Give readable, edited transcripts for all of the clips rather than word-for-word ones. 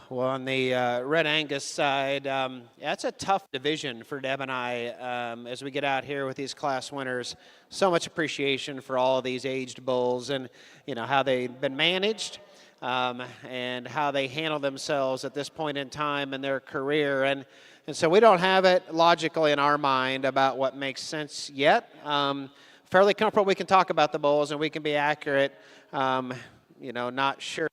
Well, on the Red Angus side, that's a tough division for Deb and I as we get out here with these class winners. So much appreciation for all of these aged bulls and, how they've been managed and how they handle themselves at this point in time in their career. And so we don't have it logically in our mind about what makes sense yet. Fairly comfortable we can talk about the bulls and we can be accurate, not sure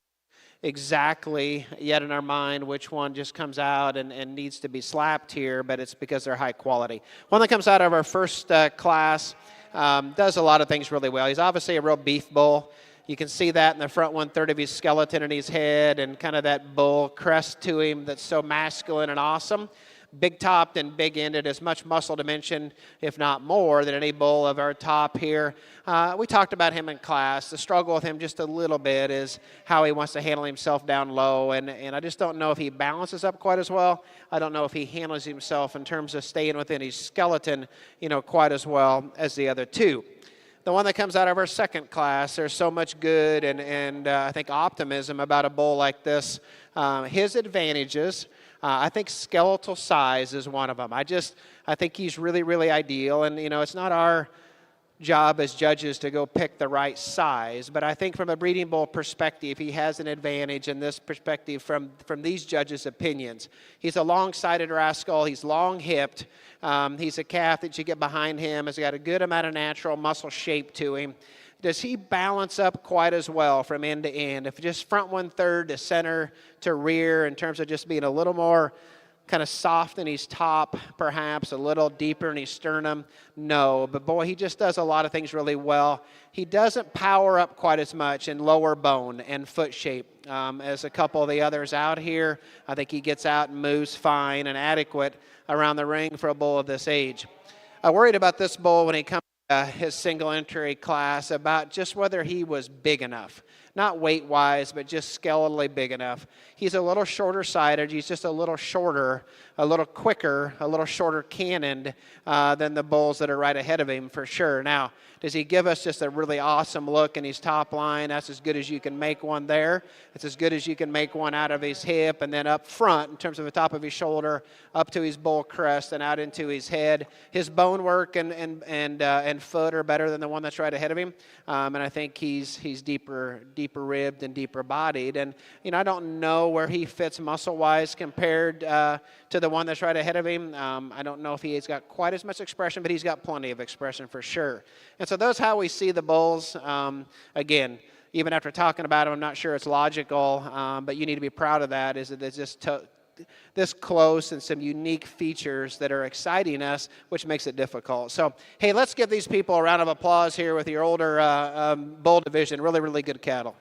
exactly yet in our mind which one just comes out and needs to be slapped here, but it's because they're high quality. One that comes out of our first class does a lot of things really well. He's obviously a real beef bull. You can see that in the front one-third of his skeleton and his head and kind of that bull crest to him that's so masculine and awesome. Big-topped and big-ended, as much muscle dimension, if not more, than any bull of our top here. We talked about him in class. The struggle with him just a little bit is how he wants to handle himself down low, and I just don't know if he balances up quite as well. I don't know if he handles himself in terms of staying within his skeleton, quite as well as the other two. The one that comes out of our second class, there's so much good and I think optimism about a bull like this. His advantages, I think skeletal size is one of them. I think he's really, really ideal. And, it's not our job as judges to go pick the right size. But I think from a breeding bull perspective, he has an advantage in this perspective from these judges' opinions. He's a long-sided rascal. He's long-hipped. He's a calf that you get behind him. He's got a good amount of natural muscle shape to him. Does he balance up quite as well from end to end? If just front one-third to center to rear in terms of just being a little more kind of soft in his top, perhaps a little deeper in his sternum, no. But boy, he just does a lot of things really well. He doesn't power up quite as much in lower bone and foot shape as a couple of the others out here. I think he gets out and moves fine and adequate around the ring for a bull of this age. I worried about this bull when he comes his single entry class about just whether he was big enough. Not weight-wise, but just skeletally big enough. He's a little shorter-sided. He's just a little shorter, a little quicker, a little shorter cannoned than the bulls that are right ahead of him for sure. Now, does he give us just a really awesome look in his top line? That's as good as you can make one there. It's as good as you can make one out of his hip and then up front in terms of the top of his shoulder, up to his bull crest and out into his head. His bone work and foot are better than the one that's right ahead of him. And I think he's deeper ribbed and deeper bodied. And, I don't know where he fits muscle-wise compared to the one that's right ahead of him. I don't know if he's got quite as much expression, but he's got plenty of expression for sure. And so those how we see the bulls. Again, even after talking about them, I'm not sure it's logical, but you need to be proud of that, is that it's just this close and some unique features that are exciting us, which makes it difficult. So, hey, let's give these people a round of applause here with your older bull division. Really, really good cattle.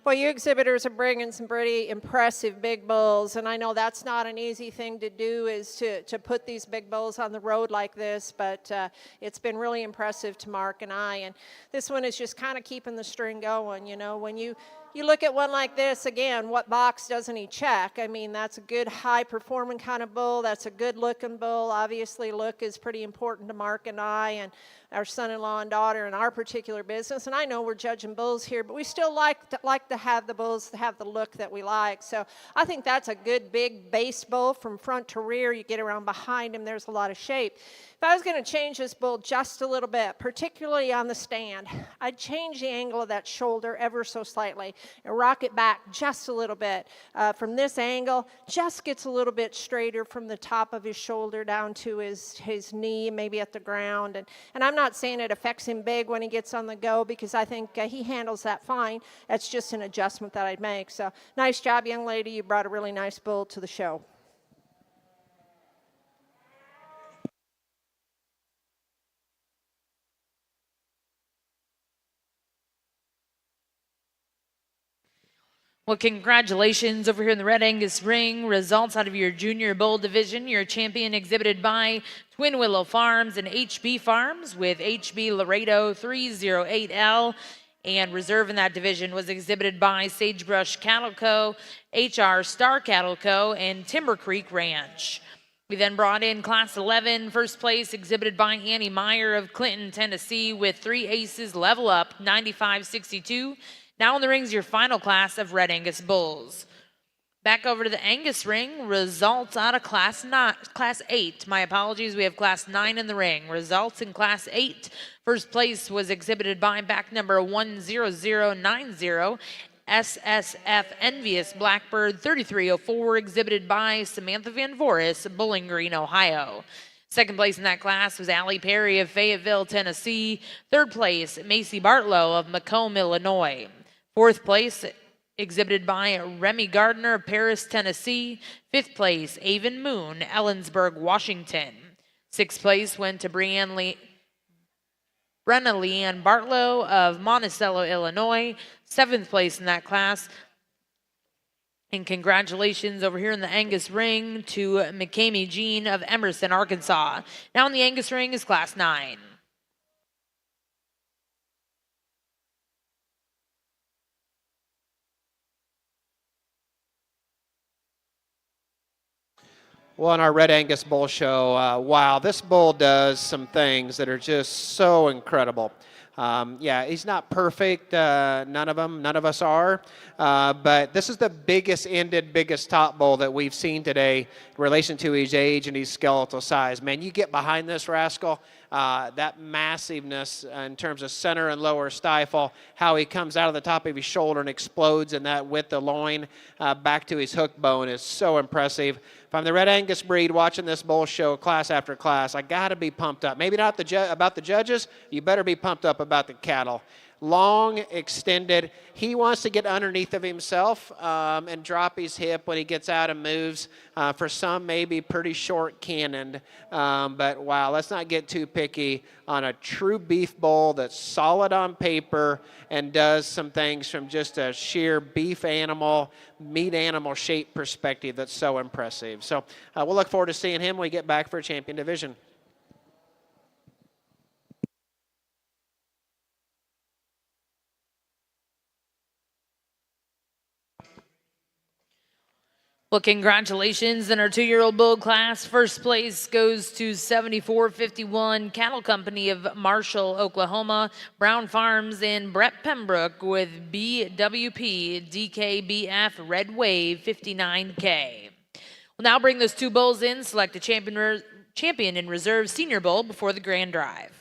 Well, you exhibitors are bringing some pretty impressive big bulls, and I know that's not an easy thing to do, is to put these big bulls on the road like this, but it's been really impressive to Mark and I, and this one is just kind of keeping the string going. You know, when you look at one like this, again, what box doesn't he check? I mean, that's a good high-performing kind of bull. That's a good-looking bull. Obviously, look is pretty important to Mark and I and our son-in-law and daughter in our particular business. And I know we're judging bulls here, but we still like to have the bulls to have the look that we like. So I think that's a good big base bull from front to rear. You get around behind him, there's a lot of shape. If I was going to change this bull just a little bit, particularly on the stand, I'd change the angle of that shoulder ever so slightly and rock it back just a little bit. From this angle, just gets a little bit straighter from the top of his shoulder down to his knee, maybe at the ground. And I'm not saying it affects him big when he gets on the go, because I think he handles that fine. That's just an adjustment that I'd make. So nice job, young lady. You brought a really nice bull to the show. Well, congratulations over here in the Red Angus ring. Results out of your junior bull division. Your champion exhibited by Twin Willow Farms and HB Farms with HB Laredo 308L. And reserve in that division was exhibited by Sagebrush Cattle Co., HR Star Cattle Co., and Timber Creek Ranch. We then brought in Class 11, first place exhibited by Annie Meyer of Clinton, Tennessee with 3 aces, level up, 95-62. Now in the rings, your final class of Red Angus bulls. Back over to the Angus ring, results out of Class 8. My apologies, we have Class 9 in the ring. Results in Class 8. First place was exhibited by back number 10090, SSF Envious Blackbird 3304, exhibited by Samantha Van Voris, Bowling Green, Ohio. Second place in that class was Allie Perry of Fayetteville, Tennessee. Third place, Macy Bartlow of Macomb, Illinois. Fourth place, exhibited by Remy Gardner of Paris, Tennessee. Fifth place, Avon Moon, Ellensburg, Washington. Sixth place went to Brenna Leanne Bartlow of Monticello, Illinois. Seventh place in that class. And congratulations over here in the Angus ring to McCamey Jean of Emerson, Arkansas. Now in the Angus ring is Class 9. Well, in our Red Angus Bull Show, wow, this bull does some things that are just so incredible. Yeah, he's not perfect. None of us are. But this is the biggest top bull that we've seen today in relation to his age and his skeletal size. Man, you get behind this rascal, that massiveness in terms of center and lower stifle, how he comes out of the top of his shoulder and explodes in that width of loin back to his hook bone is so impressive. If I'm the Red Angus breed watching this bull show class after class, I got to be pumped up. Maybe not about the judges. You better be pumped up about the cattle. Long, extended. He wants to get underneath of himself and drop his hip when he gets out and moves. For some, maybe pretty short cannoned. But wow, let's not get too picky on a true beef bull that's solid on paper and does some things from just a sheer beef animal, meat animal shape perspective that's so impressive. So we'll look forward to seeing him when we get back for a champion division. Well, congratulations in our 2-year-old bull class. First place goes to 7451 Cattle Company of Marshall, Oklahoma. Brown Farms in Brett Pembroke with BWP DKBF Red Wave 59K. We'll now bring those 2 bulls in, select a champion in reserve senior bull before the grand drive.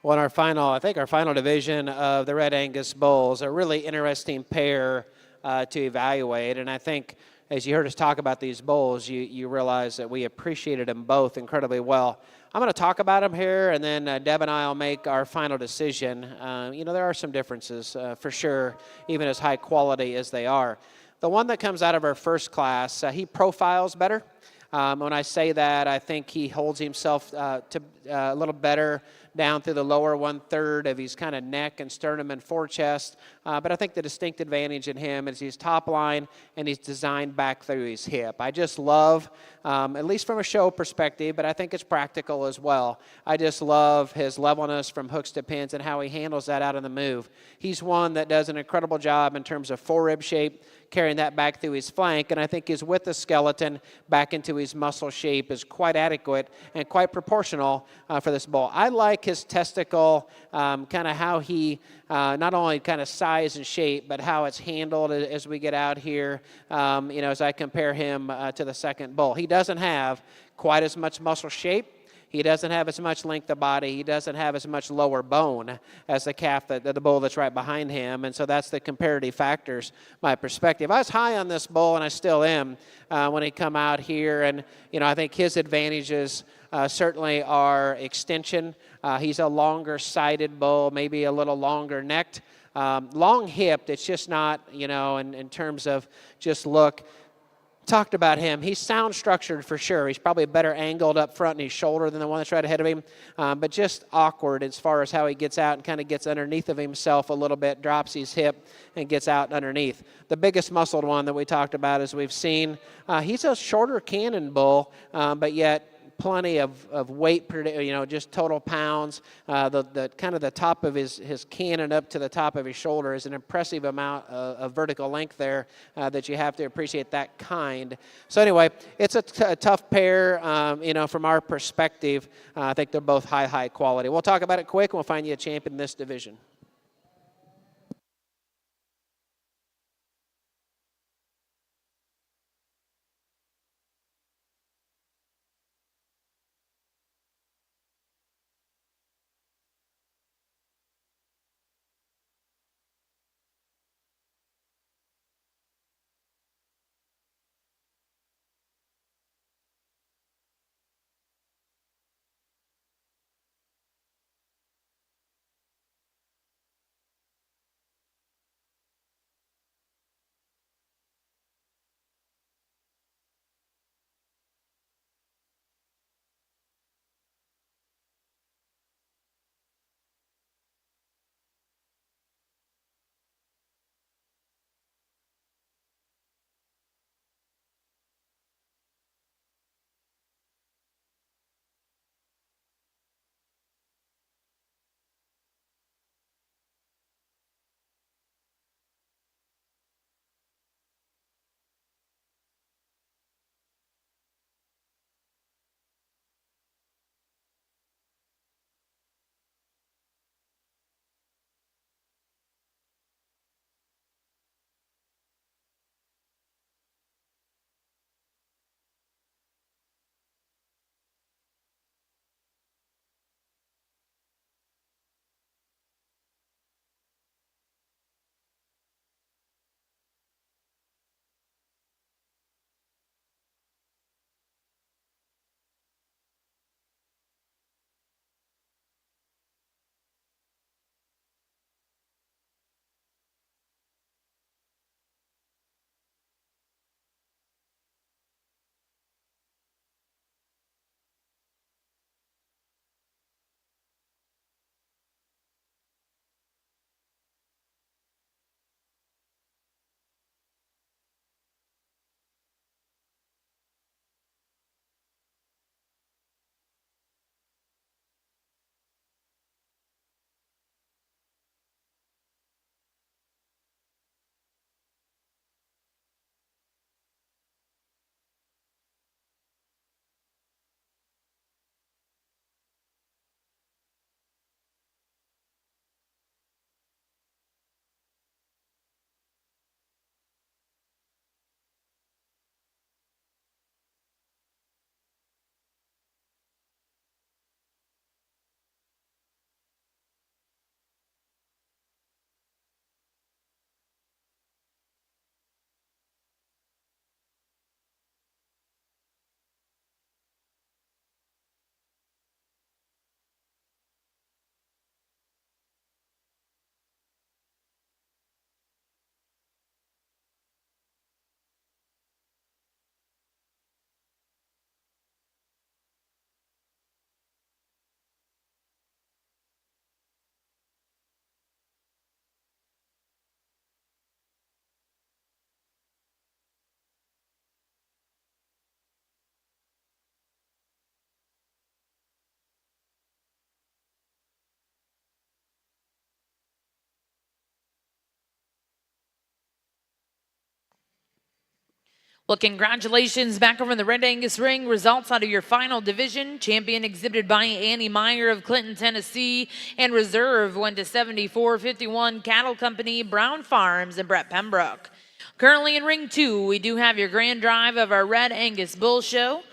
Well, in our final, I think our final division of the Red Angus bulls, a really interesting pair to evaluate. And I think as you heard us talk about these bulls, you realize that we appreciated them both incredibly well. I'm going to talk about them here, and then Deb and I will make our final decision. There are some differences for sure, even as high quality as they are. The one that comes out of our first class, he profiles better. When I say that, I think he holds himself to a little better down through the lower 1/3 of his kind of neck and sternum and forechest. But I think the distinct advantage in him is he's top line and he's designed back through his hip. I just love, at least from a show perspective, but I think it's practical as well. I just love his levelness from hooks to pins and how he handles that out in the move. He's one that does an incredible job in terms of forerib shape, carrying that back through his flank, and I think his width of skeleton back into his muscle shape is quite adequate and quite proportional for this bull. I like his testicle, kind of how he not only kind of size and shape, but how it's handled as we get out here, as I compare him to the second bull. He doesn't have quite as much muscle shape. He doesn't have as much length of body. He doesn't have as much lower bone as the calf, the bull that's right behind him. And so that's the comparative factors, my perspective. I was high on this bull, and I still am when he come out here. And, I think his advantages certainly are extension. He's a longer-sided bull, maybe a little longer-necked. Long-hipped, it's just not, in terms of just look. Talked about him. He's sound structured for sure. He's probably better angled up front in his shoulder than the one that's right ahead of him, but just awkward as far as how he gets out and kind of gets underneath of himself a little bit, drops his hip and gets out underneath. The biggest muscled one that we talked about, as we've seen, he's a shorter cannon bull, but yet plenty of weight per, just total pounds. The kind of the top of his cannon up to the top of his shoulder is an impressive amount of vertical length there that you have to appreciate that kind. So anyway, it's a tough pair, from our perspective. I think they're both high quality. We'll talk about it quick, and we'll find you a champion in this division. Well, congratulations back over in the Red Angus ring. Results out of your final division. Champion exhibited by Annie Meyer of Clinton, Tennessee. And reserve went to 7451 Cattle Company, Brown Farms, and Brett Pembroke. Currently in ring 2, we do have your grand drive of our Red Angus Bull Show.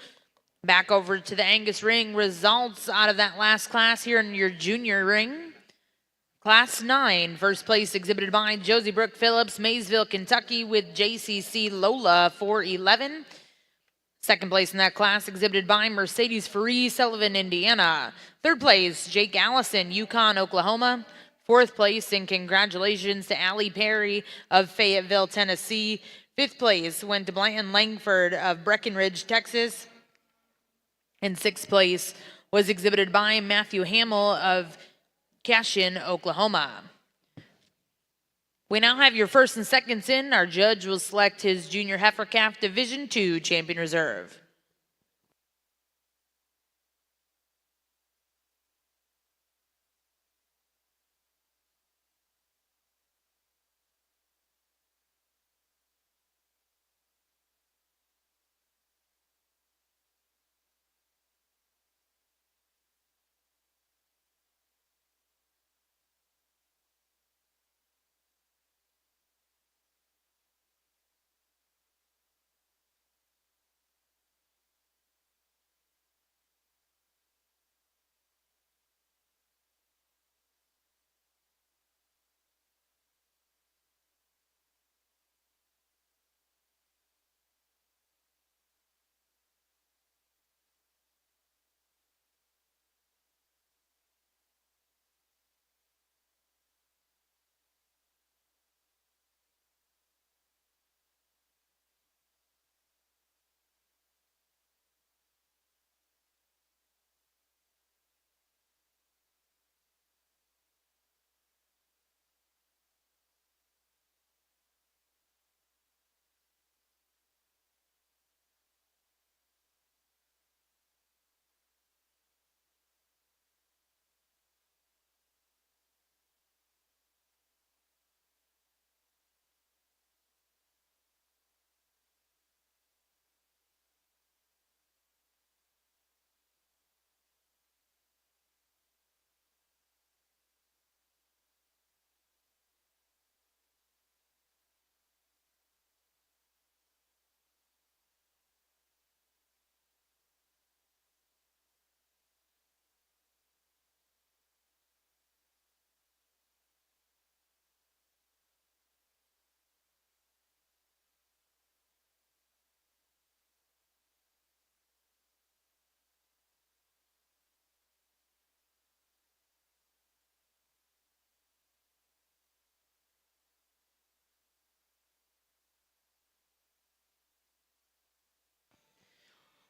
Back over to the Angus ring. Results out of that last class here in your junior ring. Class 9, first place exhibited by Josie Brooke Phillips, Maysville, Kentucky, with JCC Lola 411. Second place in that class exhibited by Mercedes Faree, Sullivan, Indiana. Third place, Jake Allison, Yukon, Oklahoma. Fourth place, and congratulations to Allie Perry of Fayetteville, Tennessee. Fifth place went to Blanton Langford of Breckenridge, Texas. And sixth place was exhibited by Matthew Hamill of Cashin, Oklahoma. We now have your first and seconds in. Our judge will select his junior heifer calf Division II champion reserve.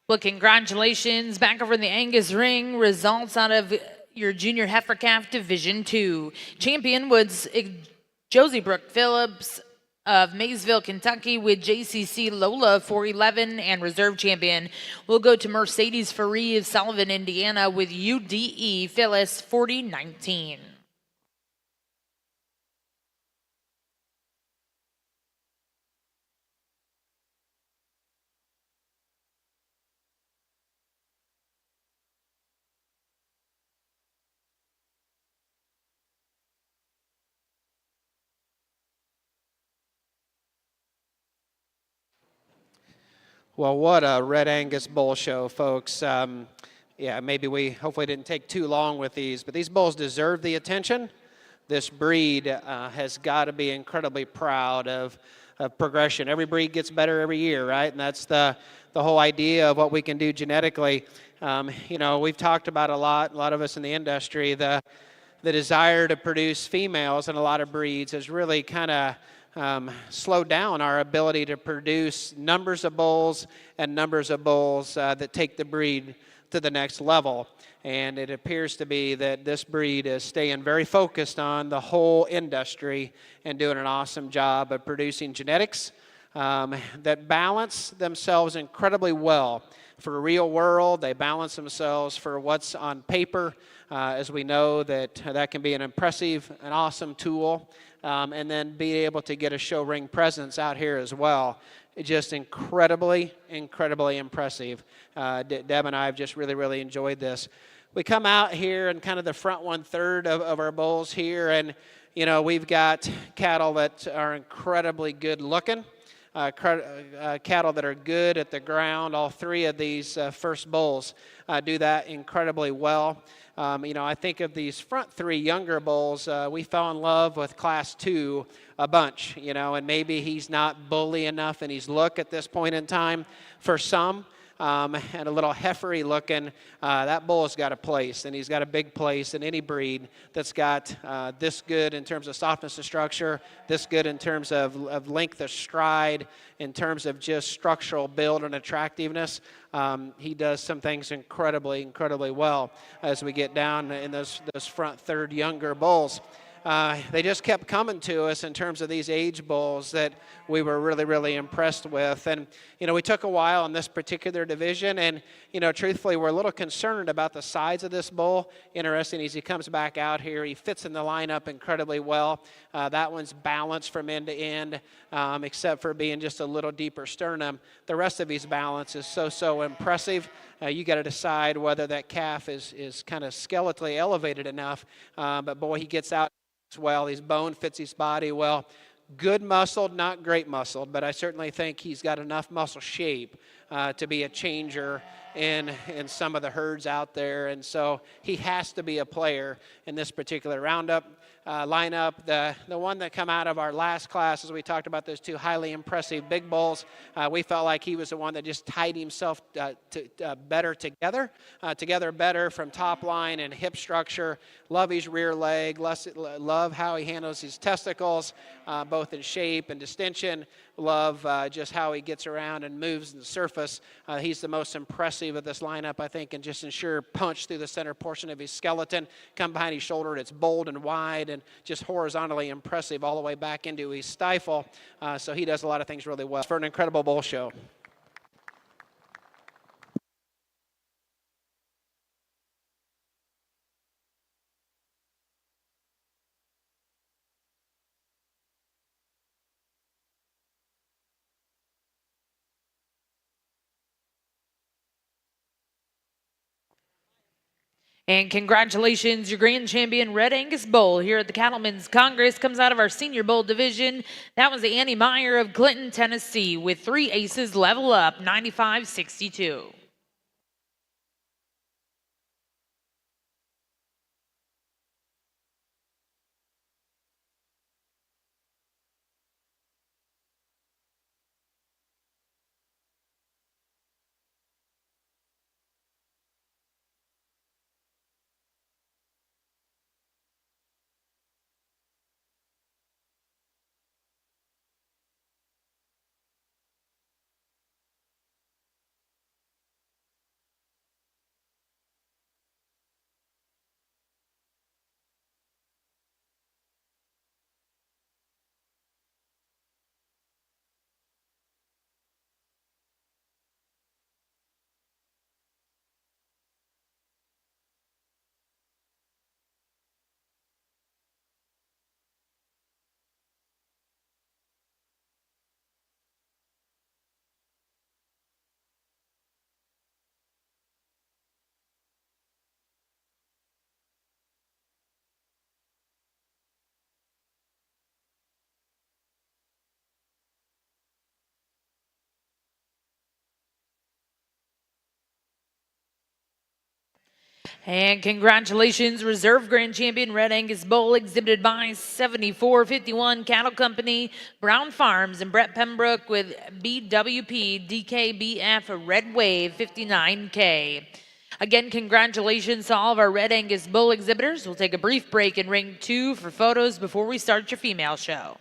Well, congratulations back over in the Angus ring. Results out of your junior heifer calf Division II. Champion was Josie Brooke Phillips of Maysville, Kentucky, with JCC Lola 411, and reserve champion will go to Mercedes Faree of Sullivan, Indiana, with UDE Phyllis 4019. Well, what a Red Angus bull show, folks. Yeah, maybe we hopefully didn't take too long with these, but these bulls deserve the attention. This breed has got to be incredibly proud of progression. Every breed gets better every year, right? And that's the whole idea of what we can do genetically. You know, we've talked about a lot of us in the industry, the desire to produce females in a lot of breeds has really kind of slow down our ability to produce numbers of bulls and numbers of bulls that take the breed to the next level. And it appears to be that this breed is staying very focused on the whole industry and doing an awesome job of producing genetics that balance themselves incredibly well for the real world. They balance themselves for what's on paper, as we know that can be an impressive and awesome tool. And then be able to get a show ring presence out here as well. just incredibly, incredibly impressive. Deb and I have just really, really enjoyed this. We come out here in kind of the front 1/3 of our bulls here, and we've got cattle that are incredibly good looking, cattle that are good at the ground. All three of these first bulls do that incredibly well. I think of these front three younger bulls, we fell in love with Class 2 a bunch, and maybe he's not bully enough in his look at this point in time for some. And a little heifery looking, that bull has got a place, and he's got a big place in any breed that's got this good in terms of softness of structure, this good in terms of length of stride, in terms of just structural build and attractiveness. He does some things incredibly, incredibly well as we get down in those front third younger bulls. They just kept coming to us in terms of these age bulls that we were really, really impressed with. And, we took a while in this particular division, and, truthfully, we're a little concerned about the size of this bull. Interesting, as he comes back out here, he fits in the lineup incredibly well. That one's balanced from end to end, except for being just a little deeper sternum. The rest of his balance is so impressive. You got to decide whether that calf is kind of skeletally elevated enough. But, boy, he gets out well. His bone fits his body well. Good muscled, not great muscled, but I certainly think he's got enough muscle shape to be a changer in some of the herds out there. And so he has to be a player in this particular roundup lineup. The one that come out of our last class, as we talked about those two highly impressive big bulls, we felt like he was the one that just tied himself better together better from top line and hip structure. Love his rear leg, love how he handles his testicles, both in shape and distension. Love just how he gets around and moves in the surface. He's the most impressive of this lineup, I think, and just ensure punch through the center portion of his skeleton, come behind his shoulder, and it's bold and wide and just horizontally impressive all the way back into his stifle. So he does a lot of things really well for an incredible bull show. And congratulations, your grand champion Red Angus bull here at the Cattlemen's Congress comes out of our senior bull division. That was Annie Meyer of Clinton, Tennessee, with 3 aces level up, 95-62. And congratulations, Reserve Grand Champion Red Angus bull, exhibited by 7451 Cattle Company, Brown Farms, and Brett Pembroke with BWP DKBF Red Wave 59K. Again, congratulations to all of our Red Angus bull exhibitors. We'll take a brief break in ring 2 for photos before we start your female show.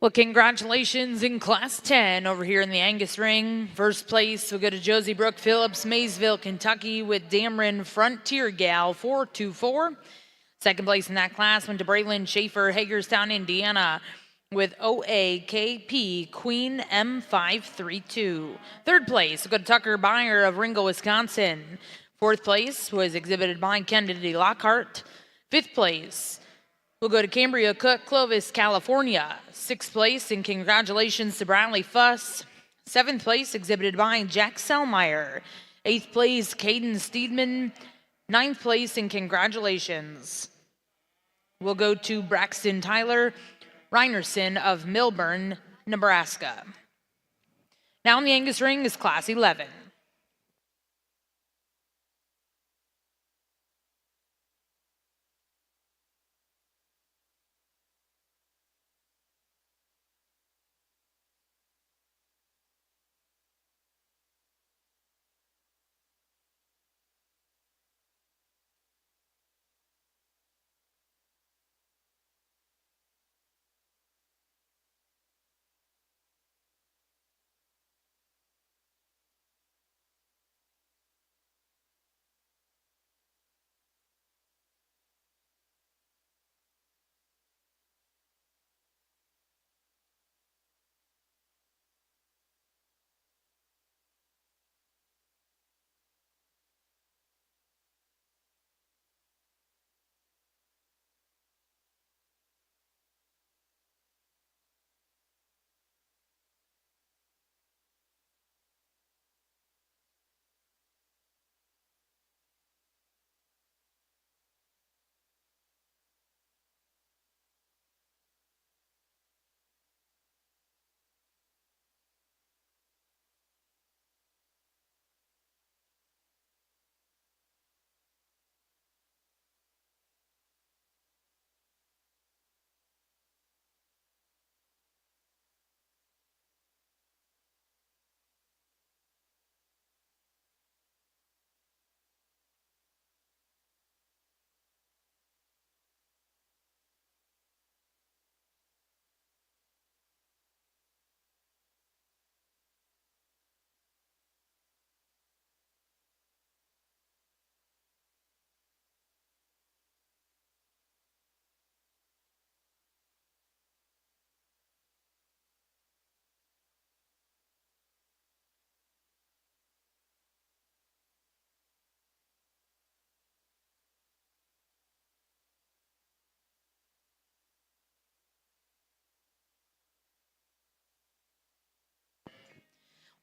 Well, congratulations in Class 10 over here in the Angus ring. First place will go to Josie Brooke Phillips, Maysville, Kentucky, with Dameron Frontier Gal 424. Second place in that class went to Braylon Schaefer, Hagerstown, Indiana, with OAKP Queen M532. Third place will go to Tucker Byer of Ringo, Wisconsin. Fourth place was exhibited by Kennedy Lockhart. Fifth place will go to Cambria Cook, Clovis, California. Sixth place, and congratulations to Bradley Fuss. Seventh place, exhibited by Jack Selmeyer. Eighth place, Caden Steedman. Ninth place, and congratulations will go to Braxton Tyler Reinerson of Milburn, Nebraska. Now in the Angus ring is Class 11.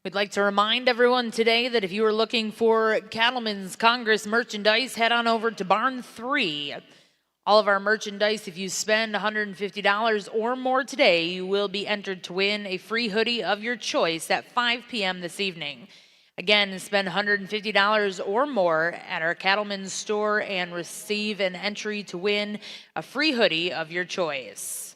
We'd like to remind everyone today that if you are looking for Cattleman's Congress merchandise, head on over to Barn 3. All of our merchandise, if you spend $150 or more today, you will be entered to win a free hoodie of your choice at 5 p.m. this evening. Again, spend $150 or more at our Cattleman store and receive an entry to win a free hoodie of your choice.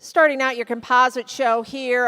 Starting out your composite show here,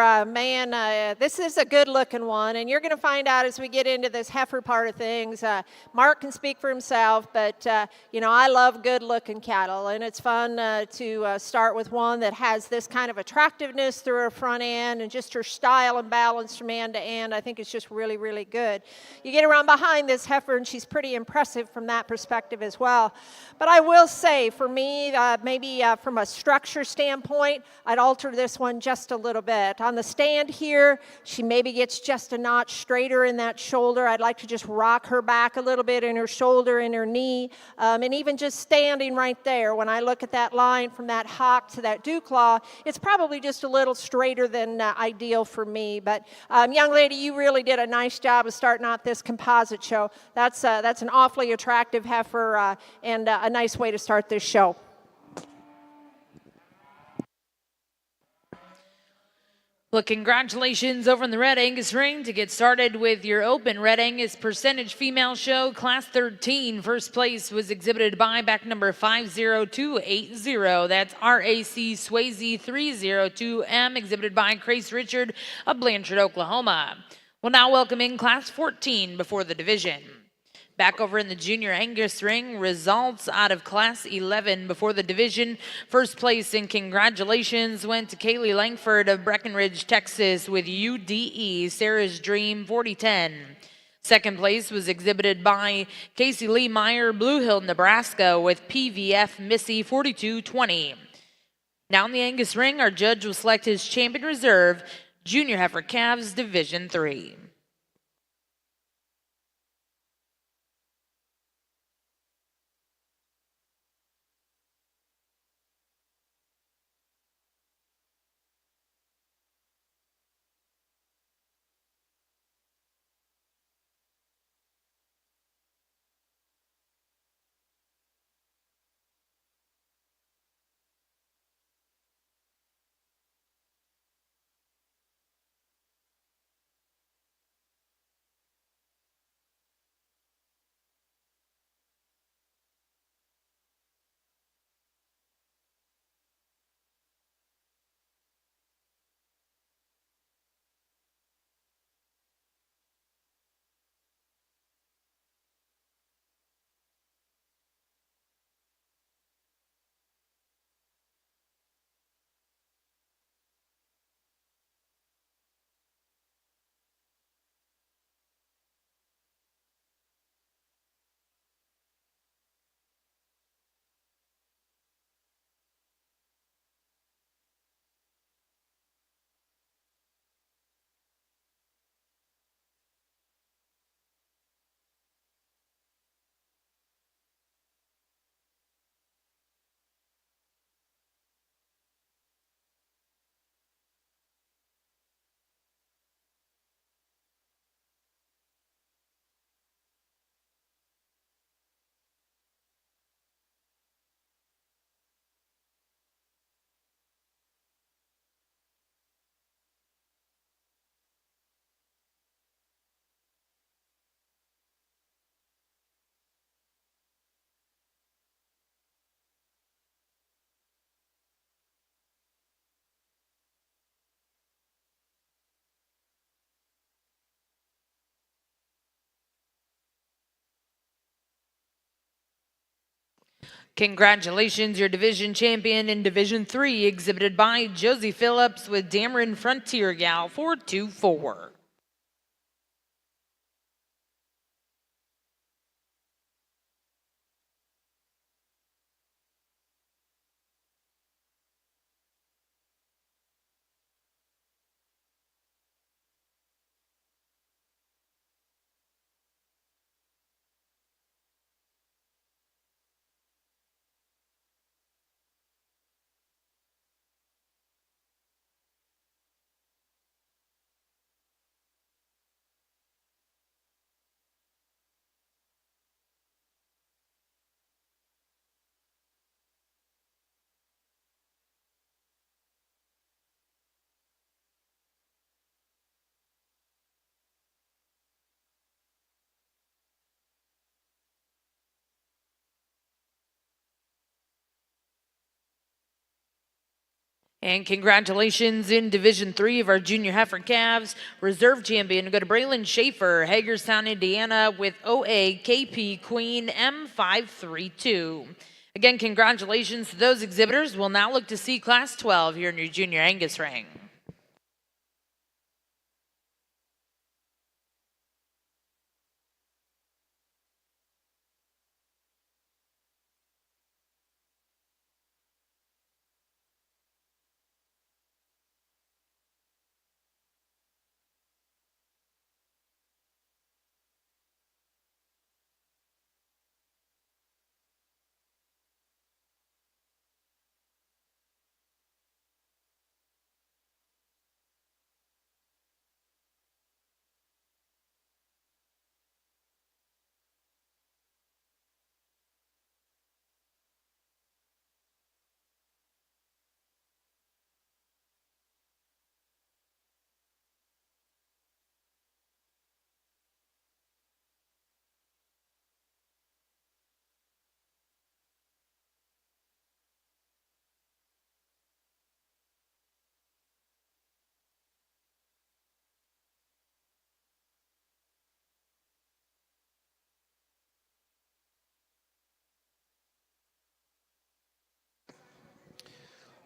this is a good looking one, and you're going to find out as we get into this heifer part of things. Mark can speak for himself, but I love good looking cattle, and it's fun to start with one that has this kind of attractiveness through her front end, and just her style and balance from end to end. I think it's just really, really good. You get around behind this heifer, and she's pretty impressive from that perspective as well. But I will say, for me, maybe from a structure standpoint, I'd alter this one just a little bit. On the stand here, she maybe gets just a notch straighter in that shoulder. I'd like to just rock her back a little bit in her shoulder and her knee. And even just standing right there, when I look at that line from that hock to that dew claw, it's probably just a little straighter than ideal for me. But young lady, you really did a nice job of starting out this composite show. That's an awfully attractive heifer and a nice way to start this show. Well, congratulations over in the Red Angus ring. To get started with your open Red Angus percentage female show, Class 13. First place was exhibited by back number 50280. That's RAC Swayze 302M, exhibited by Grace Richard of Blanchard, Oklahoma. We'll now welcome in Class 14 before the division. Back over in the junior Angus ring, results out of Class 11 before the division. First place and congratulations went to Kaylee Langford of Breckenridge, Texas with UDE, Sarah's Dream 4010. Second place was exhibited by Casey Lee Meyer, Blue Hill, Nebraska with PVF Missy 4220. Now in the Angus ring, our judge will select his champion reserve, Junior Heifer Calves Division 3. Congratulations, your division champion in Division 3, exhibited by Josie Phillips with Dameron Frontier Gal 424. And congratulations in Division 3 of our junior heifer calves. Reserve champion go to Braylon Schaefer, Hagerstown, Indiana, with OAKP Queen M532. Again, congratulations to those exhibitors. We'll now look to see Class 12 here in your junior Angus ring.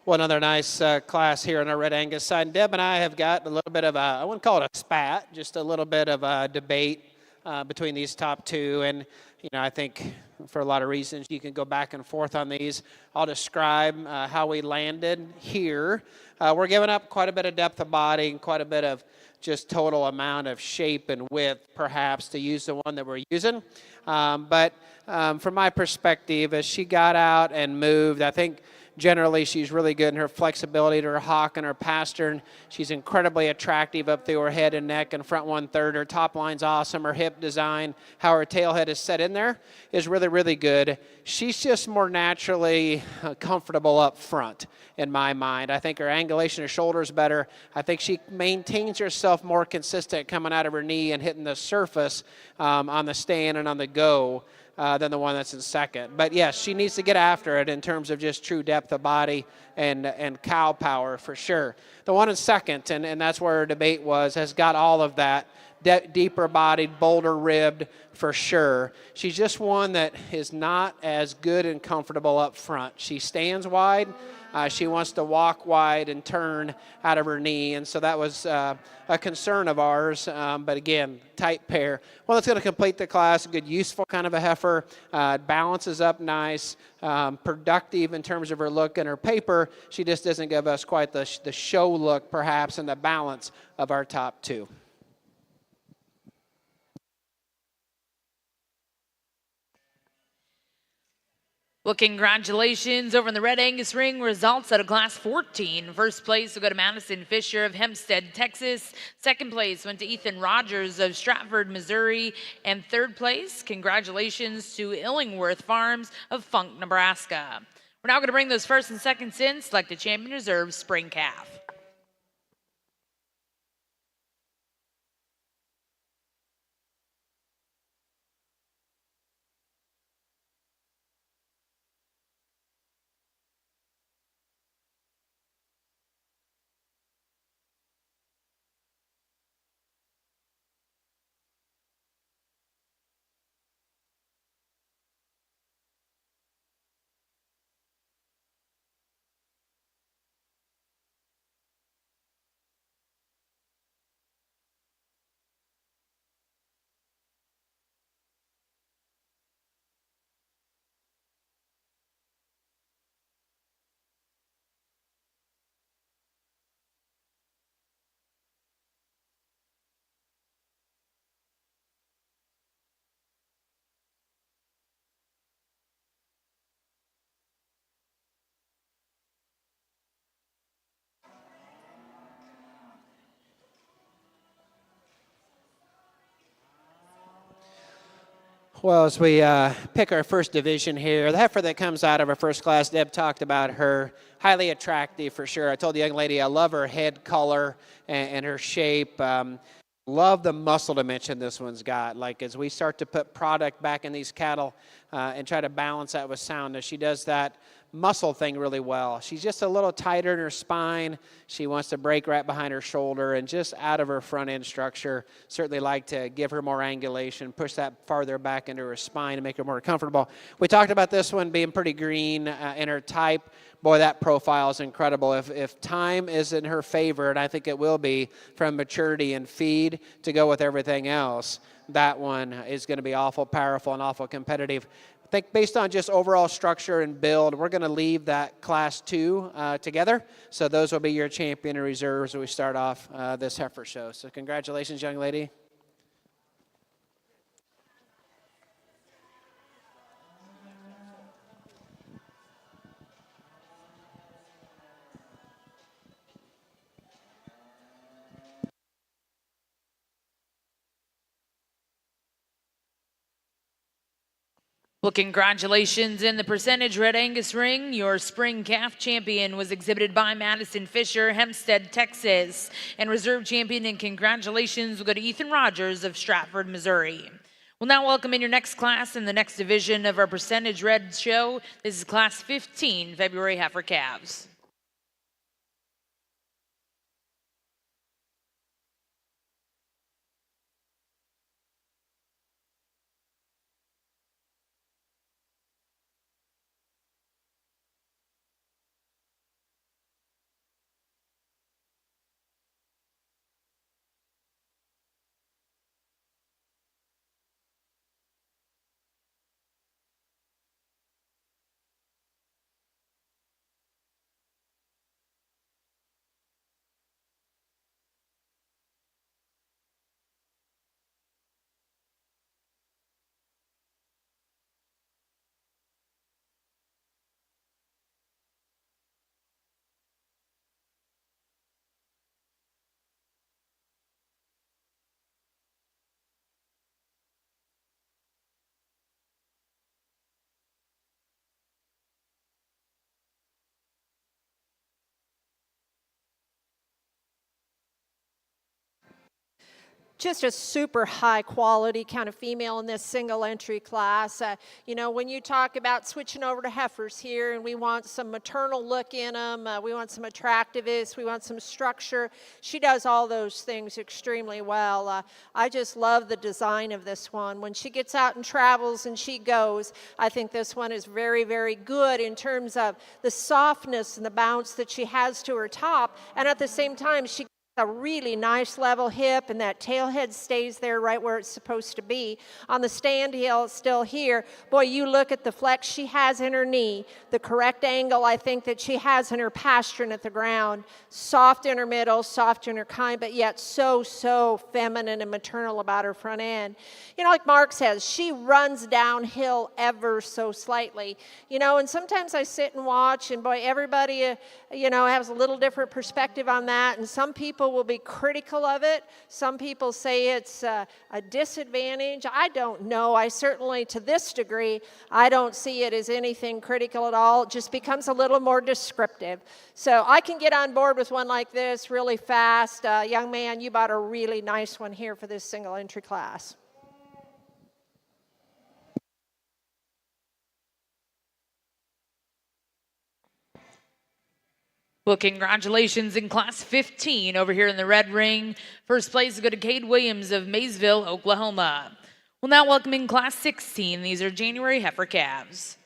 Well, another nice class here on our Red Angus side. Deb and I have got a little bit of a, I wouldn't call it a spat, just a little bit of a debate between these top two. And, you know, I think for a lot of reasons you can go back and forth on these. I'll describe how we landed here. We're giving up quite a bit of depth of body and quite a bit of just total amount of shape and width, perhaps, to use the one that we're using. But from my perspective, as she got out and moved, I think generally, she's really good in her flexibility to her hock and her pastern. She's incredibly attractive up through her head and neck and front 1/3. Her top line's awesome. Her hip design, how her tail head is set in there is really, really good. She's just more naturally comfortable up front, in my mind. I think her angulation of shoulder is better. I think she maintains herself more consistent coming out of her knee and hitting the surface on the stand and on the go. Than the one that's in second. But yes, she needs to get after it in terms of just true depth of body and cow power for sure. The one in second, and that's where her debate was, has got all of that. Deeper bodied, bolder ribbed for sure. She's just one that is not as good and comfortable up front. She stands wide. She wants to walk wide and turn out of her knee, and so that was a concern of ours. But again, tight pair. Well, it's going to complete the class. A good, useful kind of a heifer. Balances up nice, productive in terms of her look and her paper. She just doesn't give us quite the show look, perhaps, and the balance of our top two. Well, congratulations over in the Red Angus ring. Results out of Class 14. First place will go to Madison Fisher of Hempstead, Texas. Second place went to Ethan Rogers of Stratford, Missouri. And third place, congratulations to Illingworth Farms of Funk, Nebraska. We're now going to bring those first and seconds in. Select a champion reserve spring calf. Well, as we pick our first division here, the heifer that comes out of our first class, Deb talked about her, highly attractive for sure. I told the young lady I love her head color and her shape. Love the muscle dimension this one's got. Like as we start to put product back in these cattle and try to balance that with soundness, she does that muscle thing really well. She's just a little tighter in her spine. She wants to break right behind her shoulder and just out of her front end structure. Certainly like to give her more angulation, push that farther back into her spine and make her more comfortable. We talked about this one being pretty green in her type. Boy, that profile is incredible. If time is in her favor, and I think it will be from maturity and feed to go with everything else, that one is going to be awful powerful and awful competitive. I think based on just overall structure and build, we're going to leave that Class 2 together. So those will be your champion and reserves as we start off this heifer show. So congratulations, young lady. Well, congratulations in the percentage Red Angus ring. Your spring calf champion was exhibited by Madison Fisher, Hempstead, Texas. And reserve champion and congratulations will go to Ethan Rogers of Stratford, Missouri. We'll now welcome in your next class in the next division of our percentage Red show. This is Class 15, February heifer calves. Just a super high quality kind of female in this single entry class. You know, when you talk about switching over to heifers here and we want some maternal look in them, we want some attractiveness, we want some structure, she does all those things extremely well. I just love the design of this one. When she gets out and travels and she goes, I think this one is very, very good in terms of the softness and the bounce that she has to her top, and at the same time she a really nice level hip, and that tail head stays there right where it's supposed to be. On the stand heel, it's still here. Boy, you look at the flex she has in her knee, the correct angle I think that she has in her pastern at the ground, soft in her middle, soft in her kind, but yet so feminine and maternal about her front end. You know, like Mark says, she runs downhill ever so slightly. You know, and sometimes I sit and watch, and boy, everybody, you know, has a little different perspective on that, and some people will be critical of it. Some people say it's a disadvantage. I don't know. I certainly, to this degree, I don't see it as anything critical at all. It just becomes a little more descriptive. So I can get on board with one like this really fast. Young man, you bought a really nice one here for this single entry class. Well, congratulations in Class 15 over here in the red ring. First place is go to Cade Williams of Maysville, Oklahoma. We'll now welcome in Class 16. These are January heifer calves.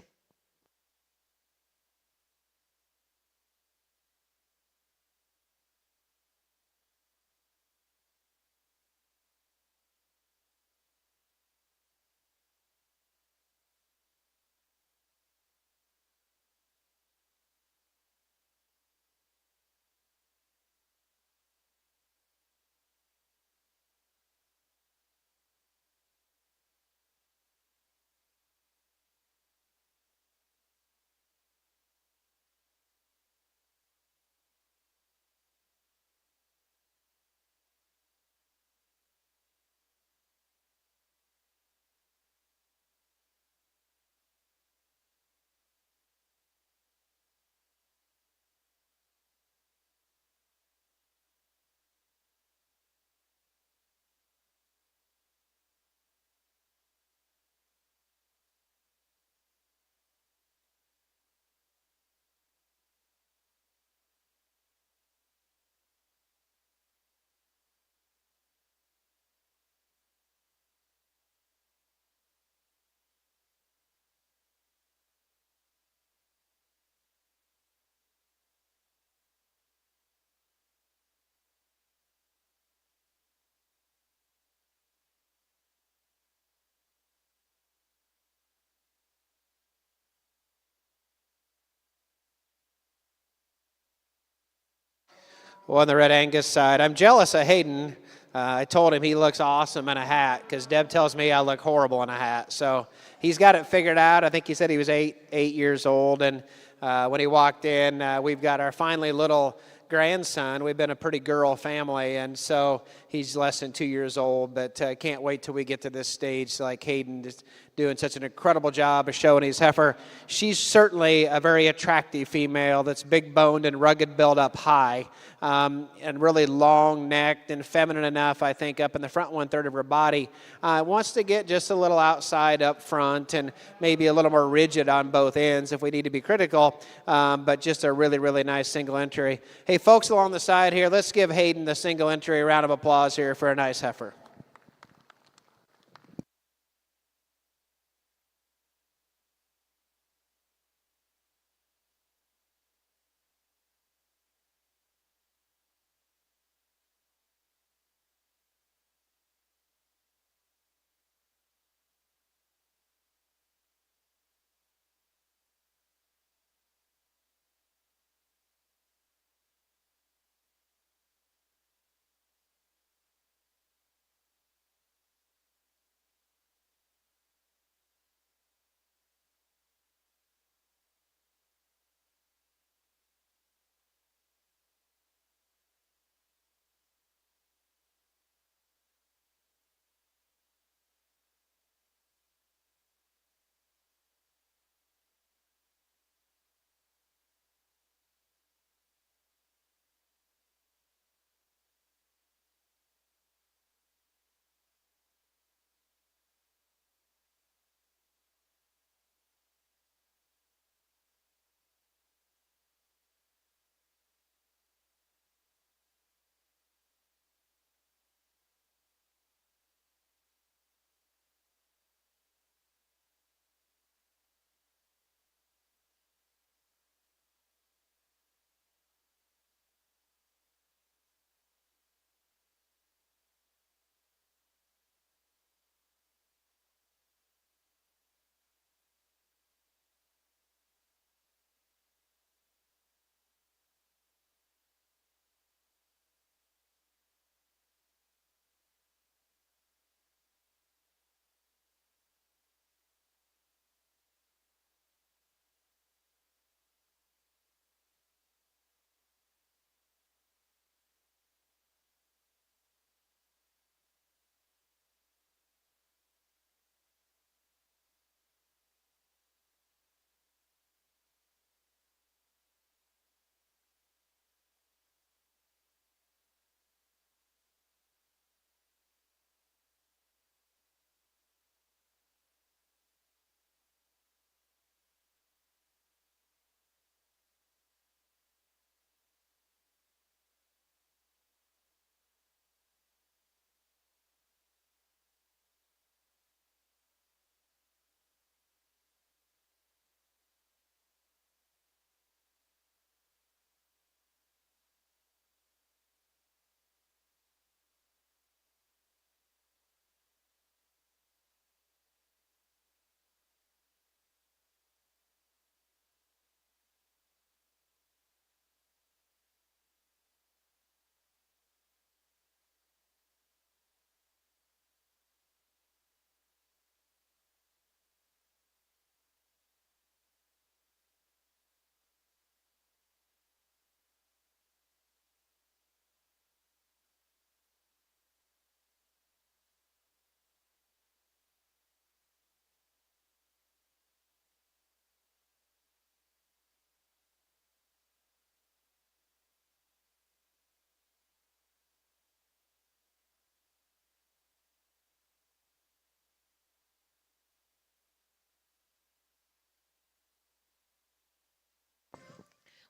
Well, on the Red Angus side, I'm jealous of Hayden. I told him he looks awesome in a hat because Deb tells me I look horrible in a hat. So he's got it figured out. I think he said he was eight years old. And when he walked in, we've got our finally little grandson. We've been a pretty girl family, and so he's less than 2 years old, but can't wait till we get to this stage. Like Hayden is doing such an incredible job of showing his heifer. She's certainly a very attractive female that's big boned and rugged built up high, and really long necked and feminine enough, I think, up in the front 1/3 of her body. Wants to get just a little outside up front and maybe a little more rigid on both ends if we need to be critical, but just a really, really nice single entry. Hey, folks along the side here, let's give Hayden the single entry. A round of applause here for a nice heifer.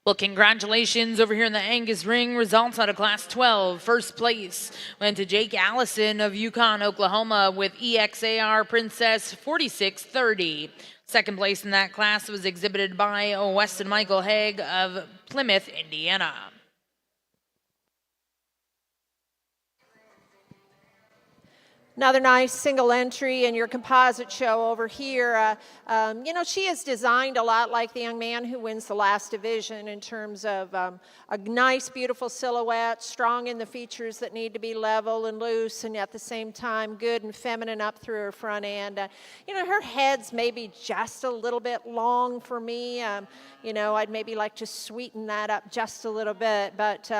Well, congratulations over here in the Angus ring. Results out of Class 12. First place went to Jake Allison of Yukon, Oklahoma with EXAR Princess 4630. Second place in that class was exhibited by Weston Michael Haig of Plymouth, Indiana. Another nice single entry in your composite show over here. You know, she is designed a lot like the young man who wins the last division in terms of a nice, beautiful silhouette, strong in the features that need to be level and loose, and at the same time good and feminine up through her front end. You know, her head's maybe just a little bit long for me. You know, I'd maybe like to sweeten that up just a little bit, but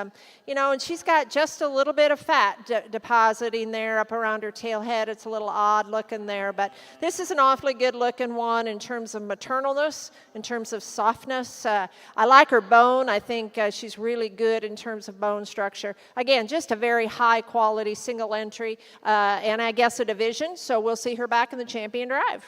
you know, and she's got just a little bit of fat depositing there up around her tailhead. It's a little odd looking there, but this is an awfully good looking one in terms of maternalness, in terms of softness. I like her bone. I think she's really good in terms of bone structure. Again, just a very high quality single entry, and I guess a division, so we'll see her back in the champion drive.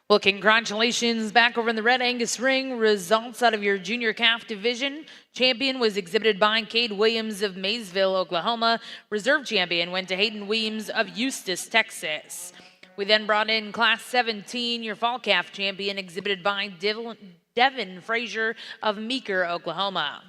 Well, congratulations back over in the Red Angus ring. Results out of your junior calf division. Champion was exhibited by Cade Williams of Maysville, Oklahoma. Reserve champion went to Hayden Williams of Eustis, Texas. We then brought in Class 17, your fall calf champion, exhibited by Devin Frazier of Meeker, Oklahoma.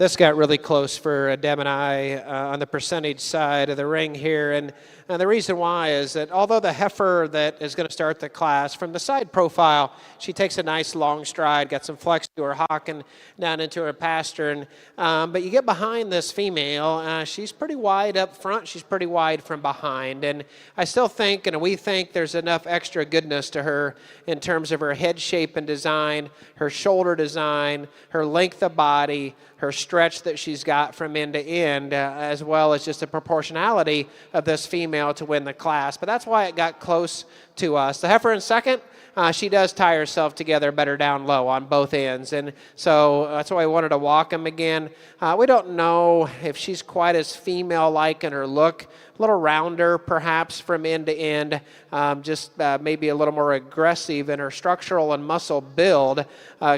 this got really close for Deb and I on the percentage side of the ring here. And the reason why is that although the heifer that is going to start the class, from the side profile, she takes a nice long stride, got some flex to her hock and down into her pastern. But you get behind this female, she's pretty wide up front, she's pretty wide from behind. And I still think, and we think, there's enough extra goodness to her in terms of her head shape and design, her shoulder design, her length of body, her stretch that she's got from end to end, as well as just the proportionality of this female to win the class. But that's why it got close to us. The heifer in second, she does tie herself together better down low on both ends. And so that's why I wanted to walk them again. We don't know if she's quite as female-like in her look. A little rounder, perhaps, from end to end. Just maybe a little more aggressive in her structural and muscle build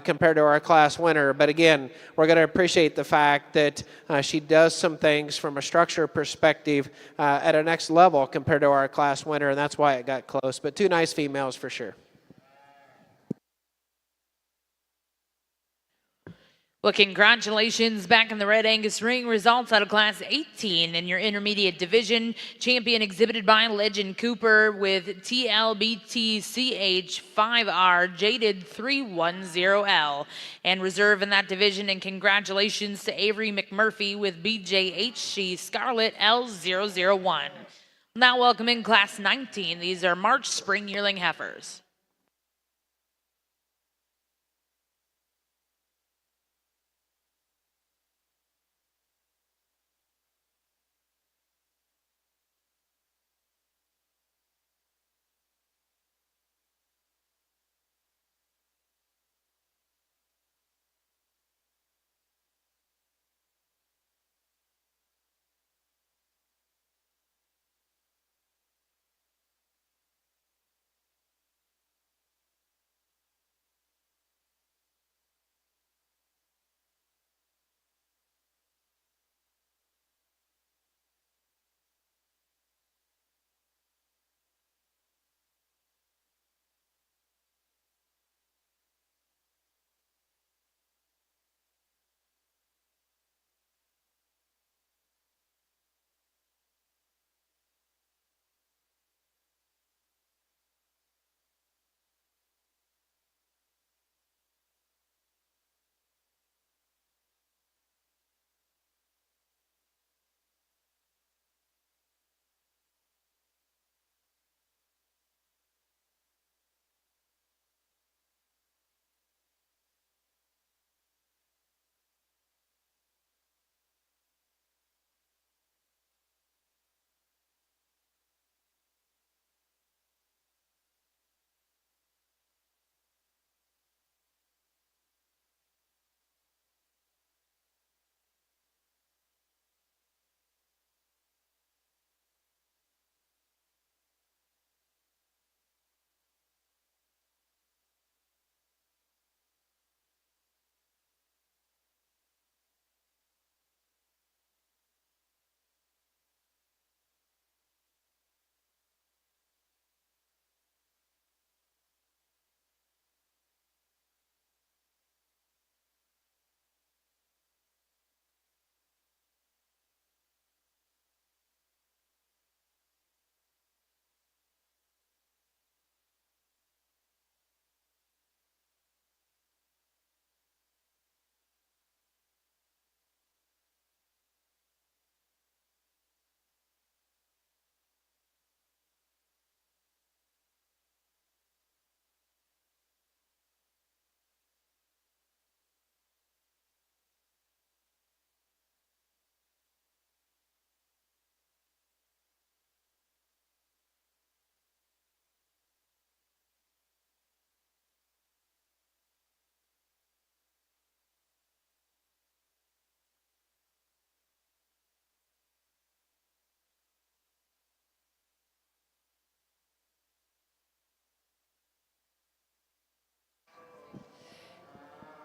compared to our class winner. But again, we're going to appreciate the fact that she does some things from a structure perspective at a next level compared to our class winner, and that's why it got close. But two nice females for sure. Well, congratulations back in the Red Angus ring. Results out of Class 18 in your intermediate division. Champion exhibited by Legend Cooper with TLBTCH5R Jaded 310L. And reserve in that division. And congratulations to Avery McMurphy with BJHC Scarlet L001. Now welcoming Class 19. These are March Spring Yearling Heifers.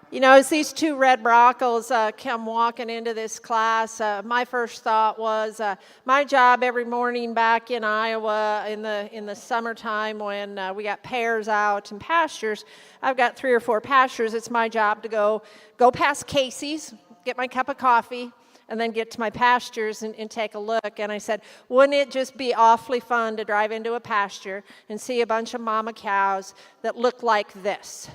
You know, as these two red brockles come walking into this class, my first thought was my job every morning back in Iowa in the summertime when we got pairs out and pastures. I've got 3 or 4 pastures. It's my job to go past Casey's, get my cup of coffee, and then get to my pastures and take a look. And I said, wouldn't it just be awfully fun to drive into a pasture and see a bunch of mama cows that look like this?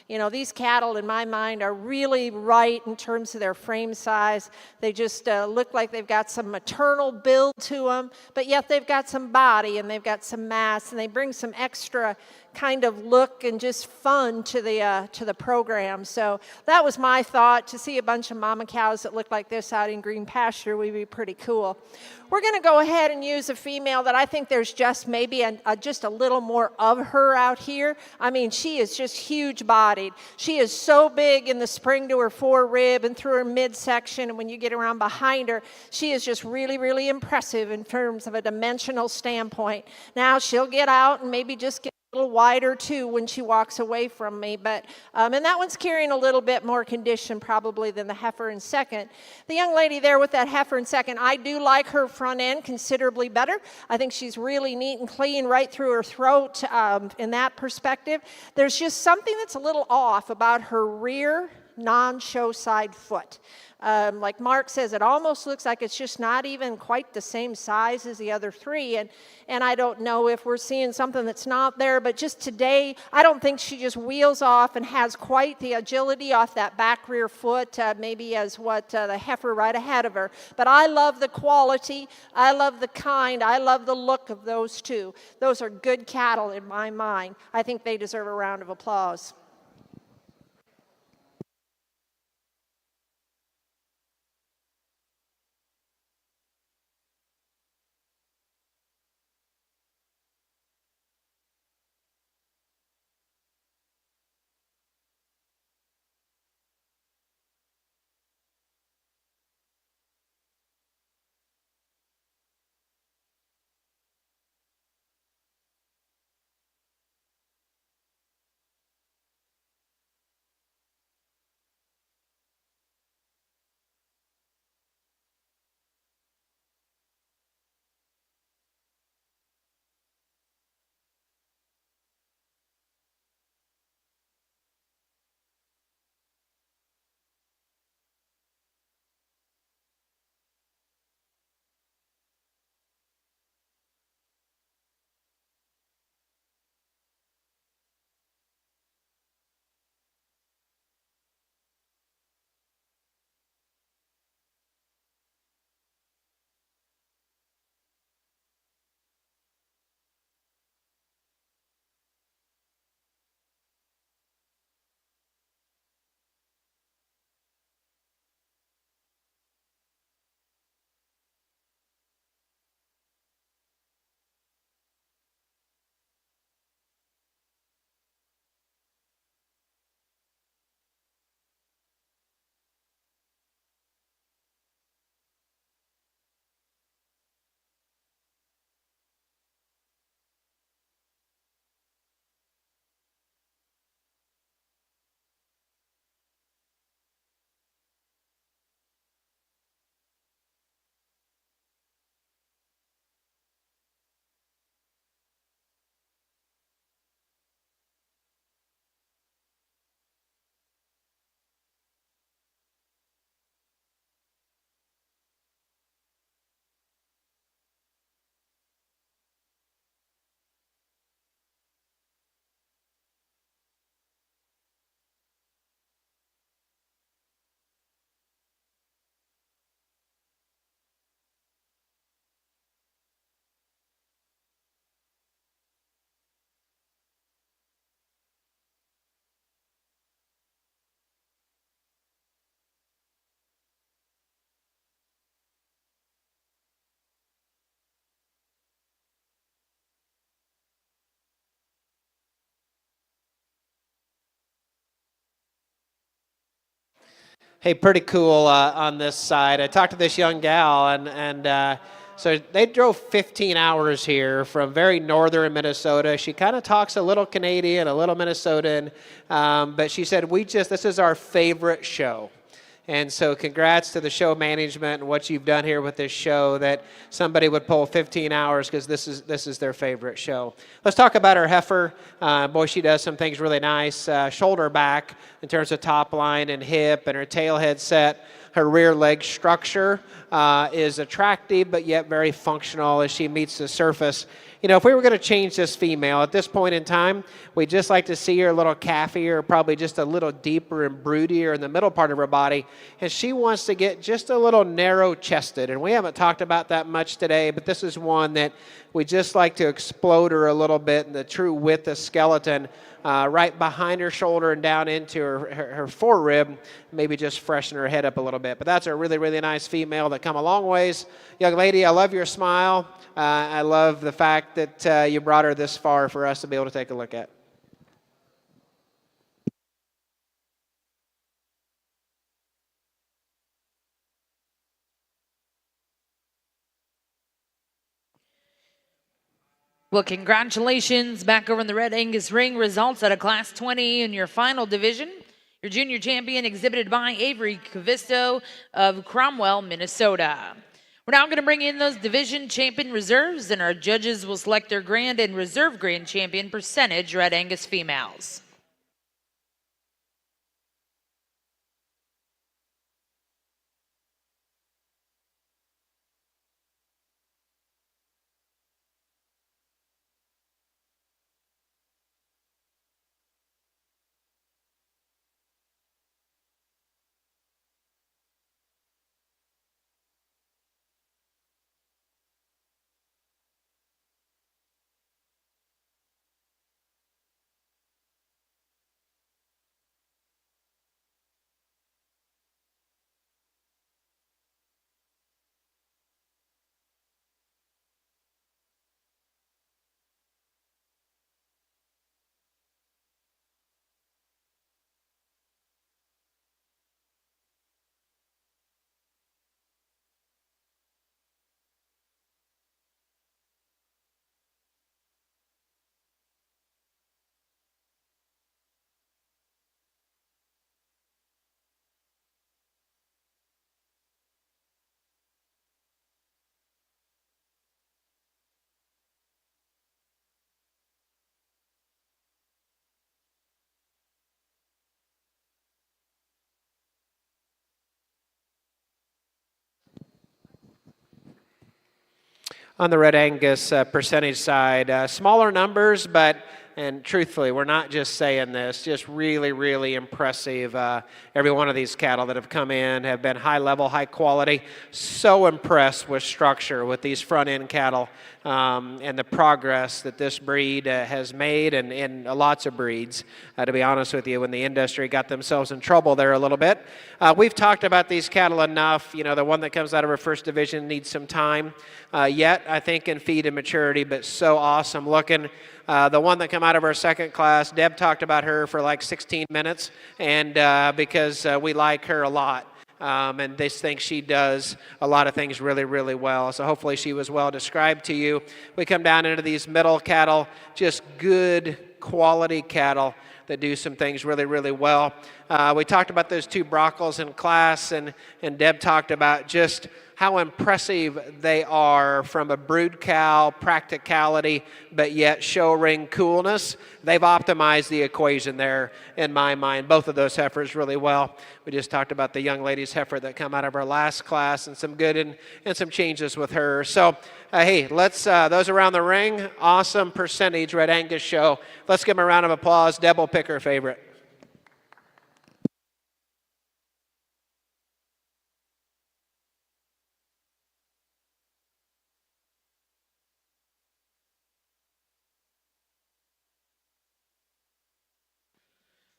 You know, these cattle, in my mind, are really right in terms of their frame size. They just look like they've got some maternal build to them, but yet they've got some body and they've got some mass, and they bring some extra kind of look and just fun to the program. So that was my thought. To see a bunch of mama cows that look like this out in green pasture would be pretty cool. We're going to go ahead and use a female that I think there's just maybe just a little more of her out here. I mean, she is just huge-bodied. She is so big in the spring to her forerib and through her midsection, and when you get around behind her, she is just really, really impressive in terms of a dimensional standpoint. Now, she'll get out and maybe just get a little wider too when she walks away from me, but and that one's carrying a little bit more condition probably than the heifer in second. The young lady there with that heifer in second, I do like her front end considerably better. I think she's really neat and clean right through her throat in that perspective. There's just something that's a little off about her rear non-show side foot. Like Mark says, it almost looks like it's just not even quite the same size as the other three, and I don't know if we're seeing something that's not there, but just today, I don't think she just wheels off and has quite the agility off that back rear foot, maybe as what the heifer right ahead of her. But I love the quality, I love the kind, I love the look of those two. Those are good cattle in my mind. I think they deserve a round of applause. Hey, pretty cool on this side. I talked to this young gal, and so they drove 15 hours here from very northern Minnesota. She kind of talks a little Canadian, a little Minnesotan, but she said, this is our favorite show. And so congrats to the show management and what you've done here with this show, that somebody would pull 15 hours because this is their favorite show. Let's talk about her heifer. Boy, she does some things really nice. Shoulder back in terms of top line and hip, and her tail head set. Her rear leg structure is attractive but yet very functional as she meets the surface. You know, if we were going to change this female at this point in time, we'd just like to see her a little calfier, probably just a little deeper and broodier in the middle part of her body. And she wants to get just a little narrow chested. And we haven't talked about that much today, but this is one that we just like to explode her a little bit in the true width of skeleton, right behind her shoulder and down into her forerib, maybe just freshen her head up a little bit. But that's a really, really nice female that come a long ways. Young lady, I love your smile. I love the fact that you brought her this far for us to be able to take a look at. Well, congratulations back over in the Red Angus ring. Results out of Class 20 in your final division. Your junior champion exhibited by Avery Cavisto of Cromwell, Minnesota. We're now going to bring in those division champion reserves, and our judges will select their grand and reserve grand champion percentage Red Angus females. On the Red Angus percentage side, smaller numbers, but, and truthfully, we're not just saying this, just really, really impressive. Every one of these cattle that have come in have been high level, high quality. So impressed with structure with these front end cattle and the progress that this breed has made, and lots of breeds, to be honest with you, when the industry got themselves in trouble there a little bit. We've talked about these cattle enough. You know, the one that comes out of our first division needs some time yet, I think, in feed and maturity, but so awesome looking. The one that come out of our second class, Deb talked about her for like 16 minutes, and because we like her a lot. And they think she does a lot of things really, really well. So hopefully she was well described to you. We come down into these middle cattle, just good quality cattle that do some things really, really well. We talked about those two brockles in class, and Deb talked about just how impressive they are from a brood cow practicality, but yet show ring coolness. They've optimized the equation there in my mind, both of those heifers really well. We just talked about the young lady's heifer that come out of our last class, and some good and some changes with her. So, hey, let's, those around the ring, awesome percentage Red Angus show. Let's give them a round of applause. Deb will pick her favorite.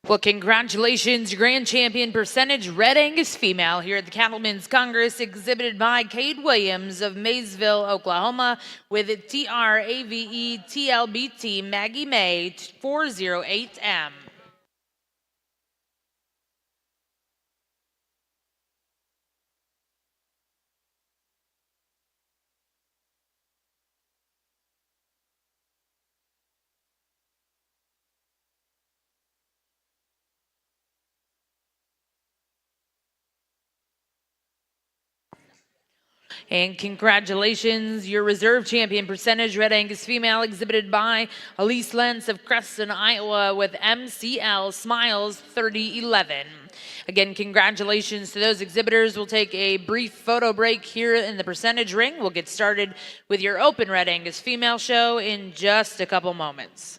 Well, congratulations, grand champion percentage Red Angus female here at the Cattlemen's Congress, exhibited by Cade Williams of Maysville, Oklahoma, with TRAVE TLBT Maggie May 408M. And congratulations, your reserve champion percentage Red Angus female exhibited by Elise Lentz of Creston, Iowa with MCL Smiles 3011. Again, congratulations to those exhibitors. We'll take a brief photo break here in the percentage ring. We'll get started with your open Red Angus female show in just a couple moments.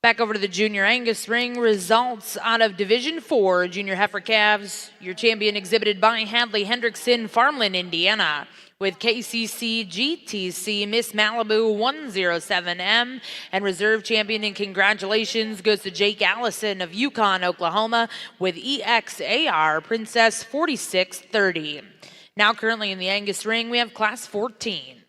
Back over to the Junior Angus ring. Results out of Division 4 Junior Heifer Calves. Your champion exhibited by Hadley Hendrickson, Farmland, Indiana, with KCC GTC Miss Malibu 107M. And reserve champion and congratulations goes to Jake Allison of Yukon, Oklahoma, with EXAR Princess 4630. Now currently in the Angus ring, we have Class 14.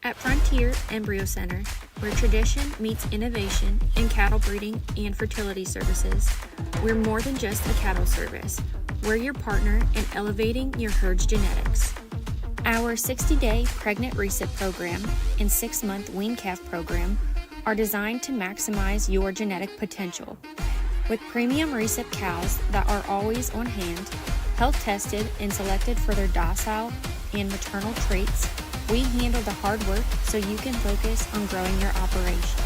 At Frontier Embryo Center, where tradition meets innovation in cattle breeding and fertility services, we're more than just a cattle service. We're your partner in elevating your herd's genetics. Our 60-day pregnant reset program and 6-month wean calf program are designed to maximize your genetic potential. With premium reset cows that are always on hand, health tested and selected for their docile and maternal traits, we handle the hard work so you can focus on growing your operation.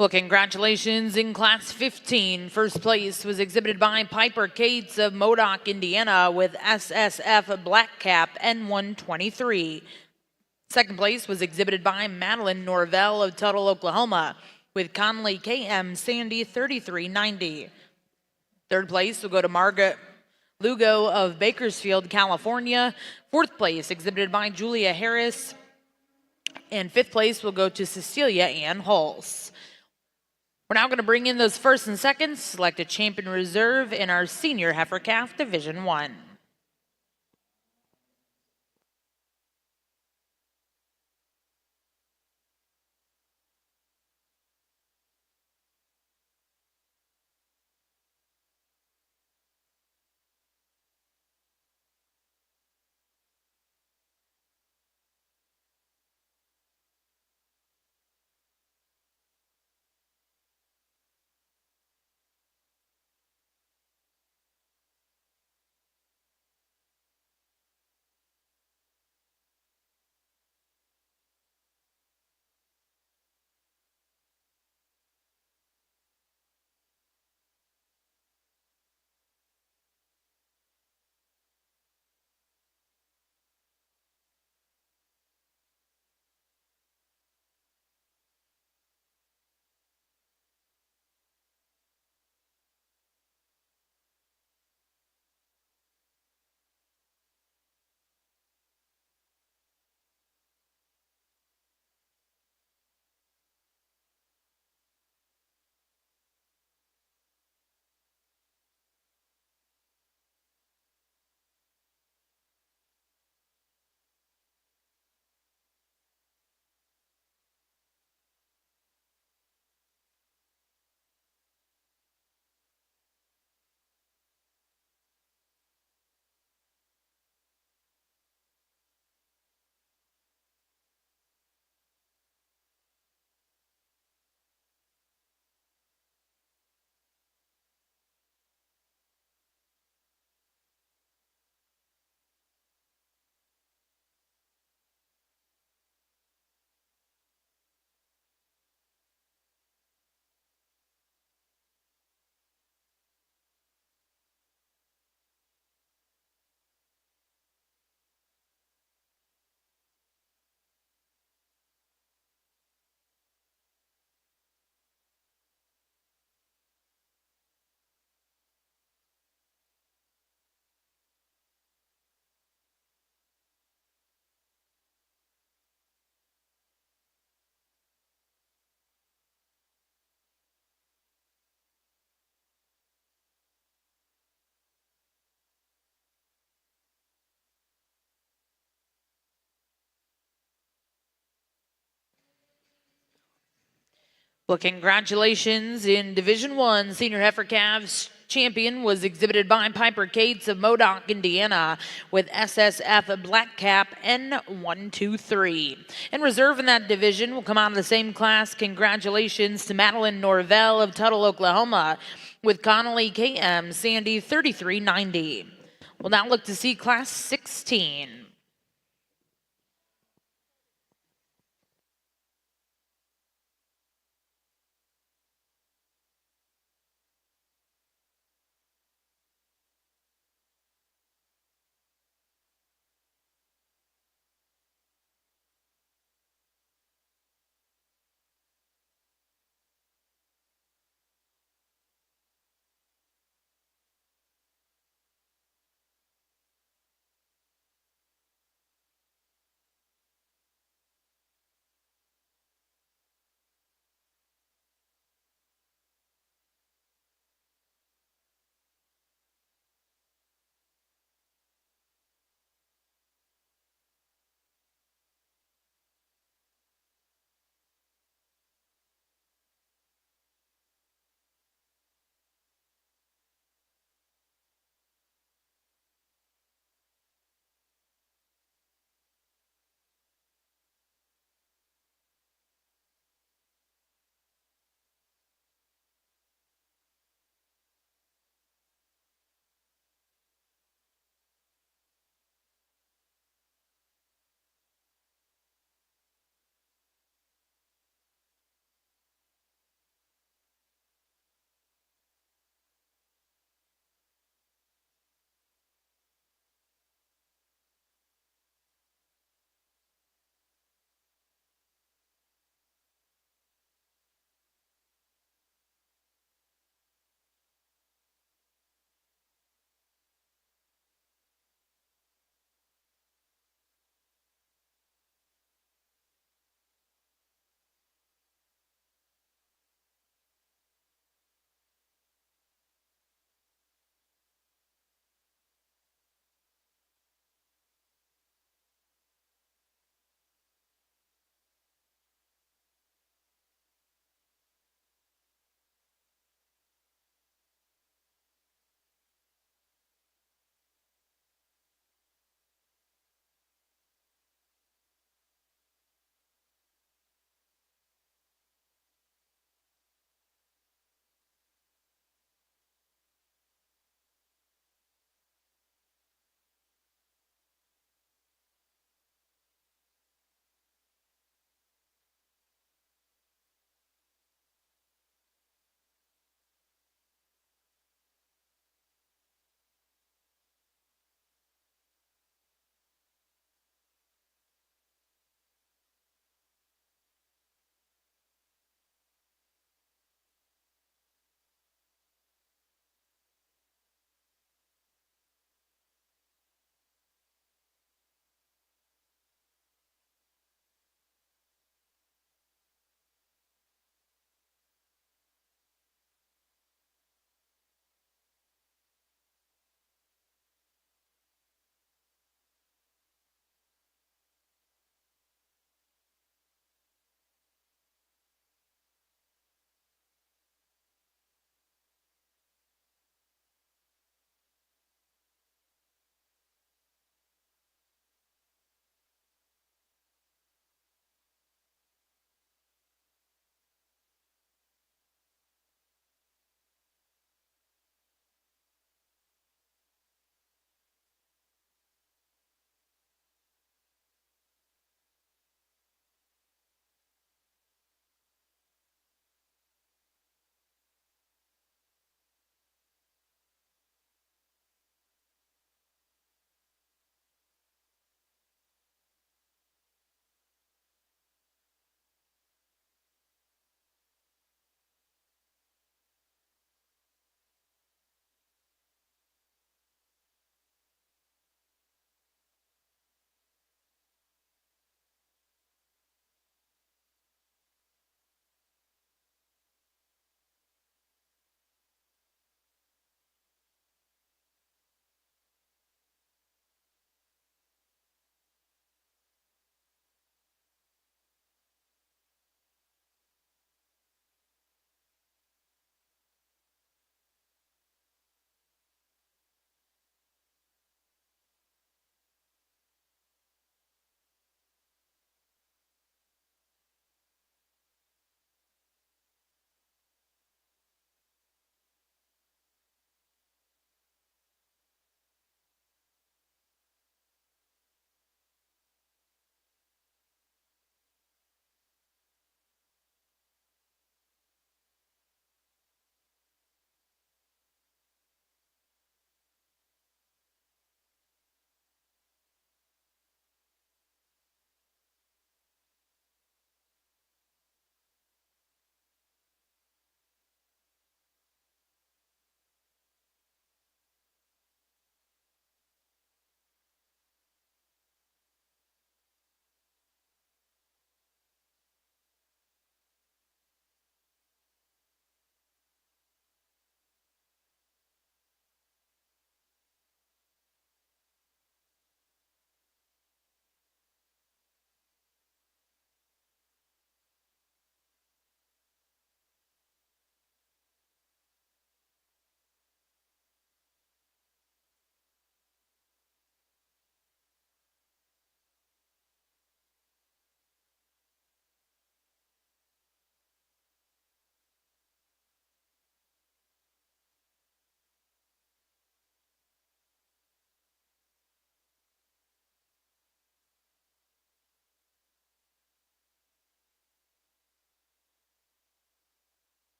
Well, congratulations in Class 15. First place was exhibited by Piper Cates of Modoc, Indiana with SSF Black Cap N123. Second place was exhibited by Madeline Norvell of Tuttle, Oklahoma with Conley KM Sandy 3390. Third place will go to Margaret Lugo of Bakersfield, California. Fourth place exhibited by Julia Harris. And fifth place will go to Cecilia Ann Hulse. We're now going to bring in those first and seconds, select a champion reserve in our senior heifer calf Division 1. Well, congratulations in Division 1 Senior Heifer Calves champion was exhibited by Piper Cates of Modoc, Indiana with SSF Black Cap N123. In reserve in that division will come out of the same class. Congratulations to Madeline Norvell of Tuttle, Oklahoma with Connolly KM Sandy 3390. We'll now look to see Class 16.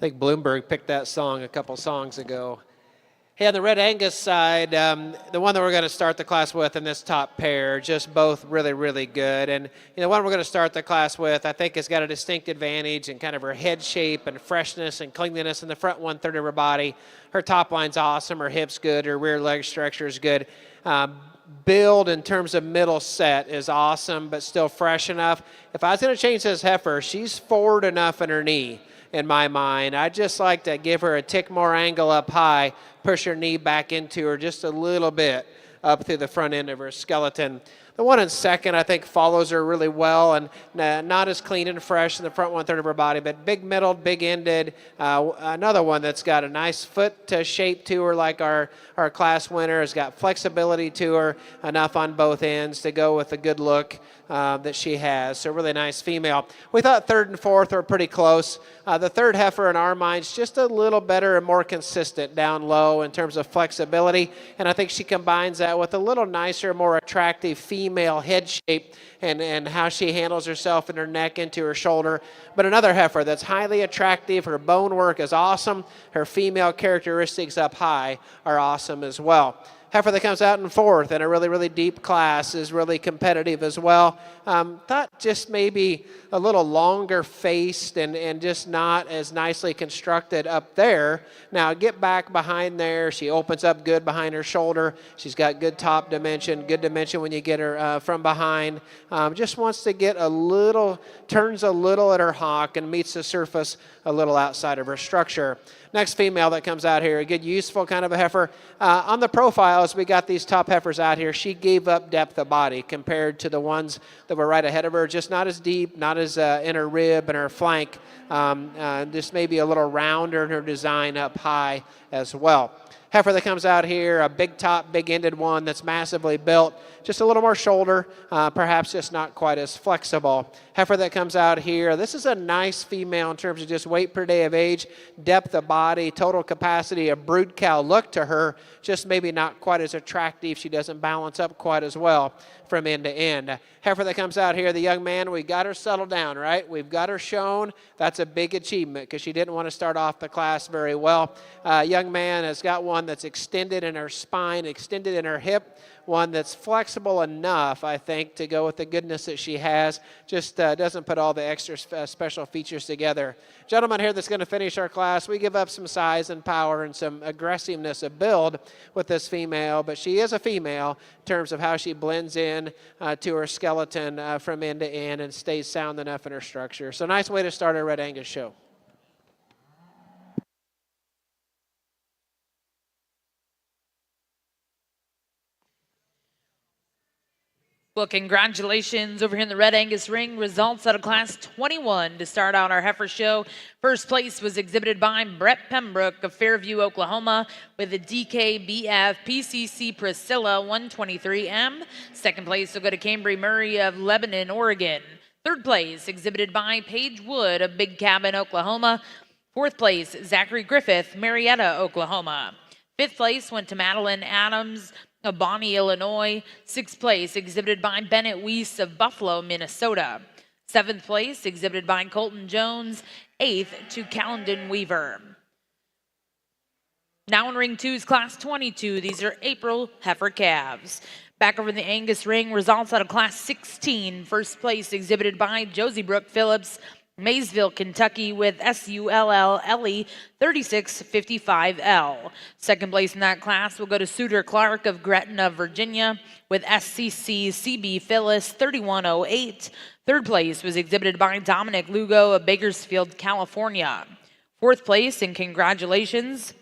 think Bloomberg picked that song a couple songs ago. Hey, on the Red Angus side, the one that we're going to start the class with in this top pair, just both really, really good. And the one we're going to start the class with, I think, has got a distinct advantage in kind of her head shape and freshness and cleanliness in the front one-third of her body. Her top line's awesome, her hips good, her rear leg structure is good. Build in terms of middle set is awesome, but still fresh enough. If I was going to change this heifer, she's forward enough in her knee. In my mind, I'd just like to give her a tick more angle up high, push her knee back into her just a little bit up through the front end of her skeleton. The one in second, I think, follows her really well and not as clean and fresh in the front one-third of her body, but big middled, big ended. Another one that's got a nice foot shape to her like our class winner, has got flexibility to her, enough on both ends to go with the good look that she has. So really nice female. We thought third and fourth were pretty close. The third heifer in our minds just a little better and more consistent down low in terms of flexibility, and I think she combines that with a little nicer, more attractive female head shape and how she handles herself in her neck into her shoulder. But another heifer that's highly attractive. Her bone work is awesome. Her female characteristics up high are awesome as well. Heifer that comes out in fourth in a really, really deep class is really competitive as well. Thought just maybe a little longer faced and just not as nicely constructed up there. Now get back behind there. She opens up good behind her shoulder. She's got good top dimension, good dimension when you get her from behind. Just wants to get a little, turns a little at her hock and meets the surface a little outside of her structure. Next female that comes out here, a good useful kind of a heifer. On the profiles, we got these top heifers out here. She gave up depth of body compared to the ones that were right ahead of her. Just not as deep, not as in her rib and her flank. Just maybe a little rounder in her design up high as well. Heifer that comes out here, a big top, big ended one that's massively built, just a little more shoulder, perhaps just not quite as flexible. Heifer that comes out here, this is a nice female in terms of just weight per day of age, depth of body, total capacity, a brood cow look to her, just maybe not quite as attractive. She doesn't balance up quite as well from end to end. Heifer that comes out here, the young man, we got her settled down, right? We've got her shown. That's a big achievement because she didn't want to start off the class very well. Young man has got one that's extended in her spine, extended in her hip, one that's flexible enough, I think, to go with the goodness that she has. Just doesn't put all the extra special features together. Gentleman here that's going to finish our class, we give up some size and power and some aggressiveness of build with this female, but she is a female in terms of how she blends in to her skeleton from end to end and stays sound enough in her structure. So nice way to start a Red Angus show. Well, congratulations over here in the Red Angus ring. Results out of class 21 to start out our heifer show. First place was exhibited by Brett Pembroke of Fairview, Oklahoma, with a DKBF PCC Priscilla 123M. Second place will go to Cambry Murray of Lebanon, Oregon. Third place exhibited by Paige Wood of Big Cabin, Oklahoma. Fourth place, Zachary Griffith, Marietta, Oklahoma. Fifth place went to Madeline Adams of Bonnie, Illinois. Sixth place exhibited by Bennett Weiss of Buffalo, Minnesota. Seventh place exhibited by Colton Jones. Eighth to Callendon Weaver. Now in ring 2's class 22. These are April heifer calves. Back over in the Angus ring, results out of class 16. First place exhibited by Josie Brooke Phillips, Maysville, Kentucky, with SULL 3655L. Second place in that class will go to Suter Clark of Gretna, Virginia, with SCC CB Phyllis 3108. Third place was exhibited by Dominic Lugo of Bakersfield, California. Fourth place, and congratulations,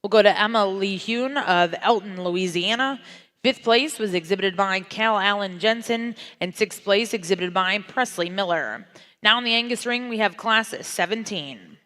will go to Emma Lee Hune of Elton, Louisiana. Fifth place was exhibited by Cal Allen Jensen, and sixth place exhibited by Presley Miller. Now in the Angus ring, we have class 17.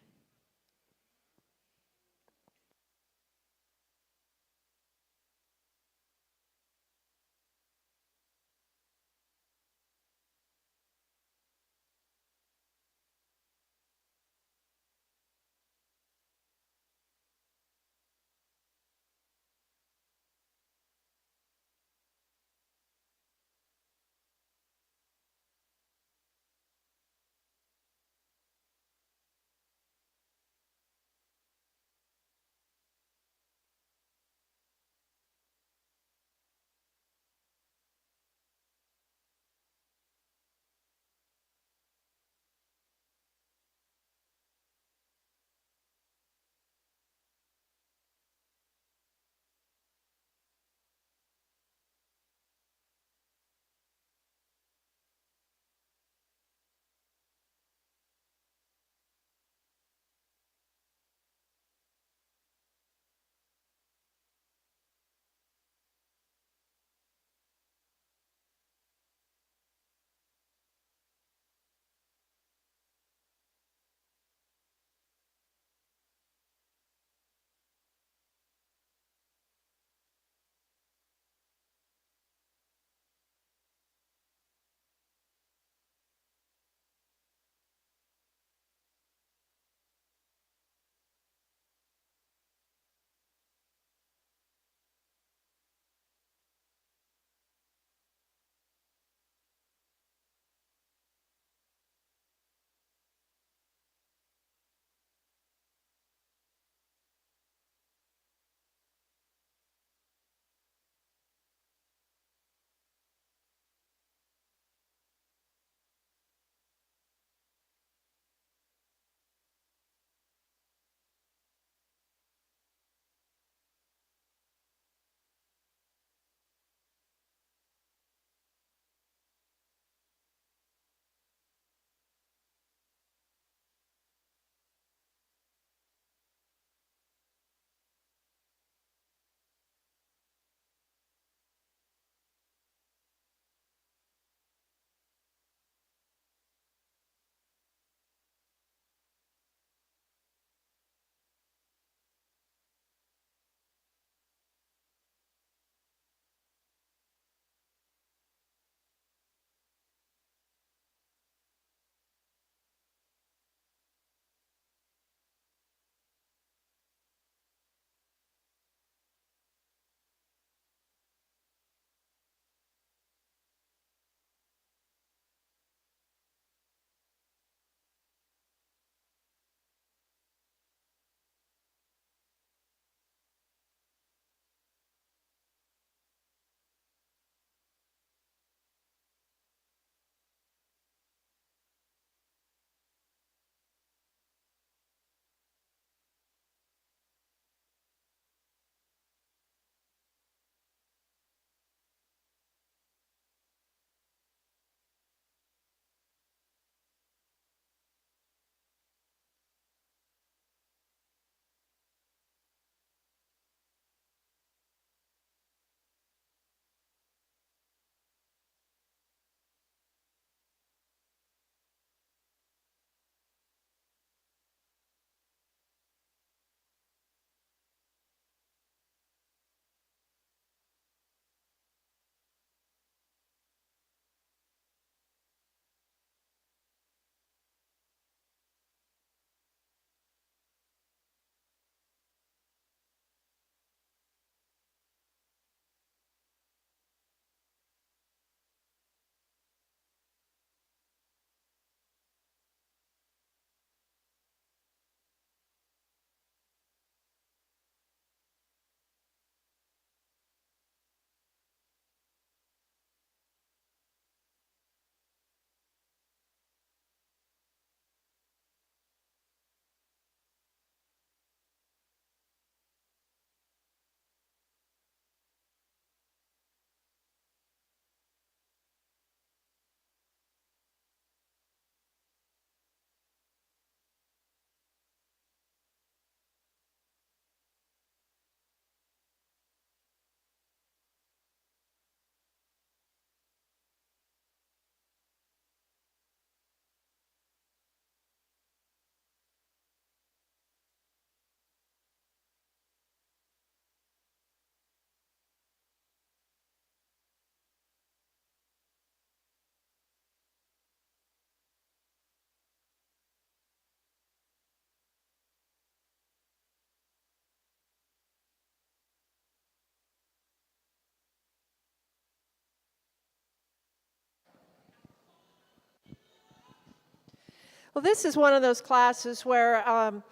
Well, this is one of those classes where, and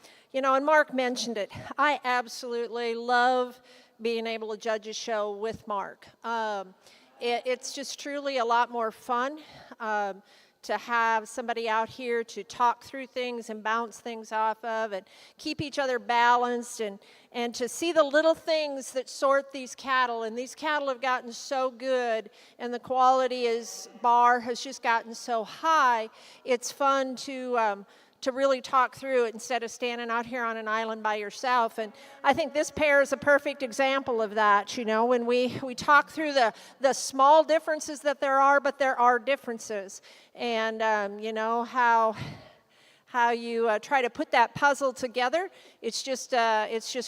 Mark mentioned it, I absolutely love being able to judge a show with Mark. It's just truly a lot more fun to have somebody out here to talk through things and bounce things off of and keep each other balanced and to see the little things that sort these cattle. And these cattle have gotten so good and the quality bar has just gotten so high. It's fun to really talk through it instead of standing out here on an island by yourself. And I think this pair is a perfect example of that, when we talk through the small differences that there are, but there are differences. And, how you try to put that puzzle together. It's just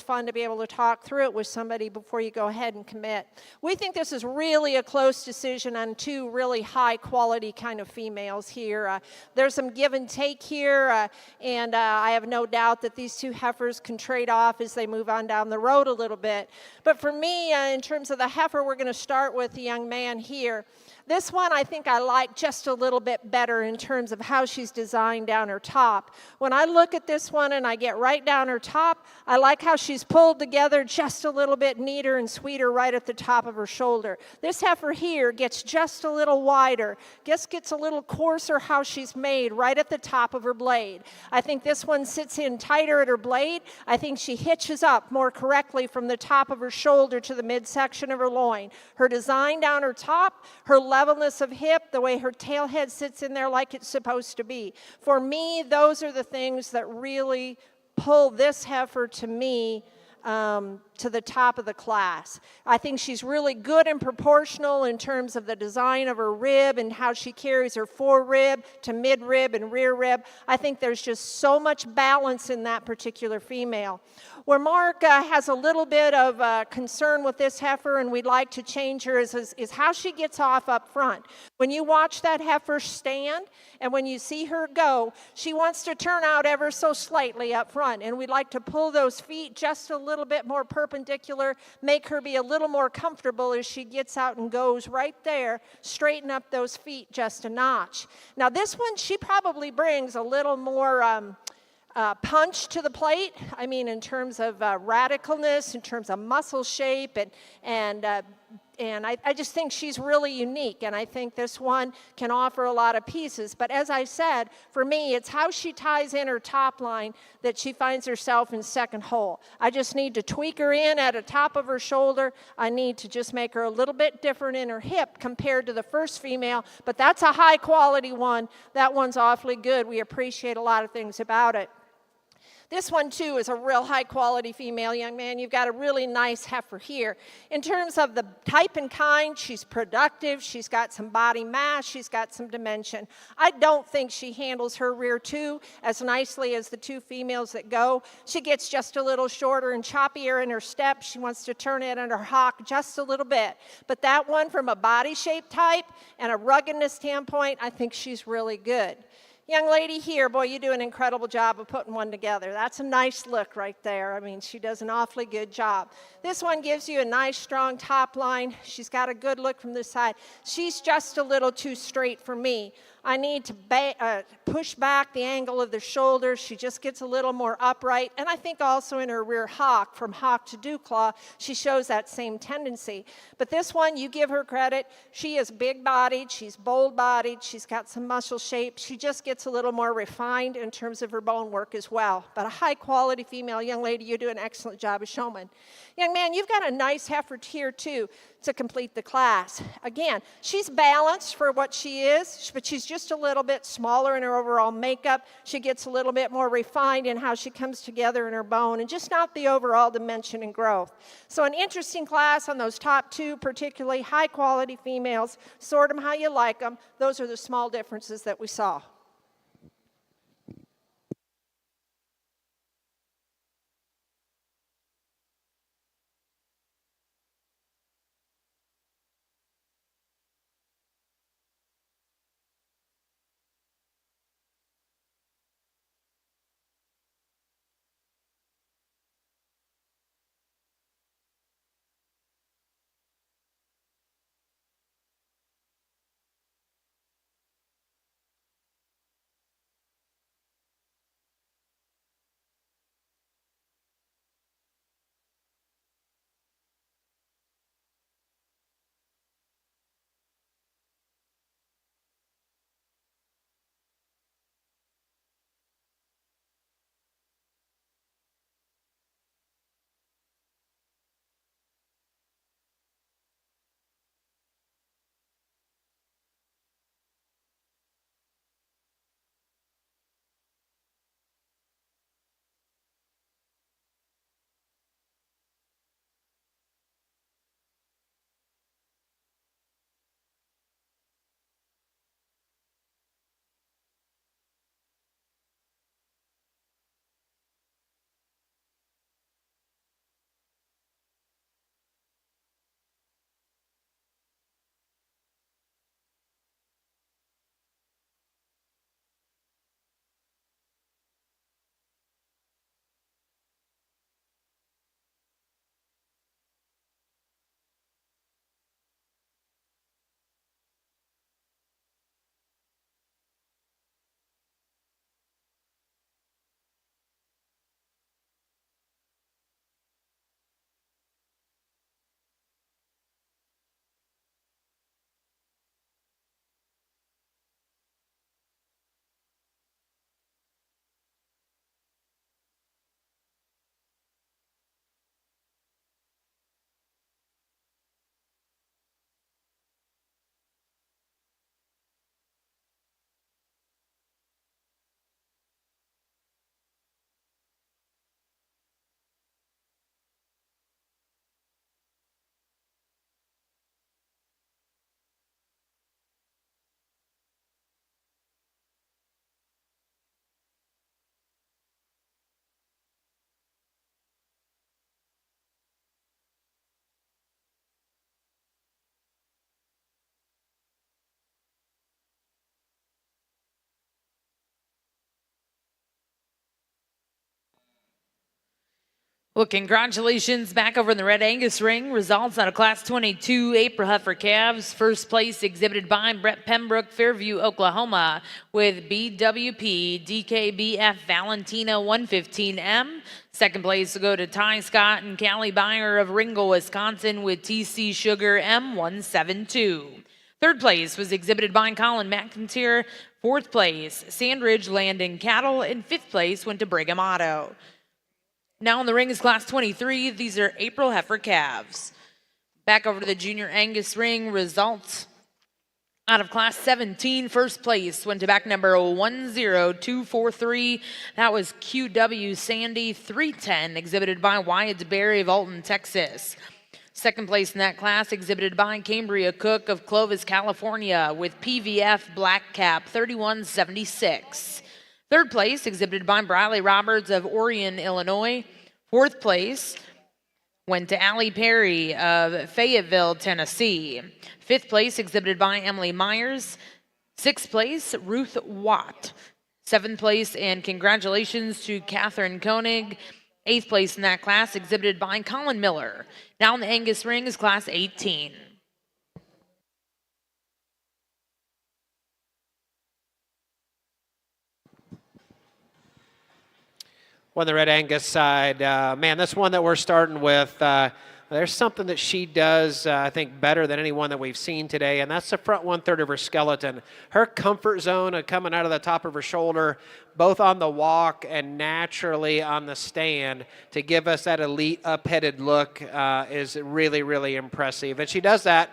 fun to be able to talk through it with somebody before you go ahead and commit. We think this is really a close decision on two really high quality kind of females here. There's some give and take here, and I have no doubt that these two heifers can trade off as they move on down the road a little bit. But for me, in terms of the heifer, we're going to start with the young man here. This one I think I like just a little bit better in terms of how she's designed down her top. When I look at this one and I get right down her top, I like how she's pulled together just a little bit neater and sweeter right at the top of her shoulder. This heifer here gets just a little wider, just gets a little coarser how she's made right at the top of her blade. I think this one sits in tighter at her blade. I think she hitches up more correctly from the top of her shoulder to the midsection of her loin. Her design down her top, her levelness of hip, the way her tail head sits in there like it's supposed to be. For me, those are the things that really pull this heifer to me to the top of the class. I think she's really good and proportional in terms of the design of her rib and how she carries her forerib to midrib and rear rib. I think there's just so much balance in that particular female. Where Mark has a little bit of concern with this heifer and we'd like to change her is how she gets off up front. When you watch that heifer stand and when you see her go, she wants to turn out ever so slightly up front, and we'd like to pull those feet just a little bit more perpendicular, make her be a little more comfortable as she gets out and goes right there, straighten up those feet just a notch. Now this one, she probably brings a little more punch to the plate. I mean, in terms of radicalness, in terms of muscle shape, and I just think she's really unique, and I think this one can offer a lot of pieces. But as I said, for me, it's how she ties in her top line that she finds herself in second hole. I just need to tweak her in at the top of her shoulder. I need to just make her a little bit different in her hip compared to the first female, but that's a high quality one. That one's awfully good. We appreciate a lot of things about it. This one, too, is a real high-quality female, young man. You've got a really nice heifer here. In terms of the type and kind, she's productive. She's got some body mass. She's got some dimension. I don't think she handles her rear, too, as nicely as the two females that go. She gets just a little shorter and choppier in her step. She wants to turn it on her hock just a little bit. But that one, from a body shape type and a ruggedness standpoint, I think she's really good. Young lady here, boy, you do an incredible job of putting one together. That's a nice look right there. I mean, she does an awfully good job. This one gives you a nice, strong top line. She's got a good look from this side. She's just a little too straight for me. I need to push back the angle of the shoulders. She just gets a little more upright. And I think also in her rear hock, from hock to dew claw, she shows that same tendency. But this one, you give her credit. She is big-bodied. She's bold-bodied. She's got some muscle shape. She just gets a little more refined in terms of her bone work as well. But a high-quality female. Young lady, you do an excellent job of showman. Young man, you've got a nice heifer here, too, to complete the class. Again, she's balanced for what she is, but she's just a little bit smaller in her overall makeup. She gets a little bit more refined in how she comes together in her bone, and just not the overall dimension and growth. So an interesting class on those top two, particularly high-quality females. Sort them how you like them. Those are the small differences that we saw. Well, congratulations back over in the Red Angus ring. Results out of Class 22 April heifer calves. First place exhibited by Brett Pembroke, Fairview, Oklahoma, with BWP DKBF Valentina 115M. Second place will go to Ty Scott and Callie Byer of Ringgold, Wisconsin, with TC Sugar M172. Third place was exhibited by Colin McIntyre. Fourth place, Sandridge Landing Cattle, and fifth place went to Brigham Auto. Now in the ring is Class 23. These are April heifer calves. Back over to the Junior Angus ring. Results out of Class 17. First place went to back number 10243. That was QW Sandy 310, exhibited by Wyatt Berry of Alton, Texas. Second place in that class exhibited by Cambria Cook of Clovis, California, with PVF Black Cap 3176. Third place exhibited by Bradley Roberts of Orion, Illinois. Fourth place went to Allie Perry of Fayetteville, Tennessee. Fifth place exhibited by Emily Myers. Sixth place, Ruth Watt. Seventh place, and congratulations to Catherine Koenig. Eighth place in that class exhibited by Colin Miller. Now in the Angus ring is Class 18. On the Red Angus side, man, this one that we're starting with, there's something that she does, I think, better than anyone that we've seen today, and that's the front one-third of her skeleton. Her comfort zone of coming out of the top of her shoulder, both on the walk and naturally on the stand, to give us that elite up-headed look is really, really impressive. And she does that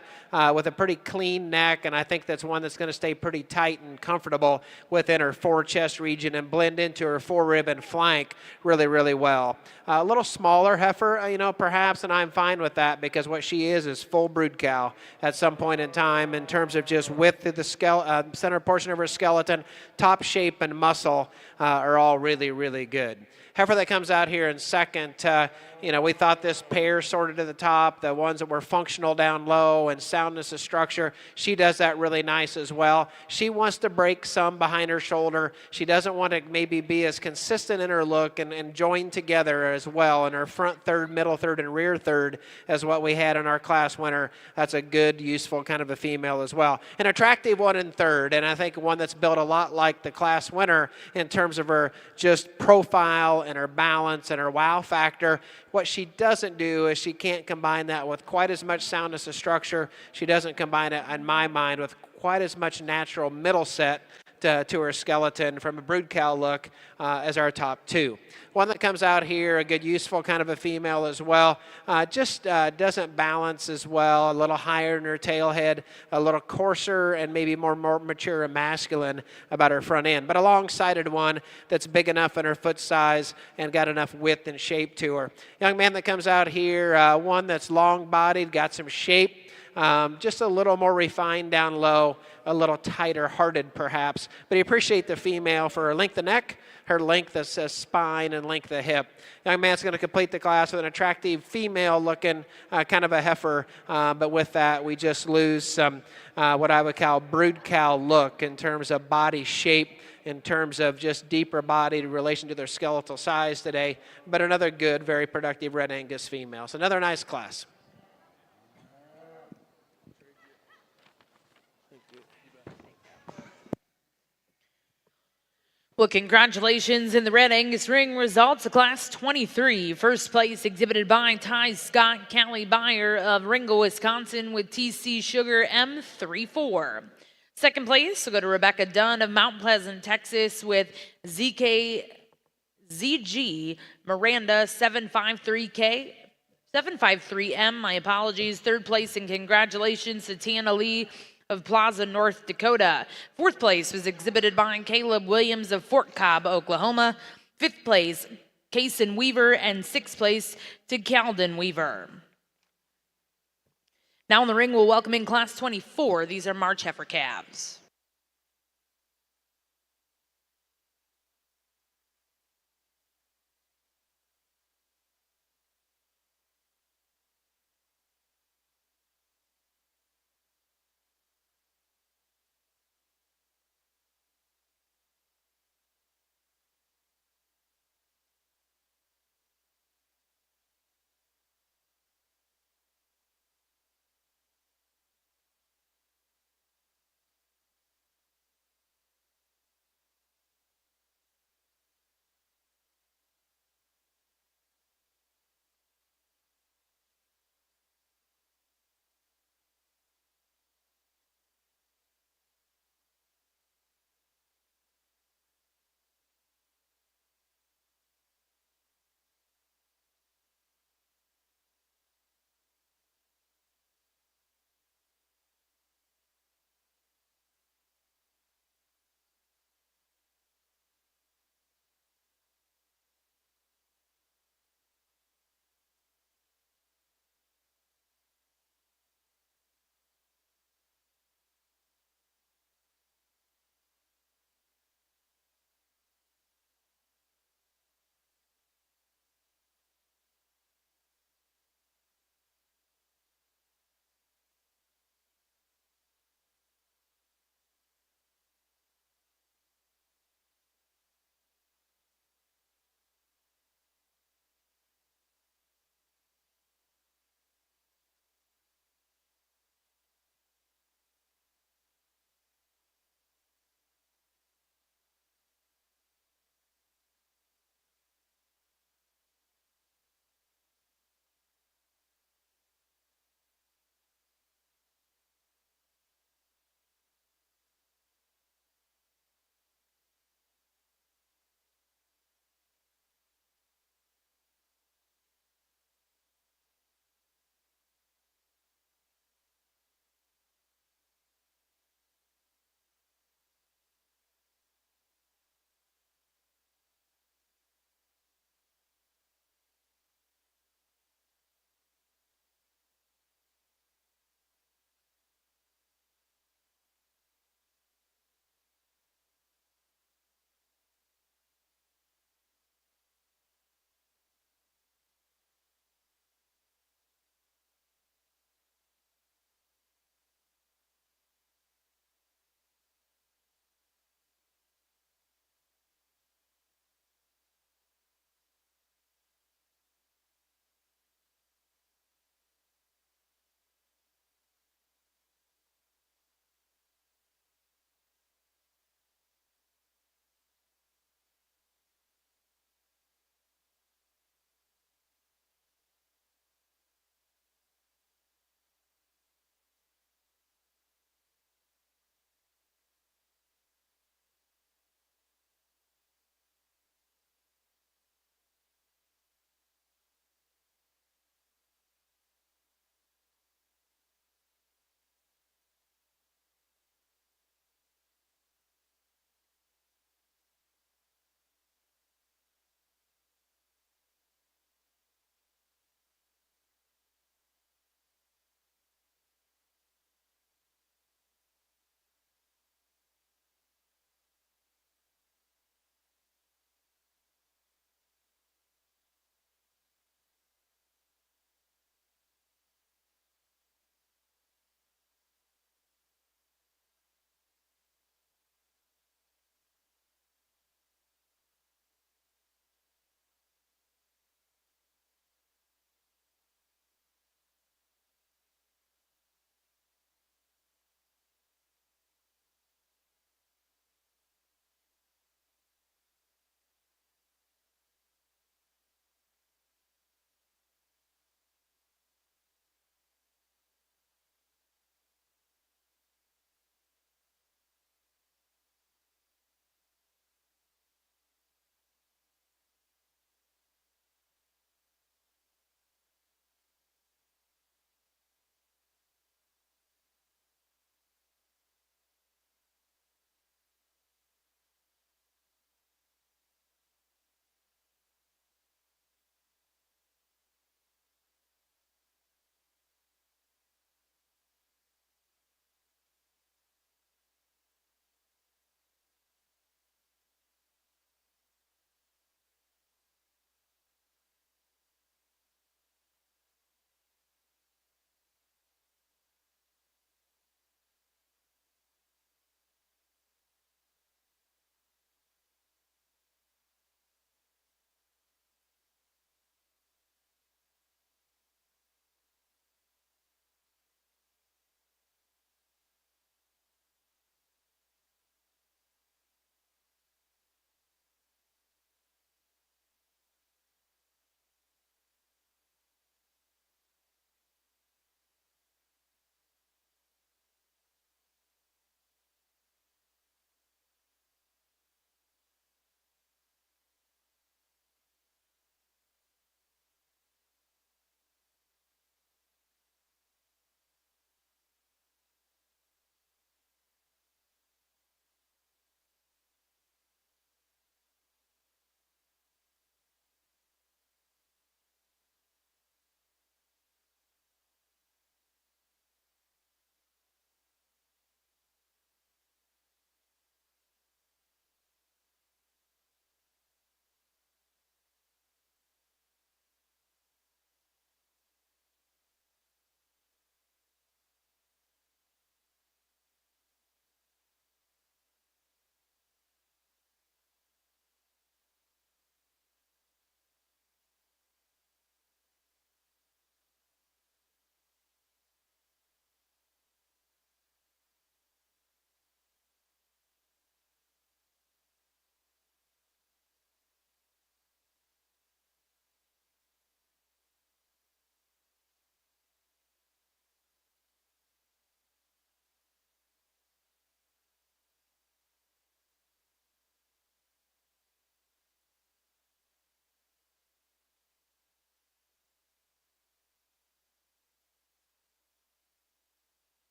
with a pretty clean neck, and I think that's one that's going to stay pretty tight and comfortable within her fore-chest region and blend into her fore-rib and flank really, really well. A little smaller heifer, perhaps, and I'm fine with that because what she is full brood cow at some point in time in terms of just width of the center portion of her skeleton, top shape, and muscle are all really, really good. Heifer that comes out here in second, we thought this pair sorted to the top, the ones that were functional down low and soundness of structure, she does that really nice as well. She wants to break some behind her shoulder. She doesn't want to maybe be as consistent in her look and join together as well in her front third, middle third, and rear third as what we had in our class winner. That's a good, useful kind of a female as well. An attractive one in third, and I think one that's built a lot like the class winner in terms of her just profile and her balance and her wow factor. What she doesn't do is she can't combine that with quite as much soundness of structure. She doesn't combine it, in my mind, with quite as much natural middle set to her skeleton from a brood cow look as our top two. One that comes out here, a good useful kind of a female as well, just doesn't balance as well, a little higher in her tail head, a little coarser and maybe more mature and masculine about her front end, but a long-sided one that's big enough in her foot size and got enough width and shape to her. Young man that comes out here, one that's long-bodied, got some shape, just a little more refined down low, a little tighter hearted perhaps, but you appreciate the female for her length of neck, her length of spine, and length of hip. Young man's going to complete the class with an attractive female looking kind of a heifer, but with that we just lose some what I would call brood cow look in terms of body shape, in terms of just deeper body in relation to their skeletal size today, but another good, very productive Red Angus female. So another nice class. Well, congratulations in the Red Angus ring. Results of Class 23. First place exhibited by Ty Scott, Callie Byer of Ringgold, Wisconsin, with TC Sugar M34. Second place will go to Rebecca Dunn of Mount Pleasant, Texas, with ZG Miranda 753M. My apologies. Third place and congratulations to Tana Lee of Plaza, North Dakota. Fourth place was exhibited by Caleb Williams of Fort Cobb, Oklahoma. Fifth place, Kason Weaver, and sixth place to Calden Weaver. Now in the ring, we'll welcome in Class 24. These are March heifer calves.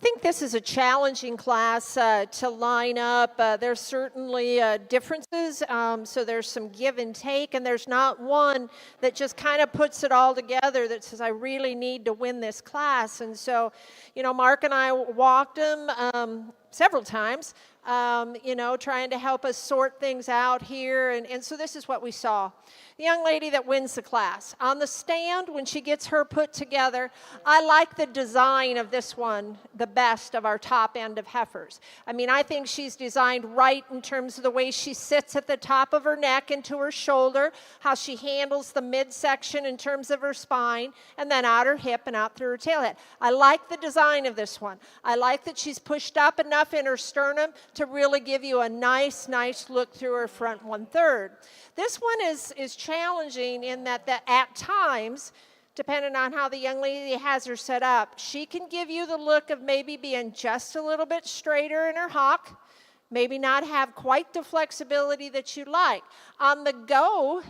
think this is a challenging class to line up. There's certainly differences, so there's some give and take, and there's not one that just kind of puts it all together that says, I really need to win this class. And so, Mark and I walked them several times, trying to help us sort things out here. And so this is what we saw. The young lady that wins the class. On the stand, when she gets her put together, I like the design of this one the best of our top end of heifers. I mean, I think she's designed right in terms of the way she sits at the top of her neck into her shoulder, how she handles the midsection in terms of her spine, and then out her hip and out through her tail head. I like the design of this one. I like that she's pushed up enough in her sternum to really give you a nice look through her front 1/3. This one is challenging in that at times, depending on how the young lady has her set up, she can give you the look of maybe being just a little bit straighter in her hock, maybe not have quite the flexibility that you like. On the go,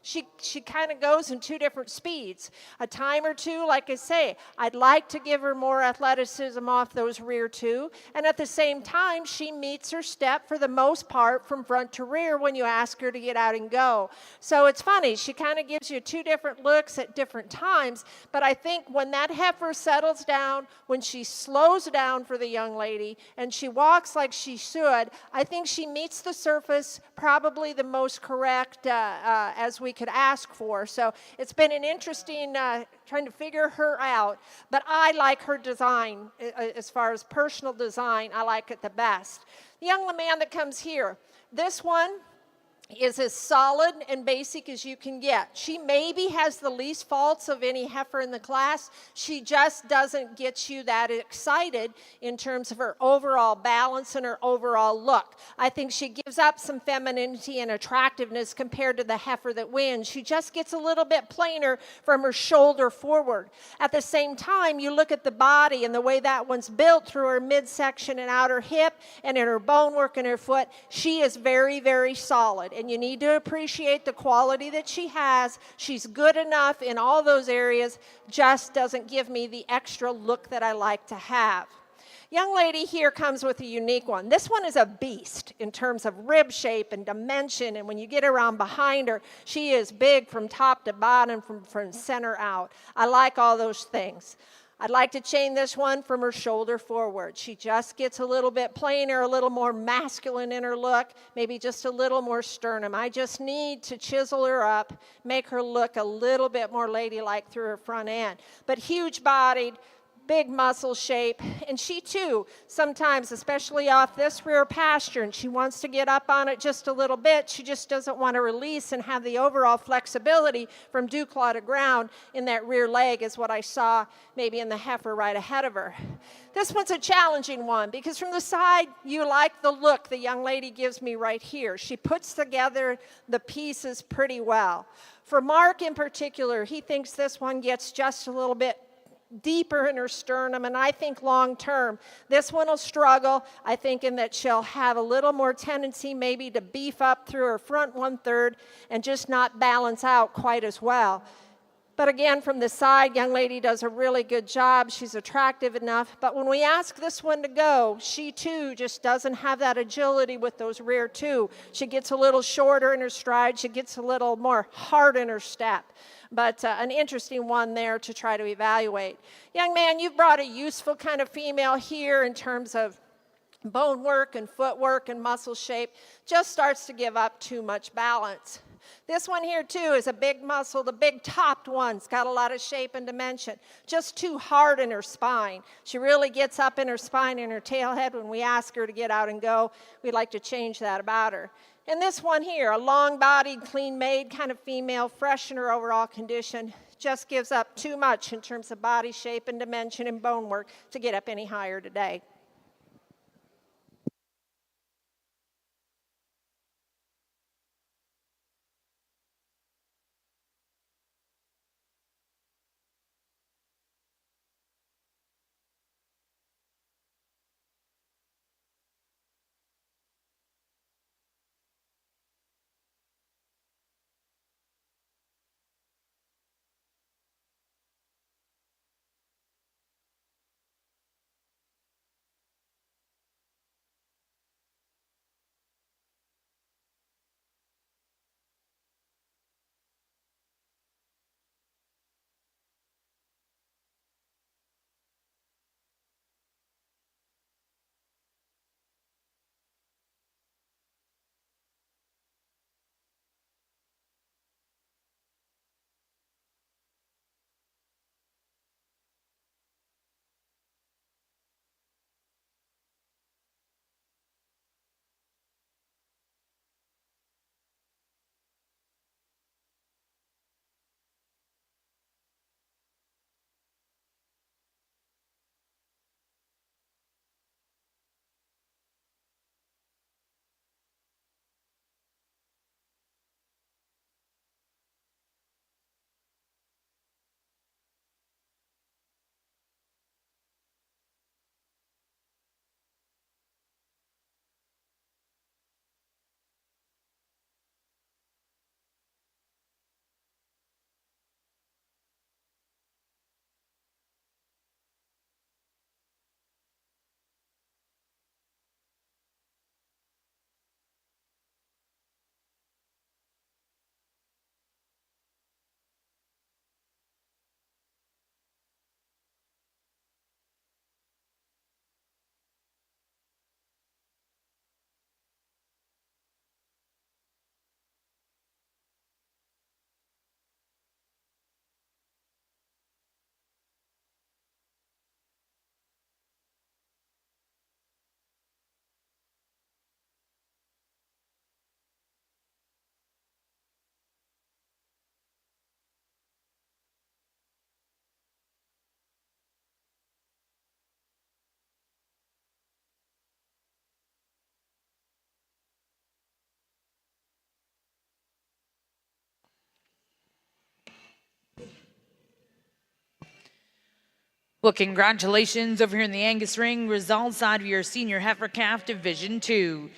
she kind of goes in two different speeds. A time or two, like I say, I'd like to give her more athleticism off those rear two. And at the same time, she meets her step for the most part from front to rear when you ask her to get out and go. So it's funny. She kind of gives you two different looks at different times. But I think when that heifer settles down, when she slows down for the young lady, and she walks like she should, I think she meets the surface probably the most correct as we could ask for. So it's been an interesting trying to figure her out, but I like her design. As far as personal design, I like it the best. The young man that comes here, this one is as solid and basic as you can get. She maybe has the least faults of any heifer in the class. She just doesn't get you that excited in terms of her overall balance and her overall look. I think she gives up some femininity and attractiveness compared to the heifer that wins. She just gets a little bit plainer from her shoulder forward. At the same time, you look at the body and the way that one's built through her midsection and outer hip and in her bone work in her foot. She is very solid. And you need to appreciate the quality that she has. She's good enough in all those areas, just doesn't give me the extra look that I like to have. Young lady here comes with a unique one. This one is a beast in terms of rib shape and dimension, and when you get around behind her, she is big from top to bottom, from center out. I like all those things. I'd like to chain this one from her shoulder forward. She just gets a little bit plainer, a little more masculine in her look, maybe just a little more sternum. I just need to chisel her up, make her look a little bit more ladylike through her front end. But huge-bodied, big muscle shape, and she too sometimes, especially off this rear pasture, and she wants to get up on it just a little bit, she just doesn't want to release and have the overall flexibility from dew claw to ground in that rear leg is what I saw maybe in the heifer right ahead of her. This one's a challenging one because from the side you like the look the young lady gives me right here. She puts together the pieces pretty well. For Mark in particular, he thinks this one gets just a little bit deeper in her sternum, and I think long term this one will struggle. I think in that she'll have a little more tendency maybe to beef up through her front 1/3 and just not balance out quite as well. But again, from the side, young lady does a really good job. She's attractive enough. But when we ask this one to go, she too just doesn't have that agility with those rear two. She gets a little shorter in her stride. She gets a little more hard in her step. But an interesting one there to try to evaluate. Young man, you've brought a useful kind of female here in terms of bone work and footwork and muscle shape. Just starts to give up too much balance. This one here too is a big muscle. The big topped one's got a lot of shape and dimension. Just too hard in her spine. She really gets up in her spine and her tail head when we ask her to get out and go. We'd like to change that about her. And this one here, a long-bodied, clean-made kind of female, fresh in her overall condition, just gives up too much in terms of body shape and dimension and bone work to get up any higher today. Well, congratulations over here in the Angus ring. Results out of your senior heifer calf division 2.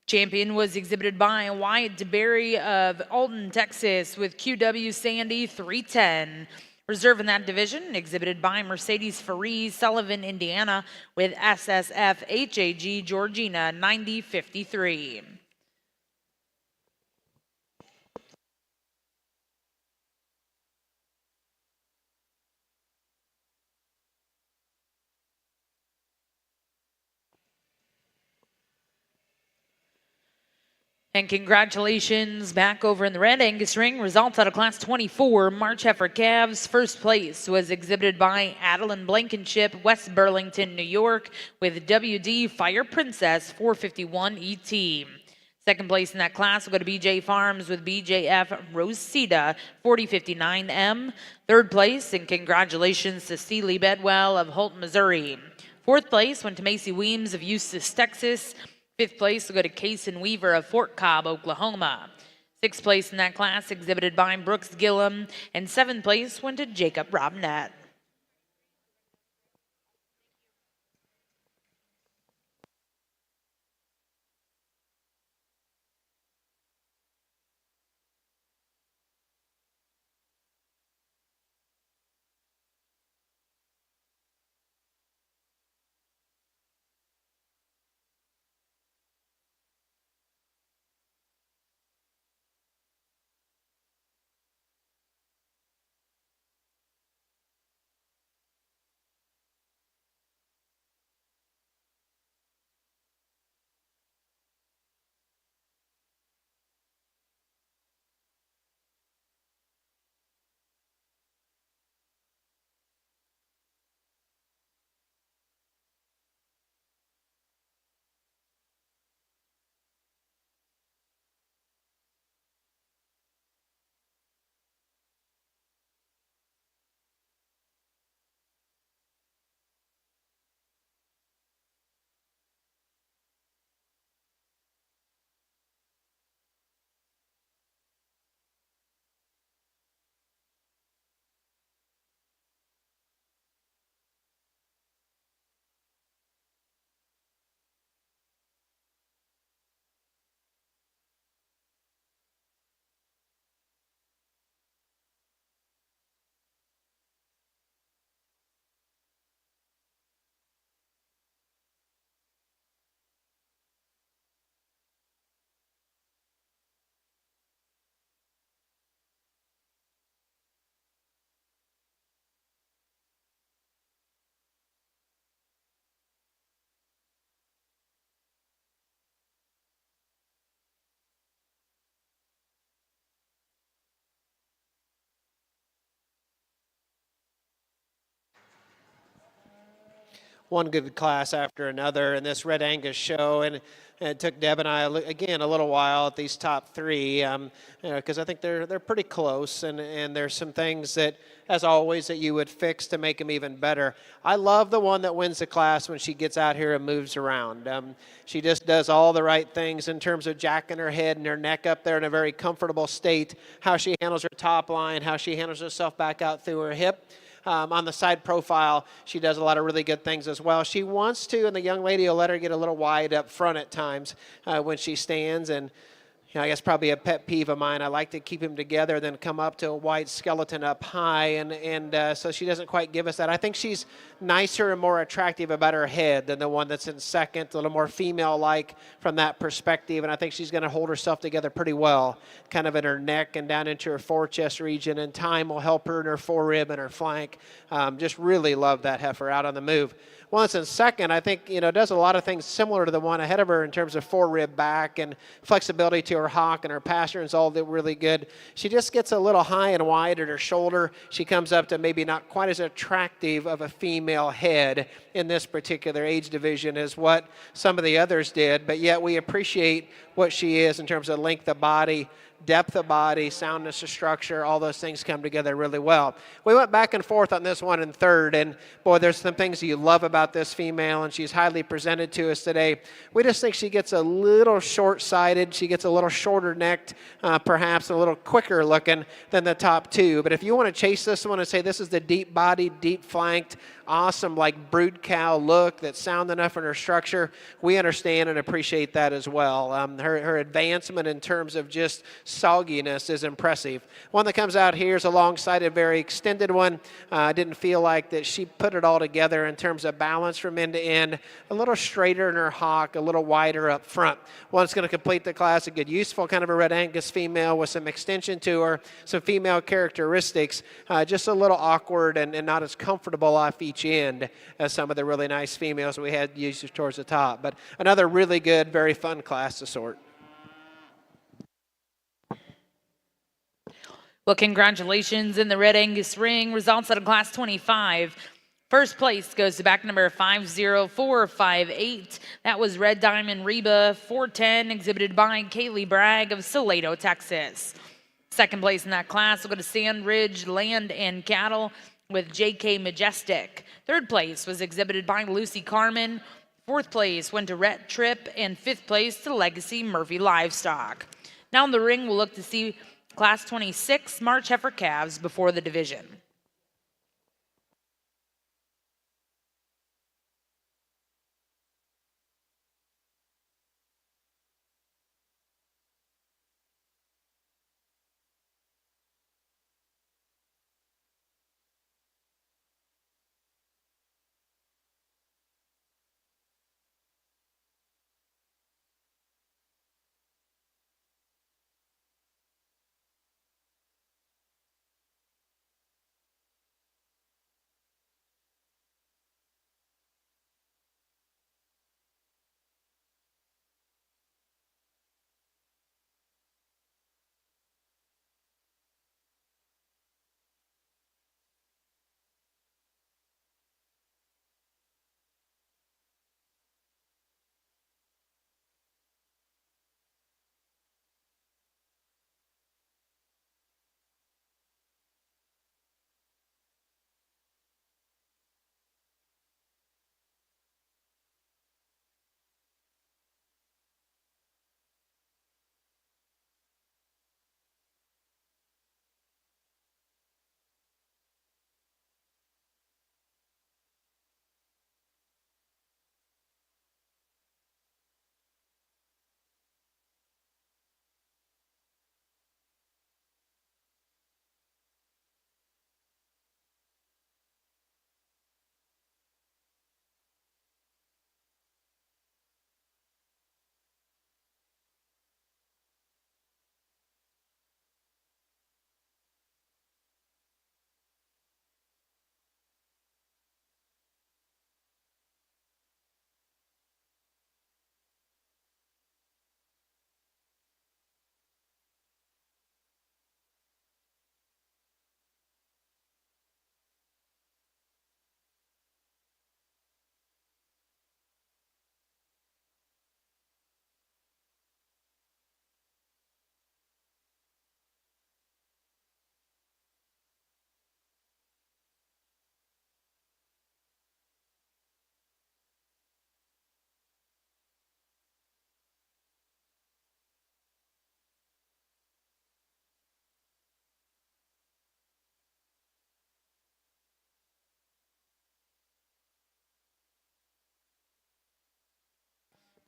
Champion was exhibited by Wyatt DeBerry of Alton, Texas with QW Sandy 310. Reserve in that division exhibited by Mercedes Faries, Sullivan, Indiana with SSF HAG Georgina 9053. And congratulations back over in the Red Angus ring. Results out of Class 24, March Heifer Calves. First place was exhibited by Adeline Blankenship, West Burlington, New York, with WD Fire Princess 451 ET. Second place in that class will go to BJ Farms with BJF Rosita 4059M. Third place, and congratulations to Seeley Bedwell of Holt, Missouri. Fourth place went to Macy Weems of Eustis, Texas. Fifth place will go to Kason Weaver of Fort Cobb, Oklahoma. Sixth place in that class exhibited by Brooks Gillum, and seventh place went to Jacob Robnett. One good class after another in this Red Angus show, and it took Deb and I again a little while at these top three, because I think they're pretty close, and there's some things that, as always, that you would fix to make them even better. I love the one that wins the class when she gets out here and moves around. She just does all the right things in terms of jacking her head and her neck up there in a very comfortable state, how she handles her top line, how she handles herself back out through her hip. On the side profile, she does a lot of really good things as well. She wants to, and the young lady will let her get a little wide up front at times when she stands. And I guess probably a pet peeve of mine. I like to keep him together, then come up to a wide skeleton up high, and so she doesn't quite give us that. I think she's nicer and more attractive about her head than the one that's in second, a little more female-like from that perspective, and I think she's going to hold herself together pretty well, kind of in her neck and down into her forechest region, and time will help her in her forerib and her flank. Just really love that heifer out on the move. One that's in second, I think, does a lot of things similar to the one ahead of her in terms of forerib back and flexibility to her hock, and her pasterns all do really good. She just gets a little high and wide at her shoulder. She comes up to maybe not quite as attractive of a female head in this particular age division as what some of the others did, but yet we appreciate what she is in terms of length of body, depth of body, soundness of structure, all those things come together really well. We went back and forth on this one in third, and boy, there's some things you love about this female, and she's highly presented to us today. We just think she gets a little short-sided. She gets a little shorter necked, perhaps a little quicker looking than the top two. But if you want to chase this one and say this is the deep bodied, deep flanked, awesome like brood cow look that's sound enough in her structure, we understand and appreciate that as well. Her advancement in terms of just sogginess is impressive. One that comes out here is alongside a very extended one. I didn't feel like that she put it all together in terms of balance from end to end, a little straighter in her hock, a little wider up front. One that's going to complete the class, a good useful kind of a Red Angus female with some extension to her, some female characteristics, just a little awkward and not as comfortable off each end as some of the really nice females we had used towards the top. But another really good, very fun class to sort. Well, congratulations in the Red Angus ring. Results out of class 25. First place goes to back number 50458. That was Red Diamond Reba 410, exhibited by Kaylee Bragg of Salado, Texas. Second place in that class will go to Sand Ridge Land and Cattle with J.K. Majestic. Third place was exhibited by Lucy Carmen. Fourth place went to Rhett Tripp, and fifth place to Legacy Murphy Livestock. Now in the ring, we'll look to see Class 26 March heifer calves before the division.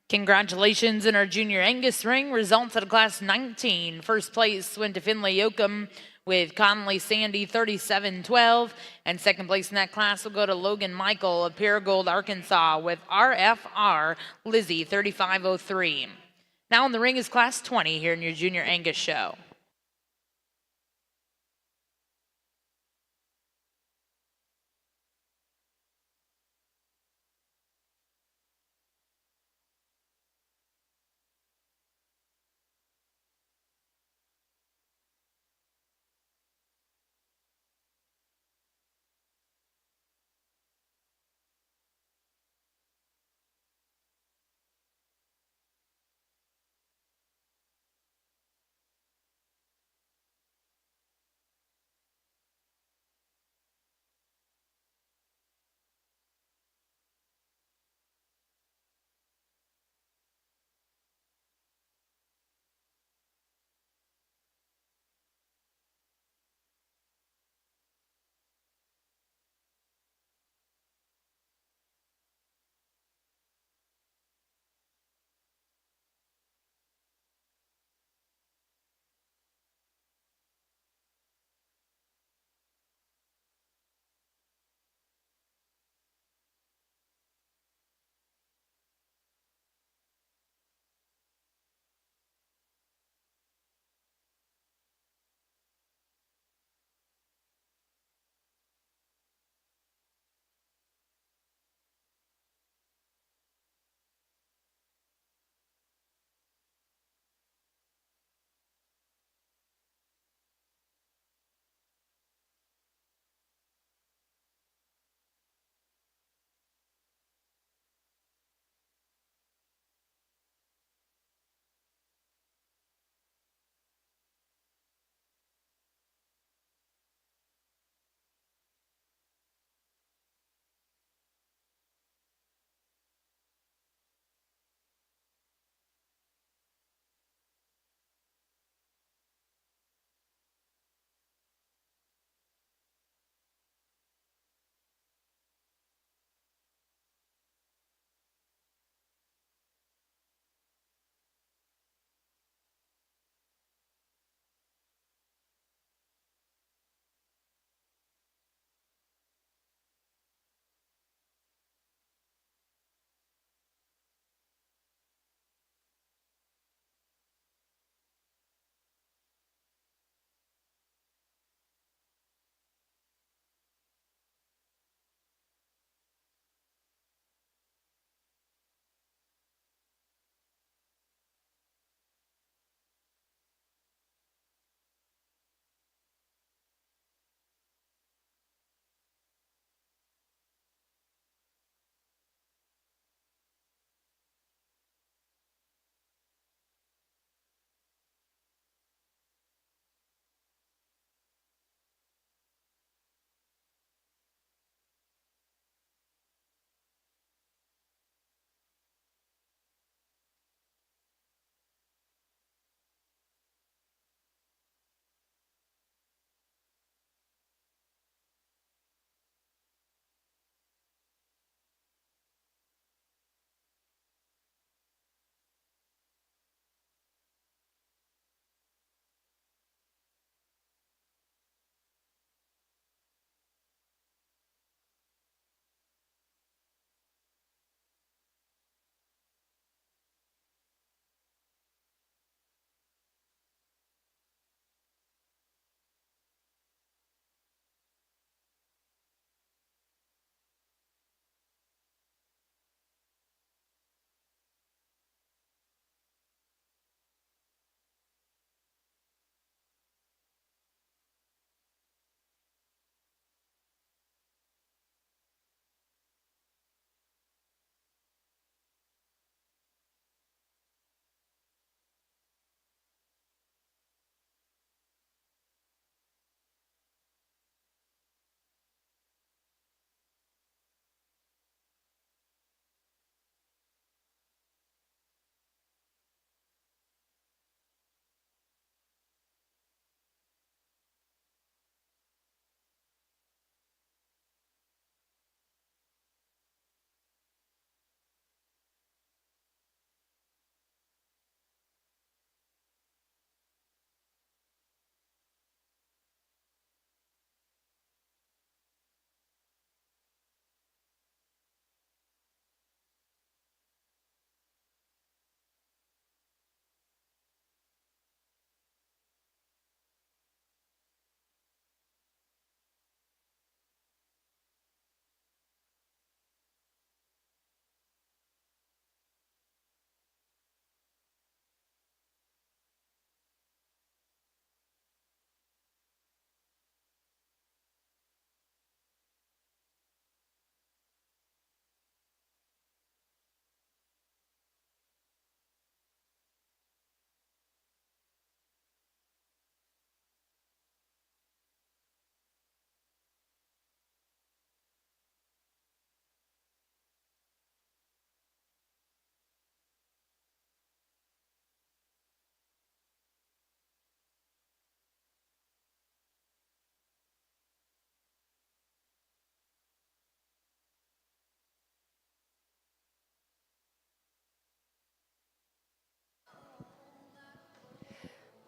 Congratulations in our Junior Angus ring. Results out of class 19. First place went to Finley Yoakum with Connolly Sandy 3712. And second place in that class will go to Logan Michael of Paragould, Arkansas with RFR Lizzie 3503. Now in the ring is class 20 here in your Junior Angus show.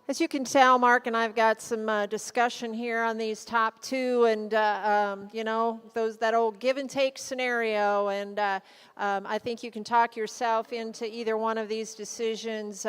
As you can tell, Mark and I've got some discussion here on these top two, and you know, that old give and take scenario. And I think you can talk yourself into either one of these decisions.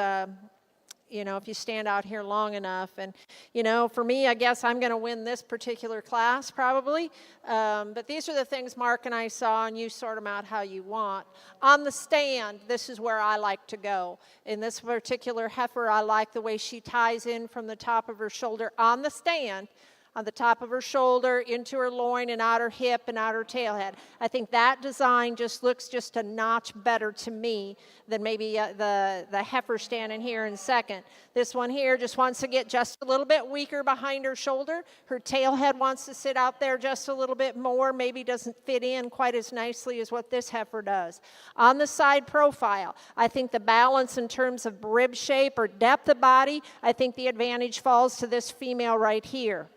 You know, if you stand out here long enough. And, you know, for me, I guess I'm going to win this particular class probably. But these are the things Mark and I saw, and you sort them out how you want. On the stand, this is where I like to go. In this particular heifer, I like the way she ties in from the top of her shoulder on the stand, on the top of her shoulder, into her loin and out her hip and out her tail head. I think that design just looks just a notch better to me than maybe the heifer standing here in second. This one here just wants to get just a little bit weaker behind her shoulder. Her tail head wants to sit out there just a little bit more, maybe doesn't fit in quite as nicely as what this heifer does. On the side profile, I think the balance in terms of rib shape or depth of body, I think the advantage falls to this female right here.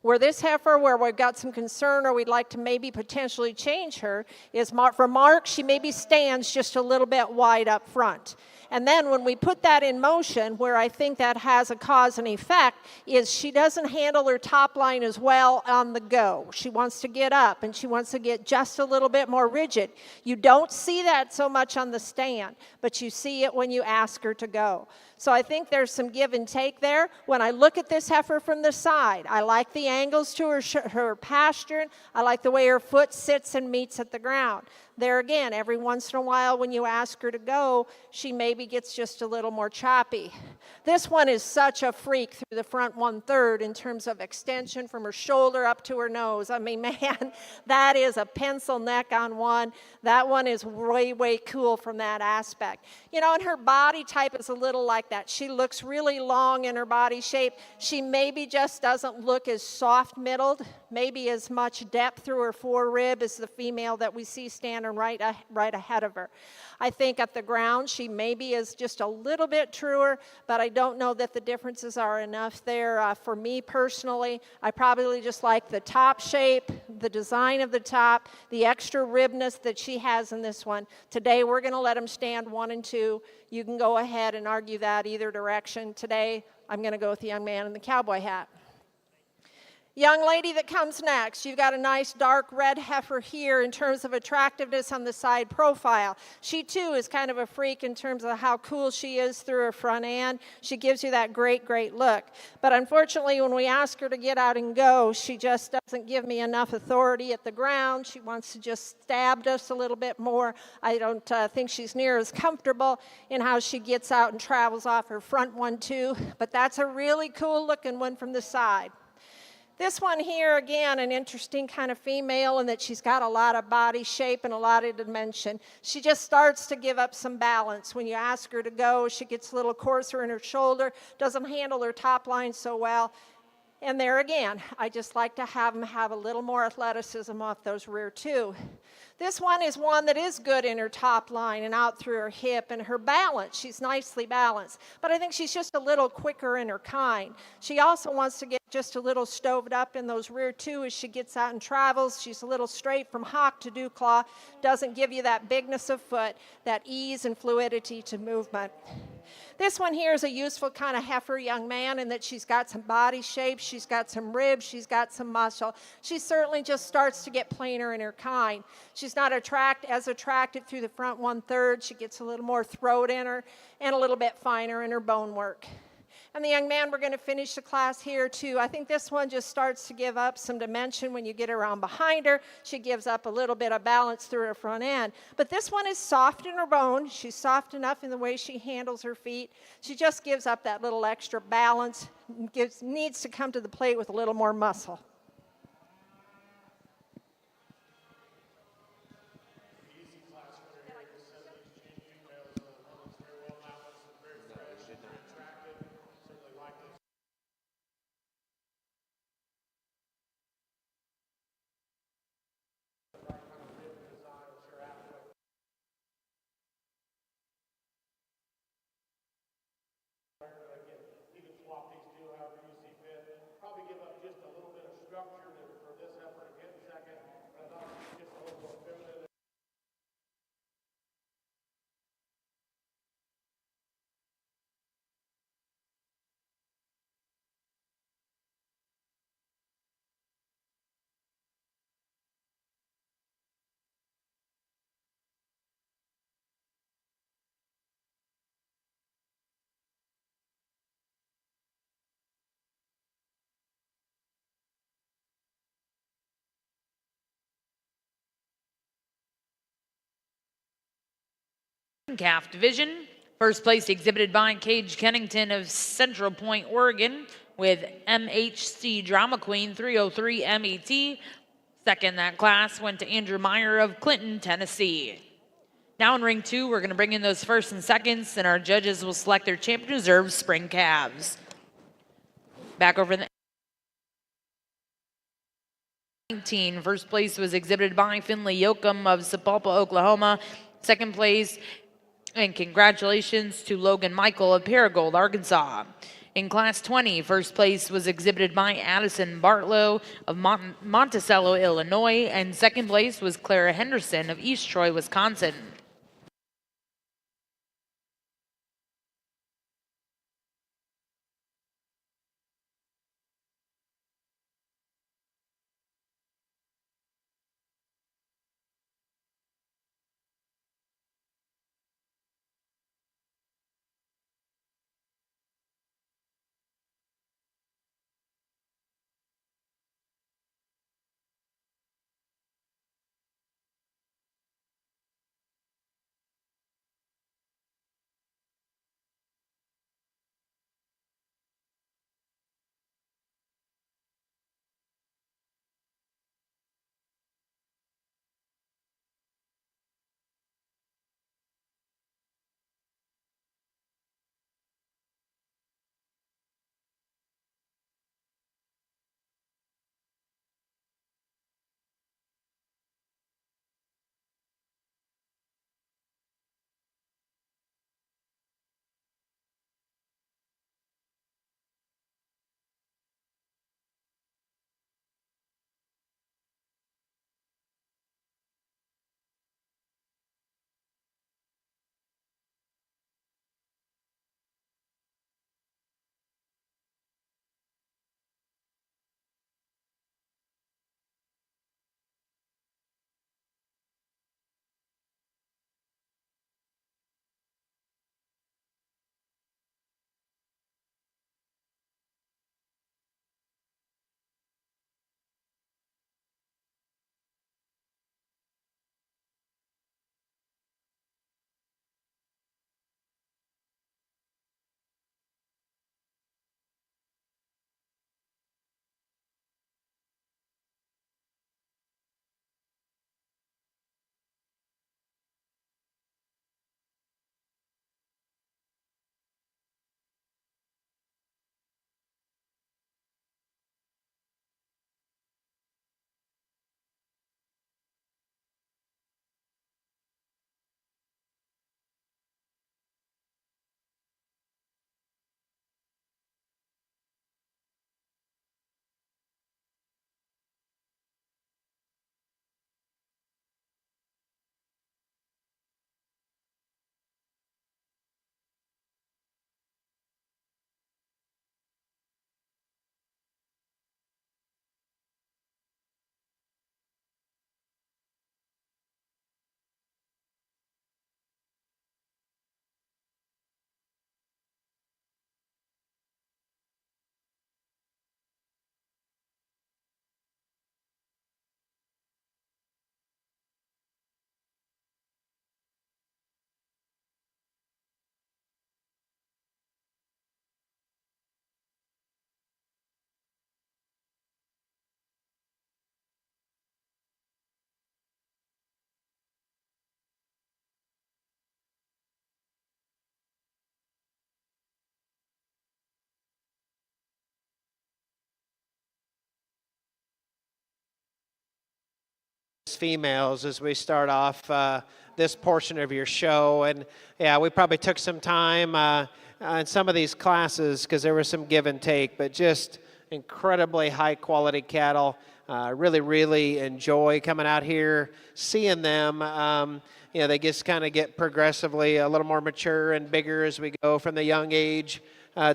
Where this heifer, where we've got some concern or we'd like to maybe potentially change her, is for Mark, she maybe stands just a little bit wide up front. And then when we put that in motion, where I think that has a cause and effect, is she doesn't handle her top line as well on the go. She wants to get up and she wants to get just a little bit more rigid. You don't see that so much on the stand, but you see it when you ask her to go. So I think there's some give and take there. When I look at this heifer from the side, I like the angles to her pasturing. I like the way her foot sits and meets at the ground. There again, every once in a while when you ask her to go, she maybe gets just a little more choppy. This one is such a freak through the front 1/3 in terms of extension from her shoulder up to her nose. I mean, man, that is a pencil neck on one. That one is way, way cool from that aspect. You know, and her body type is a little like that. She looks really long in her body shape. She maybe just doesn't look as soft-middled, maybe as much depth through her forerib as the female that we see standing right ahead of her. I think at the ground she maybe is just a little bit truer, but I don't know that the differences are enough there. For me personally, I probably just like the top shape, the design of the top, the extra ribness that she has in this one. Today we're going to let them stand 1 and 2. You can go ahead and argue that either direction. Today I'm going to go with the young man in the cowboy hat. Young lady that comes next, you've got a nice dark red heifer here in terms of attractiveness on the side profile. She too is kind of a freak in terms of how cool she is through her front end. She gives you that great, great look. But unfortunately, when we ask her to get out and go, she just doesn't give me enough authority at the ground. She wants to just stab us a little bit more. I don't think she's near as comfortable in how she gets out and travels off her front one too. But that's a really cool looking one from the side. This one here, again, an interesting kind of female in that she's got a lot of body shape and a lot of dimension. She just starts to give up some balance. When you ask her to go, she gets a little coarser in her shoulder, doesn't handle her top line so well. And there again, I just like to have them have a little more athleticism off those rear two. This one is one that is good in her top line and out through her hip and her balance. She's nicely balanced, but I think she's just a little quicker in her kind. She also wants to get just a little stoved up in those rear two as she gets out and travels. She's a little straight from hock to dew claw, doesn't give you that bigness of foot, that ease and fluidity to movement. This one here is a useful kind of heifer young man in that she's got some body shape, she's got some ribs, she's got some muscle. She certainly just starts to get plainer in her kind. She's not as attractive through the front 1/3. She gets a little more throat in her and a little bit finer in her bone work. And the young man, we're going to finish the class here too. I think this one just starts to give up some dimension when you get around behind her. She gives up a little bit of balance through her front end. But this one is soft in her bone. She's soft enough in the way she handles her feet. She just gives up that little extra balance, needs to come to the plate with a little more muscle. spring calf division. First place exhibited by Cage Kennington of Central Point, Oregon, with MHC Drama Queen 303 MET. Second, that class went to Andrew Meyer of Clinton, Tennessee. Now in ring 2, we're going to bring in those first and seconds, and our judges will select their champion reserve spring calves. Back over in the 19, first place was exhibited by Finley Yoakum of Sapulpa, Oklahoma. Second place, and congratulations to Logan Michael of Paragould, Arkansas. In Class 20, first place was exhibited by Addison Bartlow of Monticello, Illinois, and second place was Clara Henderson of East Troy, Wisconsin. Females as we start off this portion of your show. And yeah, we probably took some time in some of these classes because there was some give and take, but just incredibly high quality cattle. Really enjoy coming out here, seeing them. They just kind of get progressively a little more mature and bigger as we go from the young age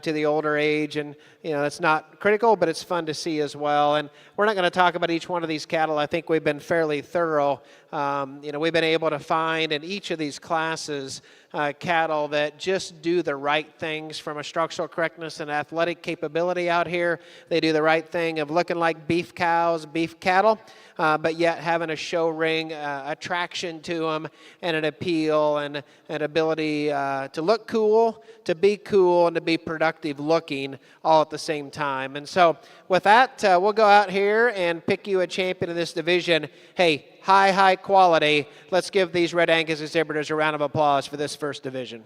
to the older age, and it's not critical, but it's fun to see as well. And we're not going to talk about each one of these cattle. I think we've been fairly thorough. We've been able to find in each of these classes cattle that just do the right things from a structural correctness and athletic capability out here. They do the right thing of looking like beef cows, beef cattle, but yet having a show ring attraction to them and an appeal and an ability to look cool, to be cool, and to be productive looking all at the same time. And so with that, we'll go out here and pick you a champion in this division. Hey, high quality. Let's give these Red Angus exhibitors a round of applause for this first division.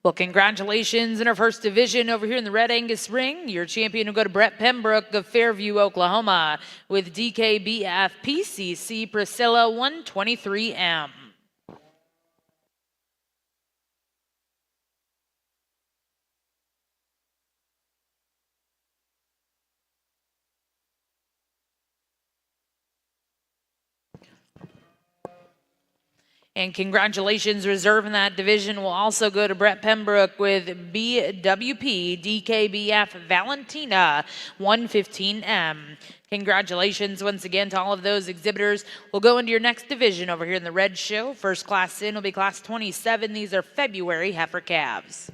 Well, congratulations in our first division over here in the Red Angus ring. Your champion will go to Brett Pembroke of Fairview, Oklahoma, with DKBF PCC Priscilla 123M. And congratulations, reserve in that division will also go to Brett Pembroke with BWP DKBF Valentina 115M. Congratulations once again to all of those exhibitors. We'll go into your next division over here in the Red Show. First class in will be class 27. These are February heifer calves.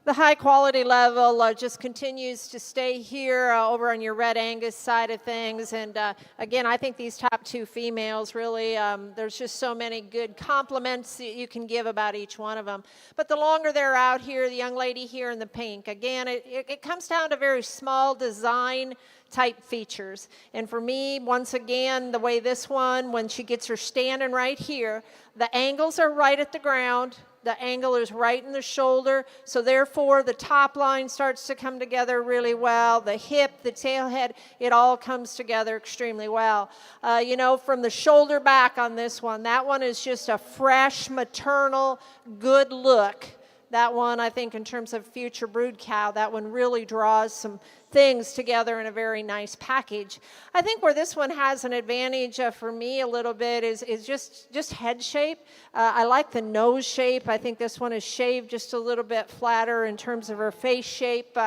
The high quality level just continues to stay here over on your Red Angus side of things. And again, I think these top two females really, there's just so many good compliments that you can give about each one of them. But the longer they're out here, the young lady here in the pink, again, it comes down to very small design type features. And for me, once again, the way this one, when she gets her standing right here, the angles are right at the ground. The angle is right in the shoulder, so therefore the top line starts to come together really well. The hip, the tail head, it all comes together extremely well. You know, from the shoulder back on this one, that one is just a fresh, maternal, good look. That one, I think, in terms of future brood cow, that one really draws some things together in a very nice package. I think where this one has an advantage for me a little bit is just head shape. I like the nose shape. I think this one is shaved just a little bit flatter in terms of her face shape,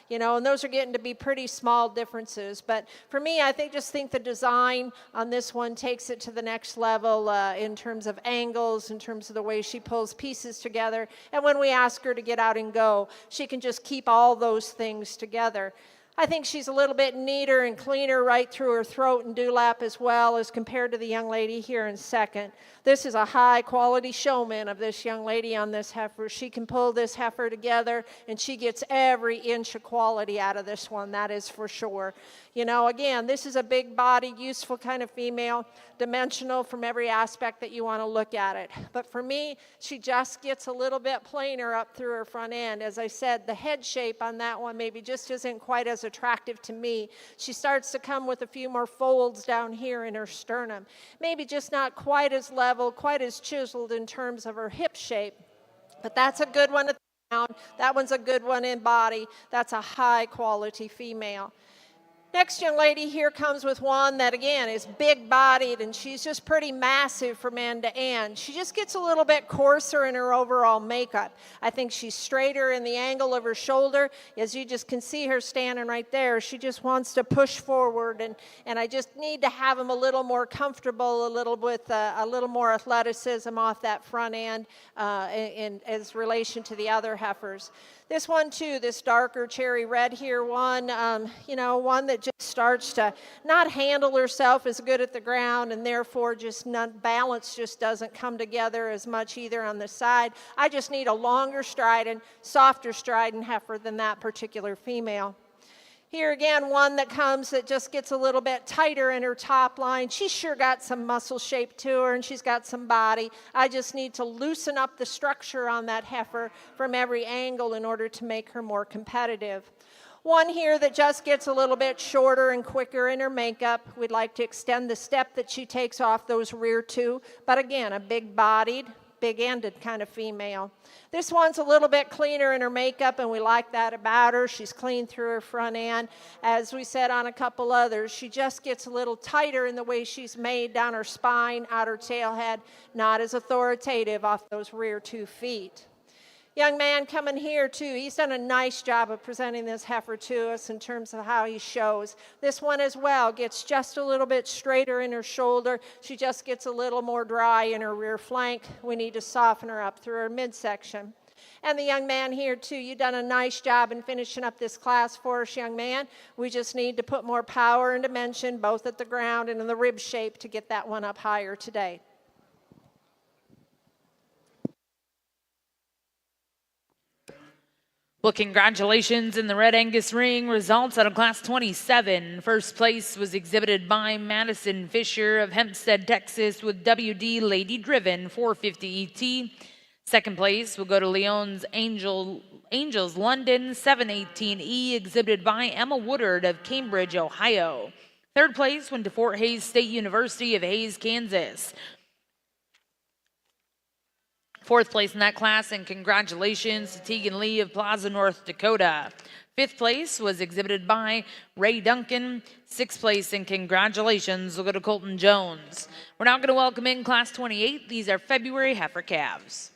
you know, and those are getting to be pretty small differences. But for me, I just think the design on this one takes it to the next level in terms of angles, in terms of the way she pulls pieces together. And when we ask her to get out and go, she can just keep all those things together. I think she's a little bit neater and cleaner right through her throat and dewlap as well as compared to the young lady here in second. This is a high quality showman of this young lady on this heifer. She can pull this heifer together and she gets every inch of quality out of this one, that is for sure. You know, again, this is a big body, useful kind of female, dimensional from every aspect that you want to look at it. But for me, she just gets a little bit plainer up through her front end. As I said, the head shape on that one maybe just isn't quite as attractive to me. She starts to come with a few more folds down here in her sternum. Maybe just not quite as level, quite as chiseled in terms of her hip shape. But that's a good one at the ground. That one's a good one in body. That's a high quality female. Next young lady here comes with one that, again, is big-bodied, and she's just pretty massive from end to end. She just gets a little bit coarser in her overall makeup. I think she's straighter in the angle of her shoulder. As you just can see her standing right there, she just wants to push forward, and I just need to have them a little more comfortable, a little with a little more athleticism off that front end in as relation to the other heifers. This one, too, this darker cherry red here one, you know, one that just starts to not handle herself as good at the ground and therefore just balance just doesn't come together as much either on the side. I just need a longer striding, softer striding heifer than that particular female. Here again, one that comes that just gets a little bit tighter in her top line. She's sure got some muscle shape to her and she's got some body. I just need to loosen up the structure on that heifer from every angle in order to make her more competitive. One here that just gets a little bit shorter and quicker in her makeup. We'd like to extend the step that she takes off those rear two, but again, a big-bodied, big-ended kind of female. This one's a little bit cleaner in her makeup, and we like that about her. She's clean through her front end. As we said on a couple others, she just gets a little tighter in the way she's made down her spine, out her tail head, not as authoritative off those rear 2 feet. Young man coming here too, he's done a nice job of presenting this heifer to us in terms of how he shows. This one as well gets just a little bit straighter in her shoulder. She just gets a little more dry in her rear flank. We need to soften her up through her midsection. And the young man here too, you've done a nice job in finishing up this class for us, young man. We just need to put more power and dimension both at the ground and in the rib shape to get that one up higher today. Well, congratulations in the Red Angus ring. Results out of Class 27. First place was exhibited by Madison Fisher of Hempstead, Texas with WD Lady Driven 450 ET. Second place will go to Leon's Angels London 718E exhibited by Emma Woodard of Cambridge, Ohio. Third place went to Fort Hays State University of Hays, Kansas. Fourth place in that class, and congratulations to Tegan Lee of Plaza, North Dakota. Fifth place was exhibited by Ray Duncan. Sixth place, and congratulations will go to Colton Jones. We're now going to welcome in Class 28. These are February heifer calves.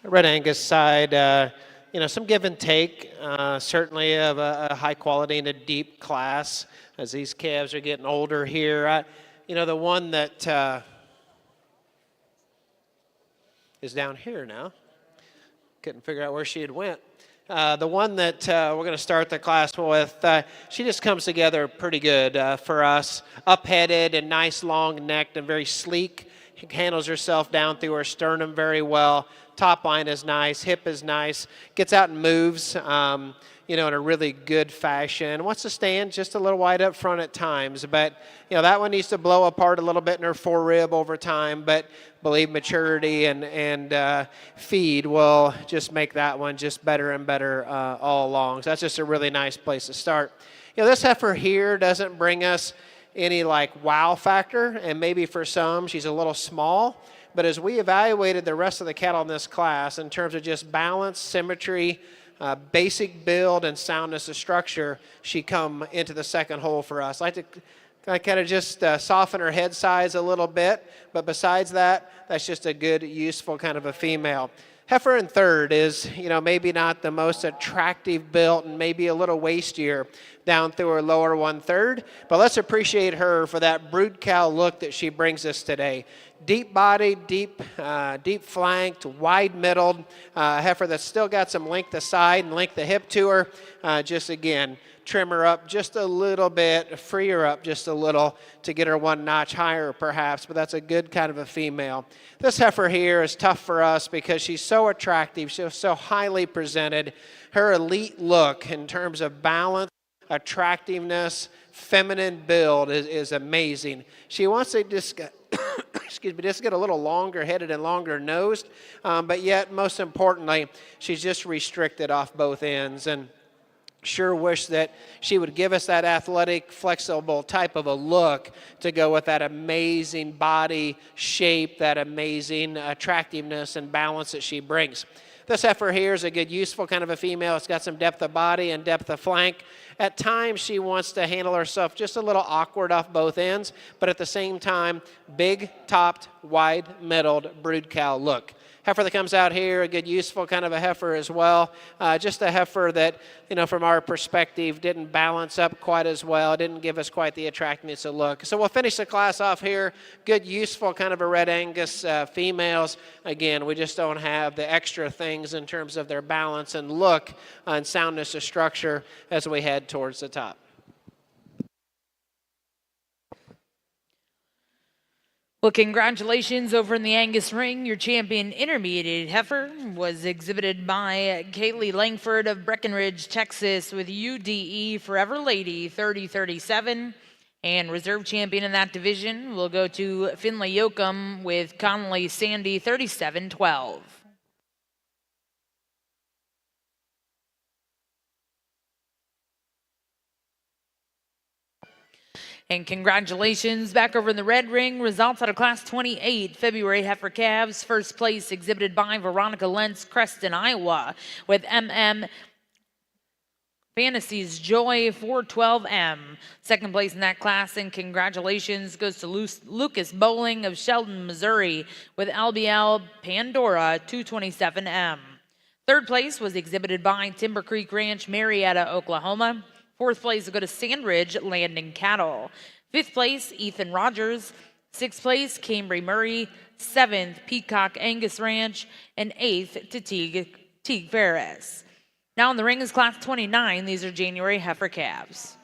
Red Angus side, some give and take, certainly of a high quality and a deep class as these calves are getting older here. The one that is down here now, couldn't figure out where she had went. The one that we're going to start the class with, she just comes together pretty good for us. Up-headed and nice long-necked and very sleek. Handles herself down through her sternum very well. Top line is nice. Hip is nice. Gets out and moves, in a really good fashion. Wants to stand just a little wide up front at times. But, that one needs to blow apart a little bit in her forerib over time. But believe maturity and feed will just make that one just better and better all along. So that's just a really nice place to start. This heifer here doesn't bring us any wow factor, and maybe for some she's a little small, but as we evaluated the rest of the cattle in this class in terms of just balance, symmetry, basic build, and soundness of structure, she come into the second hole for us. I like to kind of just soften her head size a little bit, but besides that, that's just a good, useful kind of a female. Heifer in third is, maybe not the most attractive built and maybe a little wastier down through her lower 1/3, but let's appreciate her for that brood cow look that she brings us today. Deep bodied, deep flanked, wide middled heifer that's still got some length of side and length of hip to her. Just again, trim her up just a little bit, free her up just a little to get her one notch higher perhaps, but that's a good kind of a female. This heifer here is tough for us because she's so attractive, she's so highly presented. Her elite look in terms of balance, attractiveness, feminine build is amazing. She wants to just get, just get a little longer headed and longer nosed, but yet most importantly, she's just restricted off both ends. And sure wish that she would give us that athletic, flexible type of a look to go with that amazing body shape, that amazing attractiveness and balance that she brings. This heifer here is a good, useful kind of a female. It's got some depth of body and depth of flank. At times, she wants to handle herself just a little awkward off both ends, but at the same time, big-topped, wide-middled brood cow look. Heifer that comes out here, a good, useful kind of a heifer as well. Just a heifer that, from our perspective, didn't balance up quite as well, didn't give us quite the attractiveness of look. So we'll finish the class off here. Good, useful kind of a Red Angus females. Again, we just don't have the extra things in terms of their balance and look and soundness of structure as we head towards the top. Well, congratulations over in the Angus ring. Your champion intermediate heifer was exhibited by Kaylee Langford of Breckenridge, Texas with UDE Forever Lady 30-37. And reserve champion in that division will go to Finley Yoakum with Connolly Sandy 37-12. And congratulations back over in the red ring. Results out of Class 28 February heifer calves. First place exhibited by Veronica Lentz, Creston, Iowa, with MM Fantasies Joy 412M. Second place in that class, and congratulations goes to Lucas Bowling of Sheldon, Missouri, with LBL Pandora 227M. Third place was exhibited by Timber Creek Ranch, Marietta, Oklahoma. Fourth place will go to Sandridge Landing Cattle. Fifth place, Ethan Rogers. Sixth place, Cambry Murray. Seventh, Peacock Angus Ranch. And eighth to Teague Ferris. Now in the ring is Class 29. These are January heifer calves.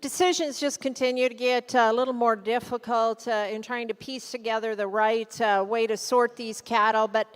Decisions just continue to get a little more difficult in trying to piece together the right way to sort these cattle, but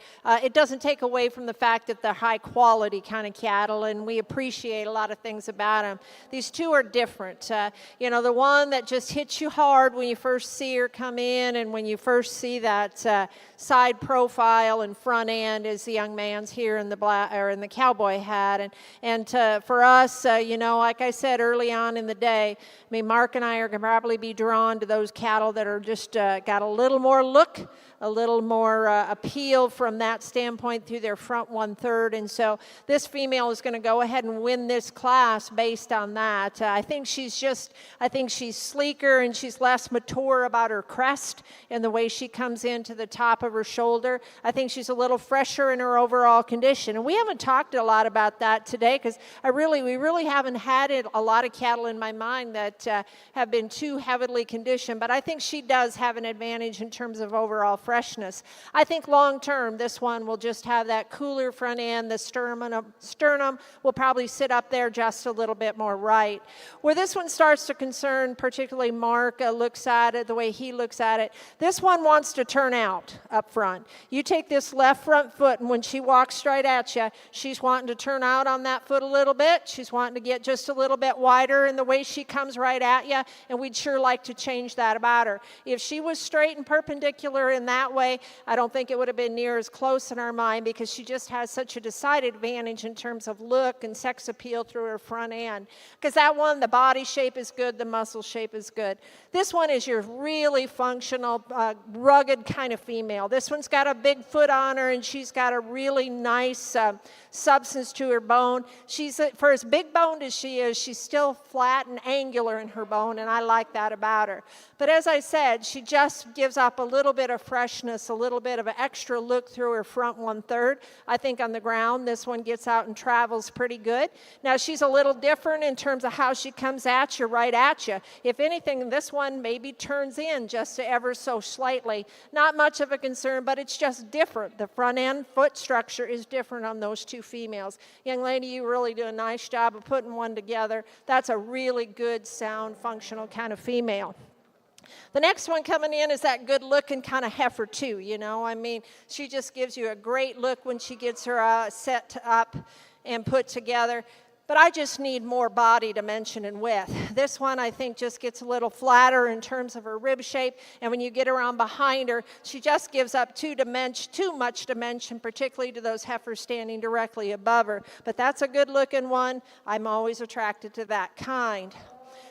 it doesn't take away from the fact that they're high quality kind of cattle, and we appreciate a lot of things about them. These two are different. You know, the one that just hits you hard when you first see her come in and when you first see that side profile and front end is the young man's here in the black or in the cowboy hat, and for us, you know, like I said early on in the day, I mean, Mark and I are going to probably be drawn to those cattle that are just got a little more look, a little more appeal from that standpoint through their front 1/3. And so this female is going to go ahead and win this class based on that. I think she's sleeker and she's less mature about her crest and the way she comes into the top of her shoulder. I think she's a little fresher in her overall condition. And we haven't talked a lot about that today because we really haven't had a lot of cattle in my mind that have been too heavily conditioned. But I think she does have an advantage in terms of overall freshness. I think long term, this one will just have that cooler front end. The sternum will probably sit up there just a little bit more right. Where this one starts to concern, particularly Mark looks at it, the way he looks at it, this one wants to turn out up front. You take this left front foot, and when she walks straight at you, she's wanting to turn out on that foot a little bit. She's wanting to get just a little bit wider in the way she comes right at you, and we'd sure like to change that about her. If she was straight and perpendicular in that way, I don't think it would have been near as close in our mind because she just has such a decided advantage in terms of look and sex appeal through her front end. Because that one, the body shape is good, the muscle shape is good. This one is your really functional, rugged kind of female. This one's got a big foot on her, and she's got a really nice substance to her bone. For as big boned as she is, she's still flat and angular in her bone, and I like that about her. But as I said, she just gives up a little bit of freshness, a little bit of an extra look through her front 1/3. I think on the ground, this one gets out and travels pretty good. Now, she's a little different in terms of how she comes at you, right at you. If anything, this one maybe turns in just ever so slightly. Not much of a concern, but it's just different. The front end foot structure is different on those two females. Young lady, you really do a nice job of putting one together. That's a really good, sound, functional kind of female. The next one coming in is that good-looking kind of heifer, too, you know. I mean, she just gives you a great look when she gets her set up and put together. But I just need more body dimension and width. This one, I think, just gets a little flatter in terms of her rib shape. And when you get around behind her, she just gives up too much dimension, particularly to those heifers standing directly above her. But that's a good-looking one. I'm always attracted to that kind.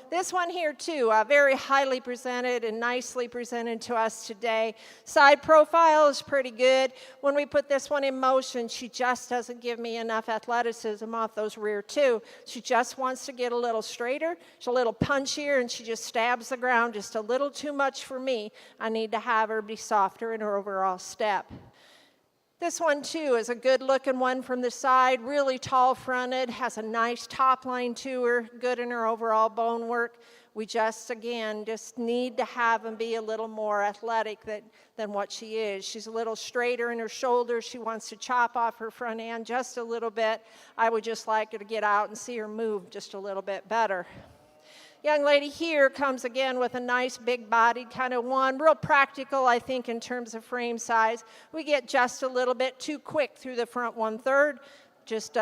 This one here, too, very highly presented and nicely presented to us today. Side profile is pretty good. When we put this one in motion, she just doesn't give me enough athleticism off those rear two. She just wants to get a little straighter. She's a little punchier, and she just stabs the ground just a little too much for me. I need to have her be softer in her overall step. This one, too, is a good-looking one from the side, really tall-fronted, has a nice top line to her, good in her overall bone work. We just need to have them be a little more athletic than what she is. She's a little straighter in her shoulders. She wants to chop off her front end just a little bit. I would just like her to get out and see her move just a little bit better. Young lady here comes again with a nice big-bodied kind of one, real practical, I think, in terms of frame size. We get just a little bit too quick through the front 1/3, just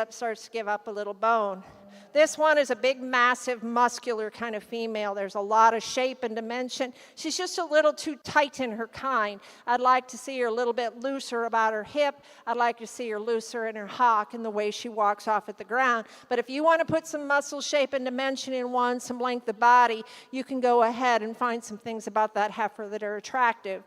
starts to give up a little bone. This one is a big, massive, muscular kind of female. There's a lot of shape and dimension. She's just a little too tight in her kind. I'd like to see her a little bit looser about her hip. I'd like to see her looser in her hock and the way she walks off at the ground. But if you want to put some muscle shape and dimension in one, some length of body, you can go ahead and find some things about that heifer that are attractive.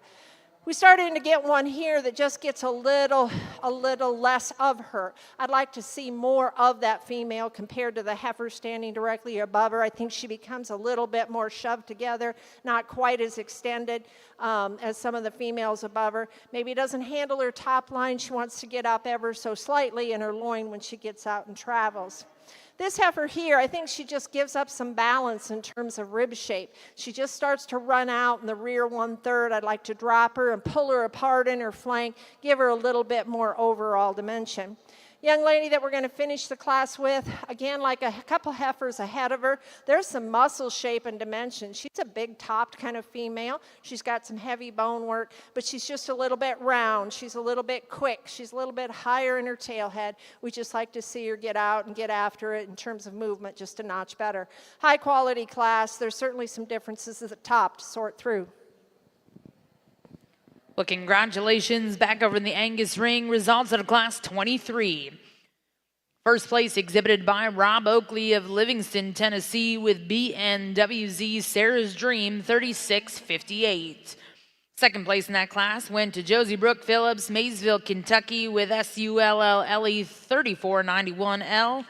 We started to get one here that just gets a little less of her. I'd like to see more of that female compared to the heifer standing directly above her. I think she becomes a little bit more shoved together, not quite as extended as some of the females above her. Maybe doesn't handle her top line. She wants to get up ever so slightly in her loin when she gets out and travels. This heifer here, I think she just gives up some balance in terms of rib shape. She just starts to run out in the rear 1/3. I'd like to drop her and pull her apart in her flank, give her a little bit more overall dimension. Young lady that we're going to finish the class with, again, like a couple heifers ahead of her, there's some muscle shape and dimension. She's a big topped kind of female. She's got some heavy bone work, but she's just a little bit round. She's a little bit quick. She's a little bit higher in her tail head. We just like to see her get out and get after it in terms of movement just a notch better. High quality class. There's certainly some differences at the top to sort through. Well, congratulations back over in the Angus ring. Results out of class 23. First place exhibited by Rob Oakley of Livingston, Tennessee with BNWZ Sarah's Dream 3658. Second place in that class went to Josie Brooke Phillips, Maysville, Kentucky with SULLLE 3491L.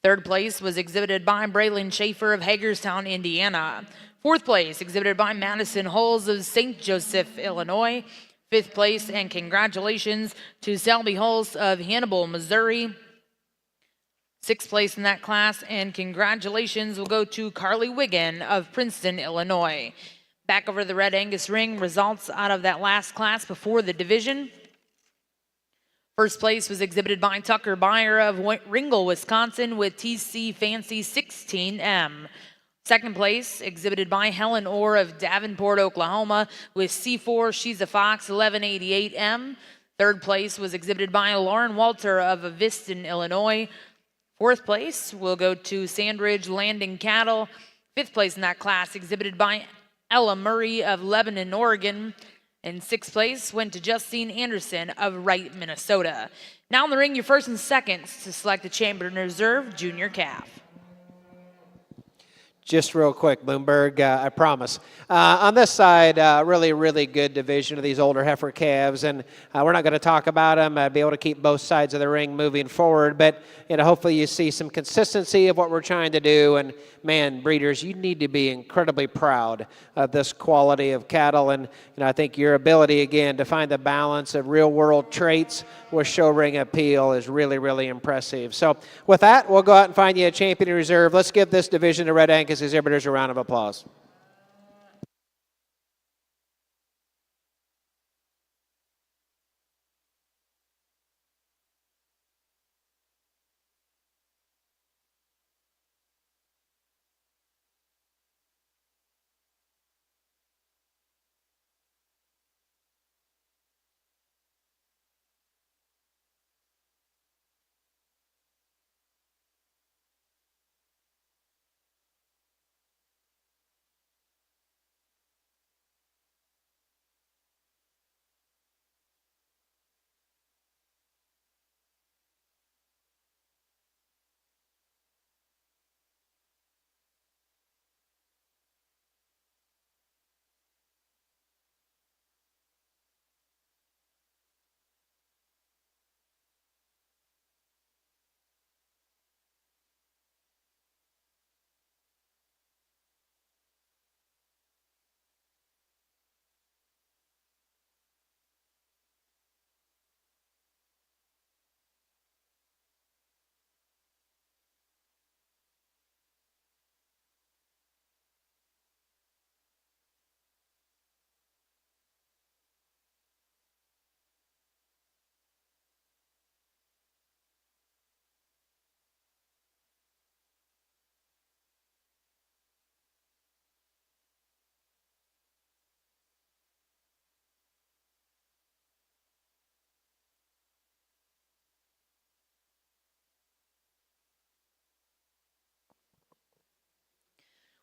Third place was exhibited by Braylon Schaefer of Hagerstown, Indiana. Fourth place exhibited by Madison Holes of St. Joseph, Illinois. Fifth place, and congratulations to Selby Hulse of Hannibal, Missouri. Sixth place in that class, and congratulations will go to Carly Wiggin of Princeton, Illinois. Back over the Red Angus ring, results out of that last class before the division. First place was exhibited by Tucker Beyer of Ringgold, Wisconsin with TC Fancy 16M. Second place, exhibited by Helen Orr of Davenport, Oklahoma, with C4 She's a Fox 1188M. Third place was exhibited by Lauren Walter of Aviston, Illinois. Fourth place will go to Sandridge Landing Cattle. Fifth place in that class, exhibited by Ella Murray of Lebanon, Oregon. And sixth place went to Justine Anderson of Wright, Minnesota. Now in the ring, your first and seconds to select the champion reserve junior calf. Just real quick, Bloomberg, I promise. On this side, really good division of these older heifer calves, and we're not going to talk about them. I'd be able to keep both sides of the ring moving forward, but hopefully you see some consistency of what we're trying to do. And man, breeders, you need to be incredibly proud of this quality of cattle, and I think your ability again to find the balance of real-world traits with show ring appeal is really impressive. So with that, we'll go out and find you a champion in reserve. Let's give this division of Red Angus exhibitors a round of applause.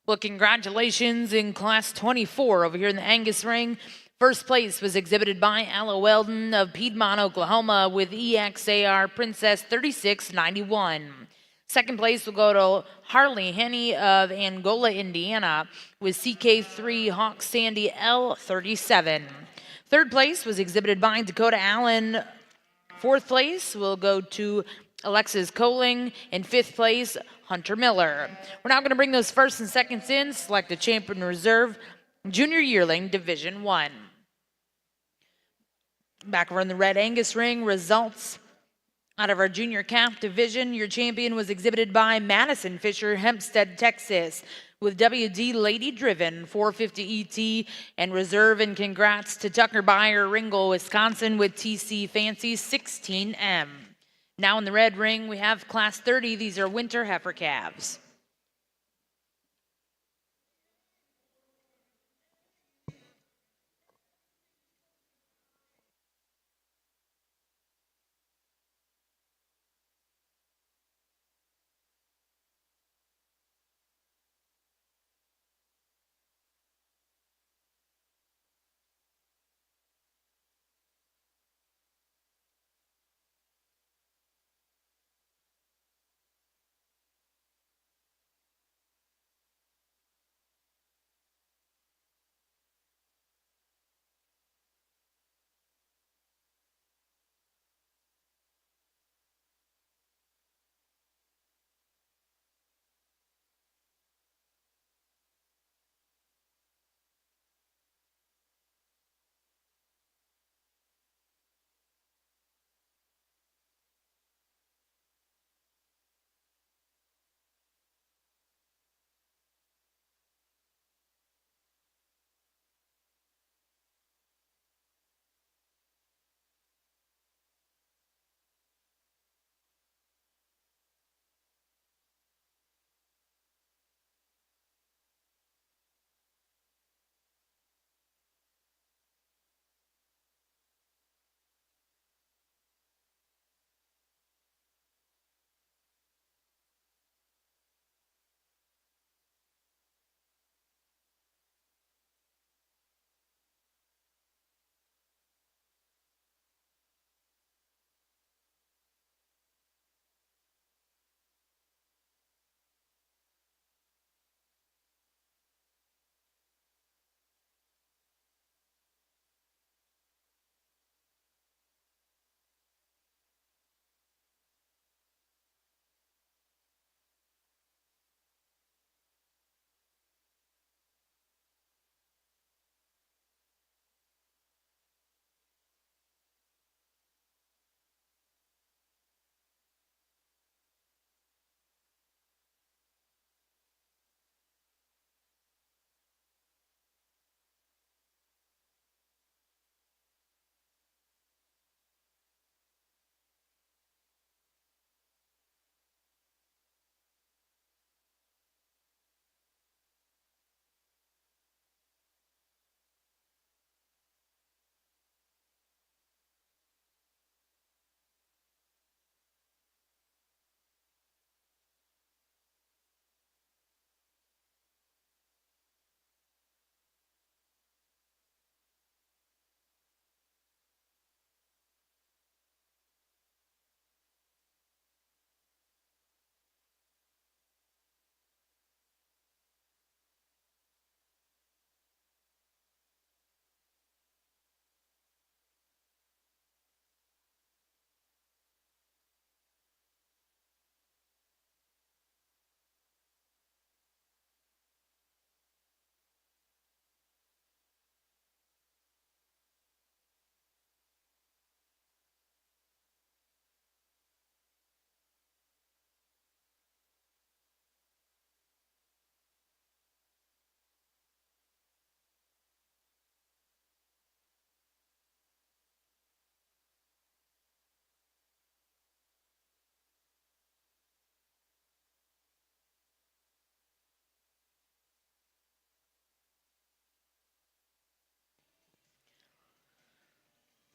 Well, congratulations in class 24 over here in the Angus ring. First place was exhibited by Ella Weldon of Piedmont, Oklahoma with EXAR Princess 3691. Second place will go to Harley Henney of Angola, Indiana with CK3 Hawk Sandy L37. Third place was exhibited by Dakota Allen. Fourth place will go to Alexis Coling, and fifth place, Hunter Miller. We're now going to bring those first and seconds in, select the champion reserve, Junior Yearling, Division 1. Back over in the Red Angus ring, results out of our junior calf division. Your champion was exhibited by Madison Fisher, Hempstead, Texas, with WD Lady Driven 450 ET and reserve, and congrats to Tucker Beyer, Ringgold, Wisconsin, with TC Fancy 16M. Now in the red ring, we have Class 30. These are winter heifer calves.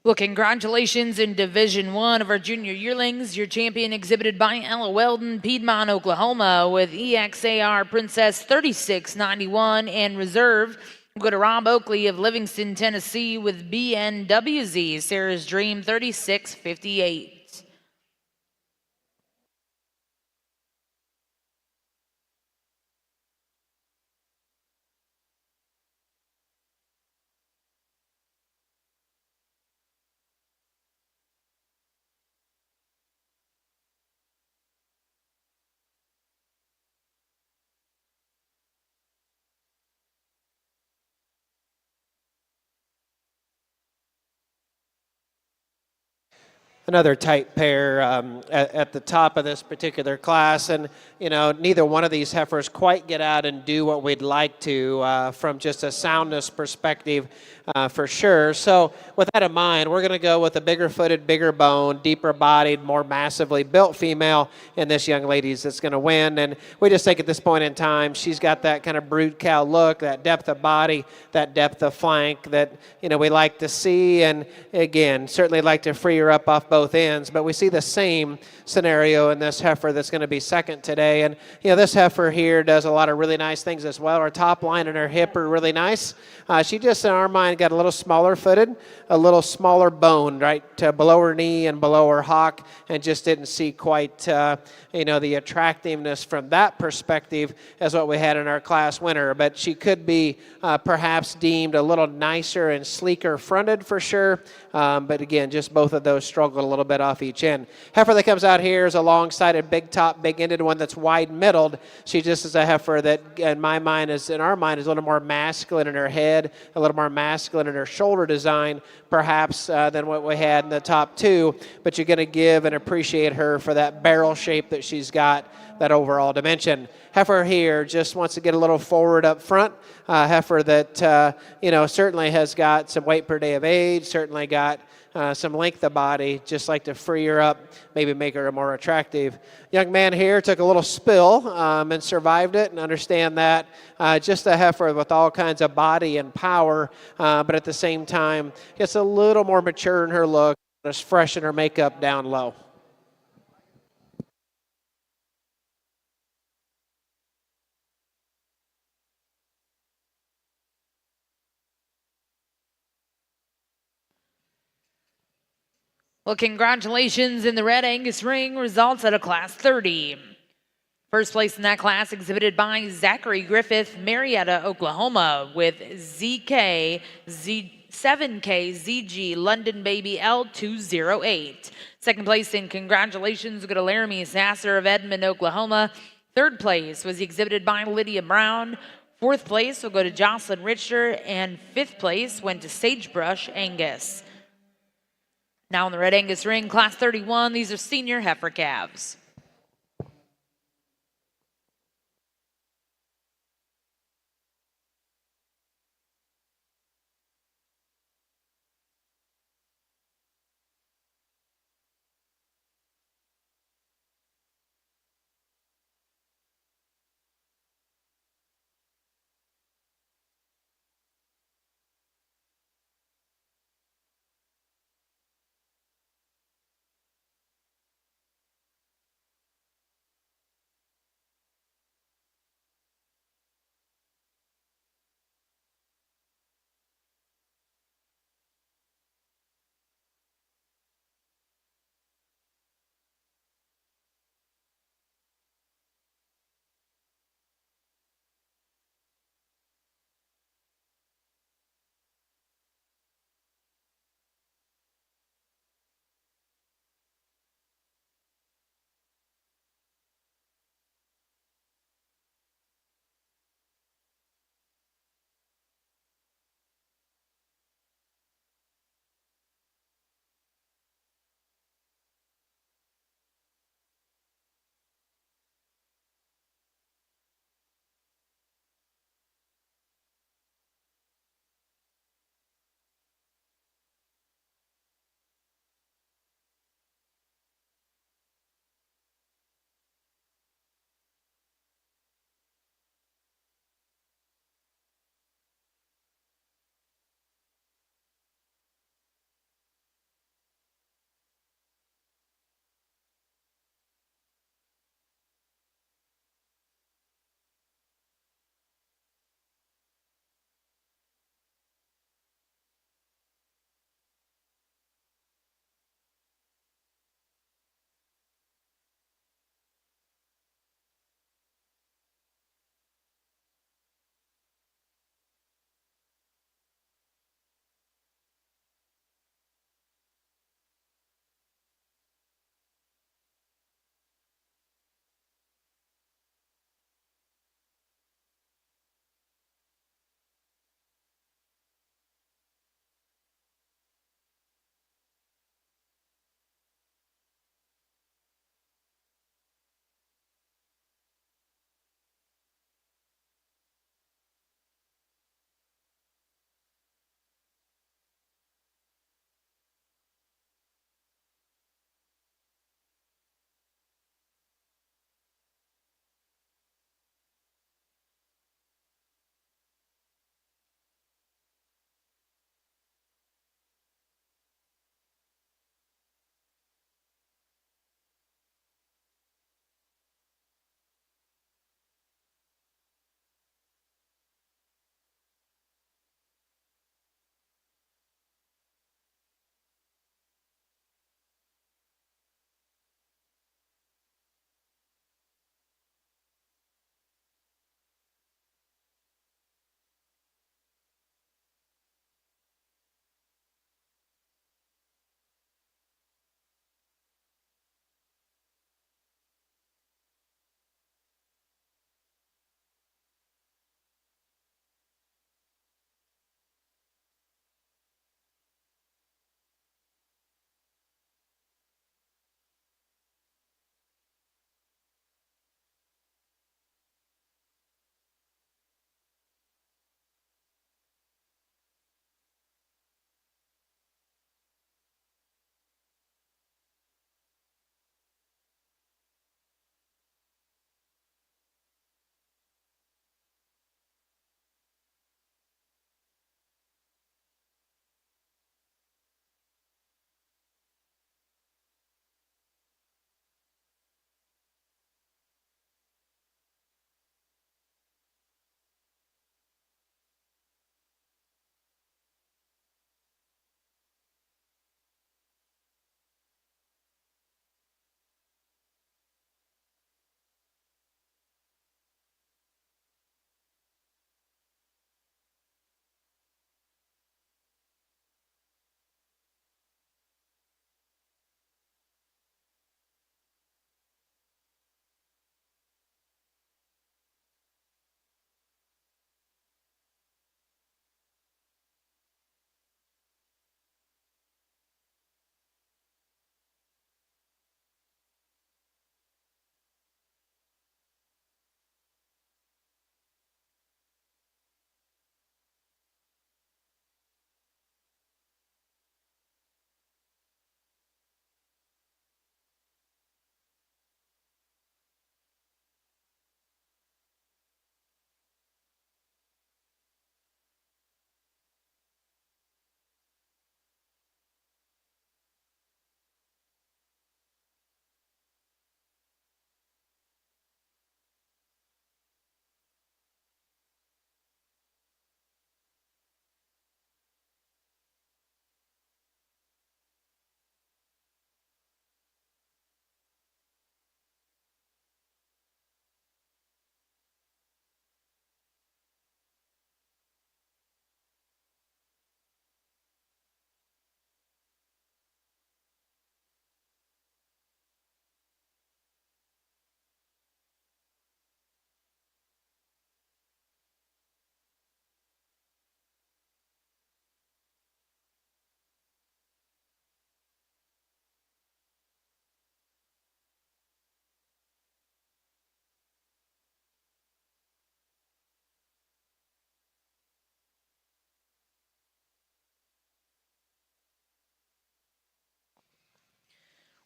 Well, congratulations in Division 1 of our junior yearlings. Your champion exhibited by Ella Weldon, Piedmont, Oklahoma, with EXAR Princess 3691, and reserve. We'll go to Rob Oakley of Livingston, Tennessee, with BNWZ Sarah's Dream 3658. another tight pair at the top of this particular class. And, neither one of these heifers quite get out and do what we'd like to from just a soundness perspective for sure. So with that in mind, we're going to go with a bigger footed, bigger bone, deeper bodied, more massively built female in this young lady's that's going to win. And we just think at this point in time, she's got that kind of brood cow look, that depth of body, that depth of flank that, we like to see. And again, certainly like to free her up off both ends, but we see the same scenario in this heifer that's going to be second today. And, this heifer here does a lot of really nice things as well. Her top line and her hip are really nice. She just, in our mind, got a little smaller footed, a little smaller bone, right, below her knee and below her hock, and just didn't see quite, the attractiveness from that perspective as what we had in our class winner. But she could be perhaps deemed a little nicer and sleeker fronted for sure. But again, just both of those struggled a little bit off each end. Heifer that comes out here is a long-sided, big top, big-ended one that's wide-middled. She just is a heifer that, in our mind, is a little more masculine in her head, a little more masculine in her shoulder design, perhaps, than what we had in the top two. But you're going to give and appreciate her for that barrel shape that she's got, that overall dimension. Heifer here just wants to get a little forward up front. Heifer that, certainly has got some weight per day of age, certainly got some length of body, just like to free her up, maybe make her more attractive. Young man here took a little spill and survived it, and understand that just a heifer with all kinds of body and power, but at the same time, gets a little more mature in her look, just fresh in her makeup down low. Well, congratulations in the Red Angus ring, results out of Class 30. First place in that class exhibited by Zachary Griffith, Marietta, Oklahoma, with 7K ZG London Baby L208. Second place in congratulations go to Laramie Sasser of Edmond, Oklahoma. Third place was exhibited by Lydia Brown. Fourth place will go to Jocelyn Richter, and fifth place went to Sagebrush Angus. Now in the Red Angus ring, Class 31, these are senior heifer calves.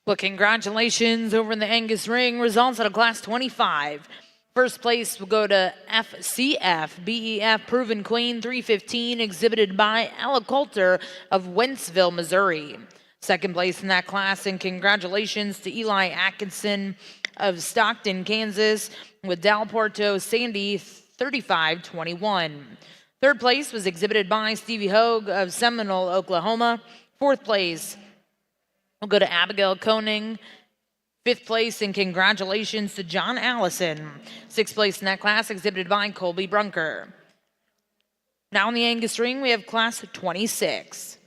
Well, congratulations over in the Angus ring. Results out of class 25. First place will go to FCF BEF Proven Queen 315, exhibited by Ella Coulter of Wentzville, Missouri. Second place in that class, and congratulations to Eli Atkinson of Stockton, Kansas, with Dalporto Sandy 3521. Third place was exhibited by Stevie Hogue of Seminole, Oklahoma. Fourth place will go to Abigail Koning. Fifth place, and congratulations to John Allison. Sixth place in that class, exhibited by Colby Brunker. Now in the Angus ring, we have class 26.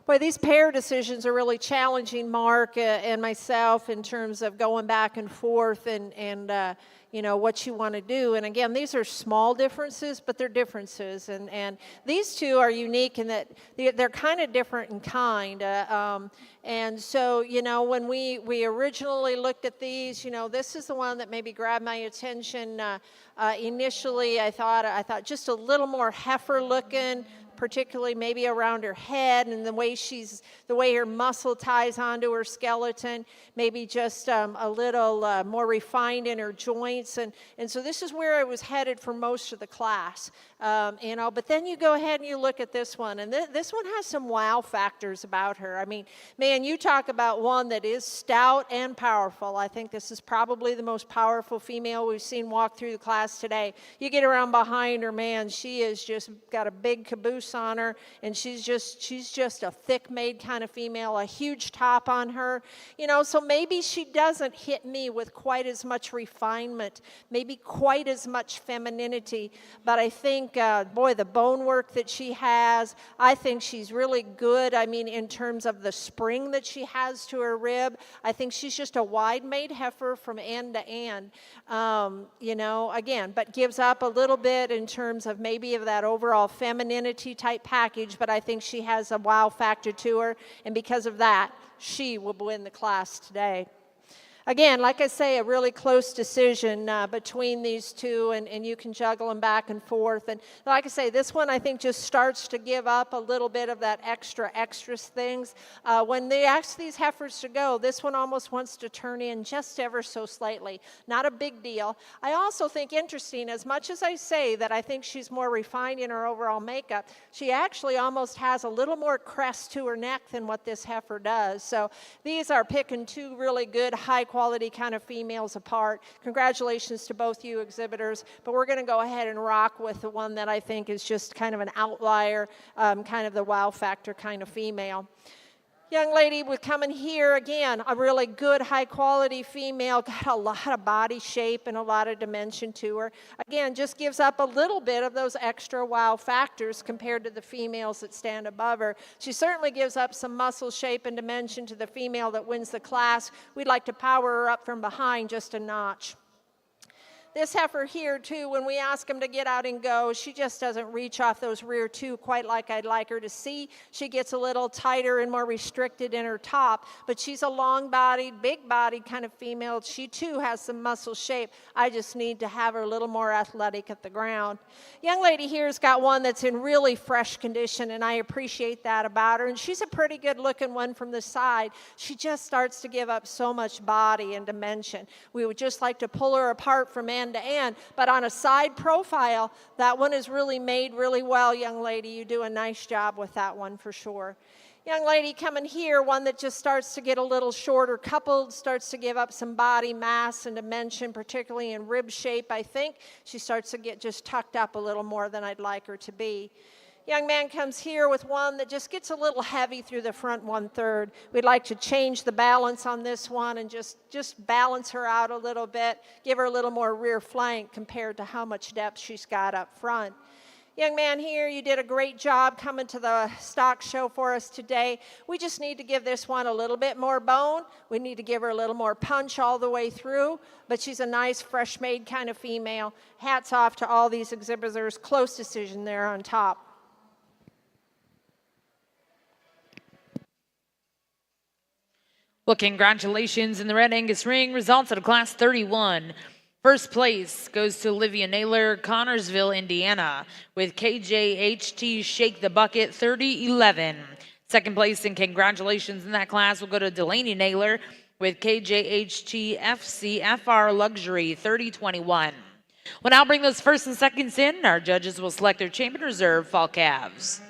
Boy, these pair decisions are really challenging Mark and myself in terms of going back and forth and you know, what you want to do. And again, these are small differences, but they're differences. And these two are unique in that they're kind of different in kind. And so, you know, when we originally looked at these, you know, this is the one that maybe grabbed my attention. Initially, I thought just a little more heifer looking, particularly maybe around her head and the way her muscle ties onto her skeleton, maybe just a little more refined in her joints. And so this is where I was headed for most of the class. You know, but then you go ahead and you look at this one, and this one has some wow factors about her. I mean, man, you talk about one that is stout and powerful. I think this is probably the most powerful female we've seen walk through the class today. You get around behind her, man, she is just got a big caboose on her, and she's just a thick-made kind of female, a huge top on her. You know, so maybe she doesn't hit me with quite as much refinement, maybe quite as much femininity, but I think boy, the bone work that she has, I think she's really good. I mean, in terms of the spring that she has to her rib, I think she's just a wide-made heifer from end to end. You know, again, but gives up a little bit in terms of maybe of that overall femininity type package, but I think she has a wow factor to her, and because of that, she will win the class today. Again, like I say, a really close decision between these two, and you can juggle them back and forth. And like I say, this one I think just starts to give up a little bit of that extras things. When they ask these heifers to go, this one almost wants to turn in just ever so slightly. Not a big deal. I also think interesting, as much as I say that I think she's more refined in her overall makeup, she actually almost has a little more crest to her neck than what this heifer does. So these are picking two really good, high quality kind of females apart. Congratulations to both you exhibitors, but we're going to go ahead and rock with the one that I think is just kind of an outlier, kind of the wow factor kind of female. Young lady with coming here, again, a really good high quality female, got a lot of body shape and a lot of dimension to her. Again, just gives up a little bit of those extra wow factors compared to the females that stand above her. She certainly gives up some muscle shape and dimension to the female that wins the class. We'd like to power her up from behind just a notch. This heifer here, too, when we ask him to get out and go, she just doesn't reach off those rear two quite like I'd like her to see. She gets a little tighter and more restricted in her top, but she's a long-bodied, big-bodied kind of female. She, too, has some muscle shape. I just need to have her a little more athletic at the ground. Young lady here's got one that's in really fresh condition, and I appreciate that about her. And she's a pretty good-looking one from the side. She just starts to give up so much body and dimension. We would just like to pull her apart from end to end, but on a side profile, that one is really made really well, young lady. You do a nice job with that one for sure. Young lady coming here, one that just starts to get a little shorter coupled, starts to give up some body mass and dimension, particularly in rib shape, I think. She starts to get just tucked up a little more than I'd like her to be. Young man comes here with one that just gets a little heavy through the front 1/3. We'd like to change the balance on this one and just balance her out a little bit, give her a little more rear flank compared to how much depth she's got up front. Young man here, you did a great job coming to the stock show for us today. We just need to give this one a little bit more bone. We need to give her a little more punch all the way through, but she's a nice, fresh-made kind of female. Hats off to all these exhibitors. Close decision there on top. Well, congratulations in the Red Angus ring. Results out of Class 31. First place goes to Olivia Naylor, Connorsville, Indiana, with KJHT Shake the Bucket 3011. Second place and congratulations in that class will go to Delaney Naylor with KJHT FCFR Luxury 3021. We'll now bring those first and seconds in. Our judges will select their champion reserve fall calves.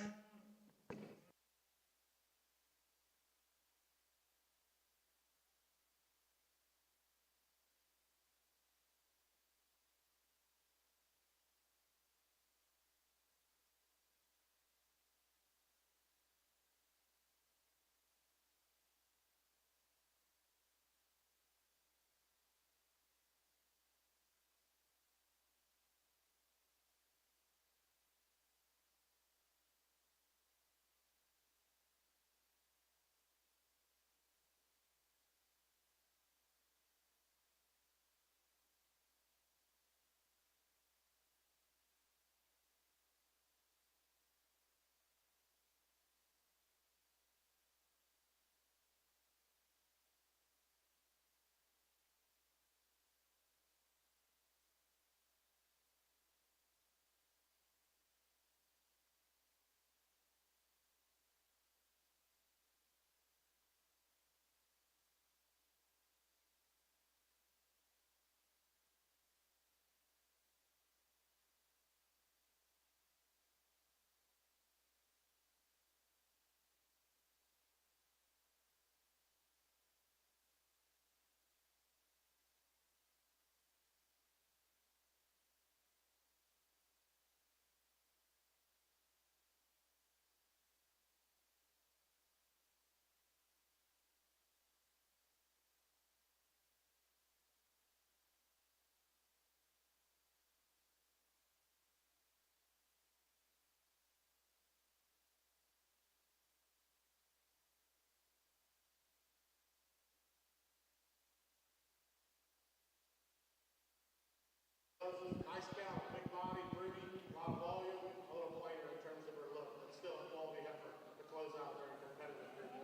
Nice count, big body, broody, a lot of volume, a little plainer in terms of her look, but still a quality heifer to close out during competitive period.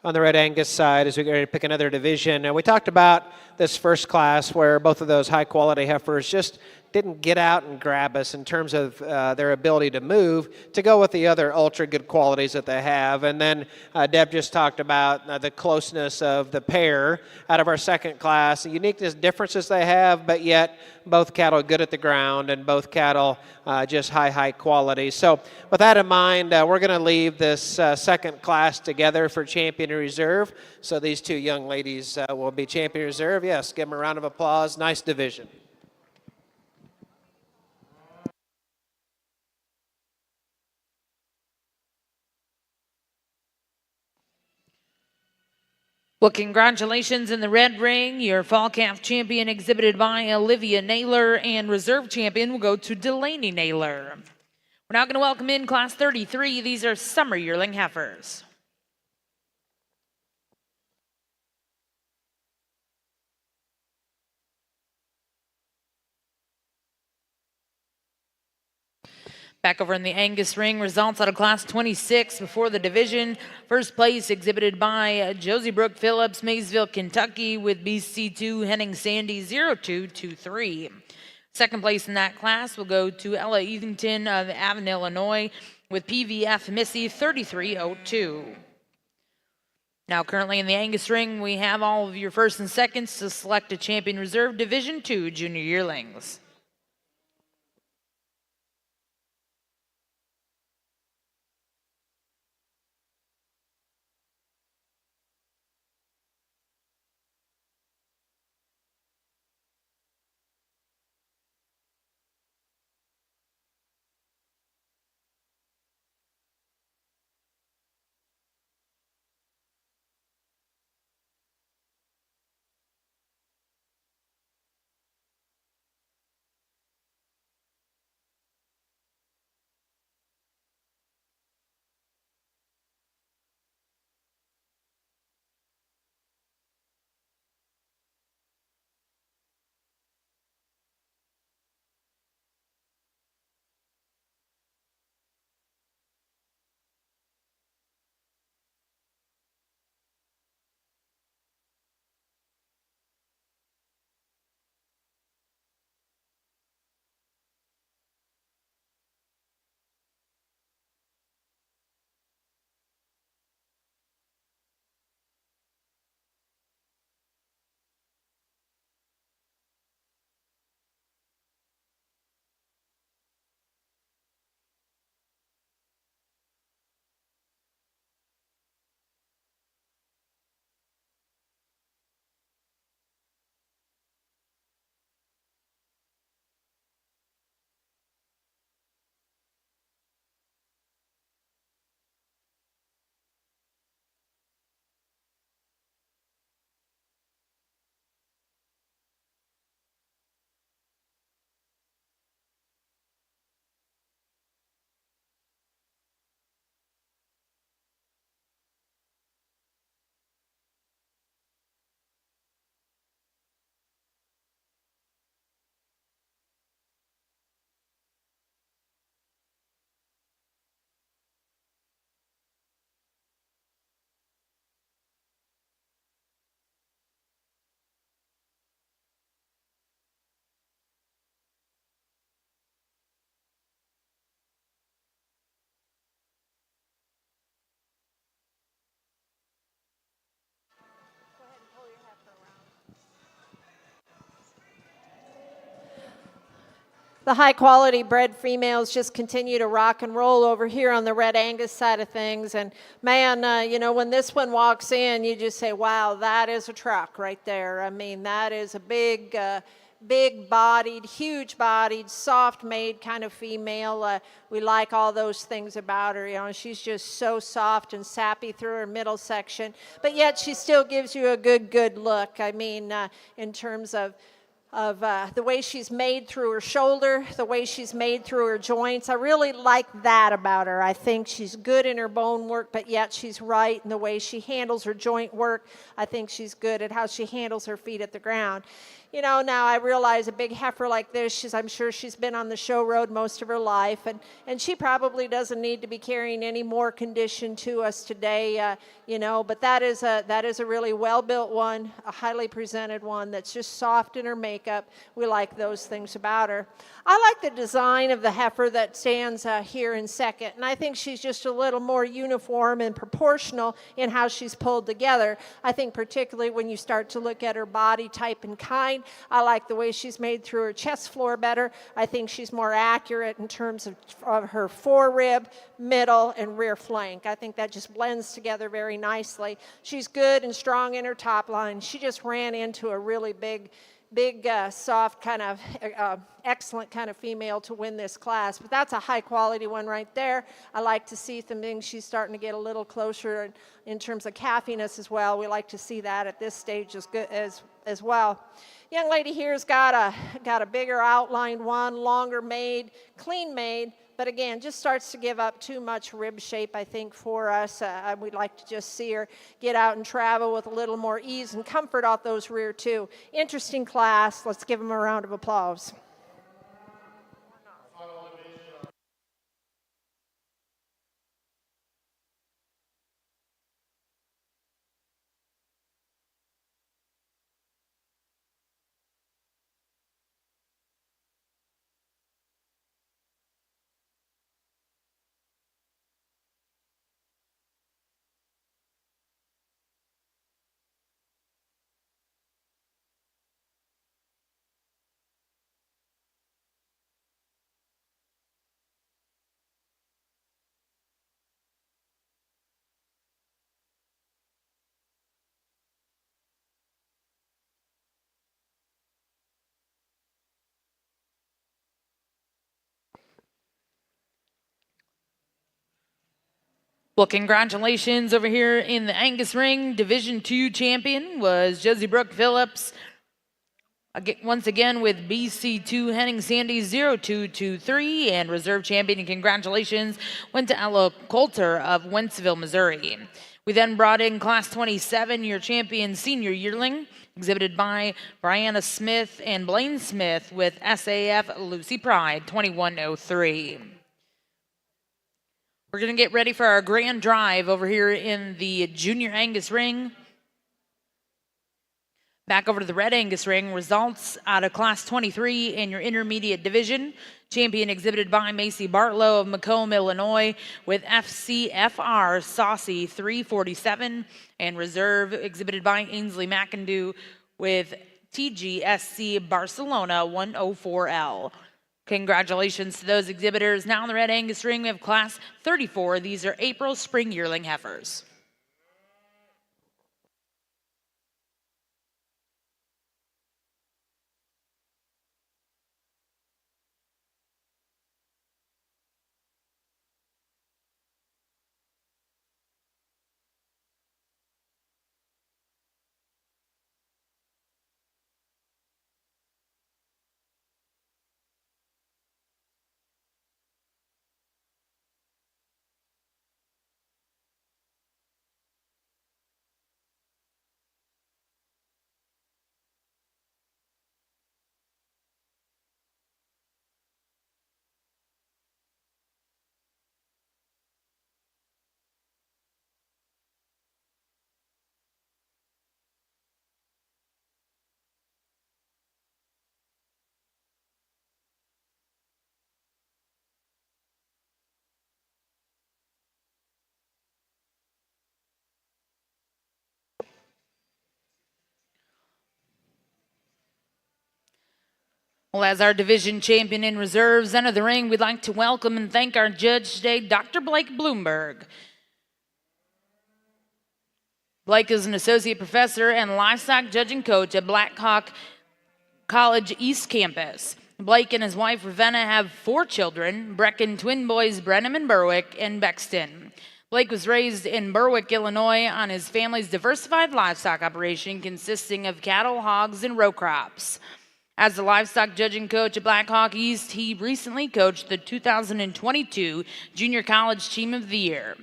On the Red Angus side, as we get ready to pick another division, we talked about this first class where both of those high-quality heifers just didn't get out and grab us in terms of their ability to move to go with the other ultra good qualities that they have. And then Deb just talked about the closeness of the pair out of our second class, the uniqueness differences they have, but yet both cattle good at the ground and both cattle just high quality. So with that in mind, we're going to leave this second class together for champion reserve. So these two young ladies will be champion reserve. Yes, give them a round of applause. Nice division. Well, congratulations in the red ring. Your fall calf champion exhibited by Olivia Naylor, and reserve champion will go to Delaney Naylor. We're now going to welcome in Class 33. These are summer yearling heifers. Back over in the Angus ring, results out of class 26 before the division. First place exhibited by Josie Brooke Phillips, Maysville, Kentucky, with BC2 Henning Sandy 0223. Second place in that class will go to Ella Eathington of Avon, Illinois, with PVF Missy 3302. Now currently in the Angus ring, we have all of your first and seconds to select a champion reserve Division II junior yearlings. The high quality bred females just continue to rock and roll over here on the Red Angus side of things. And man, you know, when this one walks in, you just say, wow, that is a truck right there. I mean, that is a big, big bodied, huge bodied, soft made kind of female. We like all those things about her. You know, she's just so soft and sappy through her middle section, but yet she still gives you a good look. I mean, in terms of the way she's made through her shoulder, the way she's made through her joints. I really like that about her. I think she's good in her bone work, but yet she's right in the way she handles her joint work. I think she's good at how she handles her feet at the ground. You know, now I realize a big heifer like this, I'm sure she's been on the show road most of her life, and she probably doesn't need to be carrying any more condition to us today, you know, but that is a really well-built one, a highly presented one that's just soft in her makeup. We like those things about her. I like the design of the heifer that stands here in second, and I think she's just a little more uniform and proportional in how she's pulled together. I think particularly when you start to look at her body type and kind, I like the way she's made through her chest floor better. I think she's more accurate in terms of her forerib, middle, and rear flank. I think that just blends together very nicely. She's good and strong in her top line. She just ran into a really big, soft kind of excellent kind of female to win this class. But that's a high quality one right there. I like to see some things. She's starting to get a little closer in terms of calfiness as well. We like to see that at this stage as well. Young lady here's got a bigger outlined one, longer made, clean made, but again, just starts to give up too much rib shape, I think, for us. We'd like to just see her get out and travel with a little more ease and comfort off those rear two. Interesting class. Let's give them a round of applause. Well, congratulations over here in the Angus ring. Division 2 champion was Josie Brooke Phillips. Once again with BC2 Henning Sandy 0223, and reserve champion and congratulations went to Ella Coulter of Wentzville, Missouri. We then brought in class 27, your champion senior yearling, exhibited by Brianna Smith and Blaine Smith with SAF Lucy Pride 2103. We're going to get ready for our grand drive over here in the junior Angus ring. Back over to the Red Angus ring, results out of class 23 in your intermediate division. Champion exhibited by Macy Bartlow of Macomb, Illinois with FCFR Saucy 347, and reserve exhibited by Ainsley McIndoe with TGSC Barcelona 104L. Congratulations to those exhibitors. Now in the Red Angus ring, we have class 34. These are April spring yearling heifers. Well, as our division champion in reserves enter the ring, we'd like to welcome and thank our judge today, Dr. Blake Bloomberg. Blake is an associate professor and livestock judging coach at Blackhawk College East Campus. Blake and his wife Ravenna have 4 children, Brecken twin boys Brenham and Berwick, and Bexton. Blake was raised in Berwick, Illinois on his family's diversified livestock operation consisting of cattle, hogs, and row crops. As the livestock judging coach at Blackhawk East, he recently coached the 2022 Junior College Team of the Year.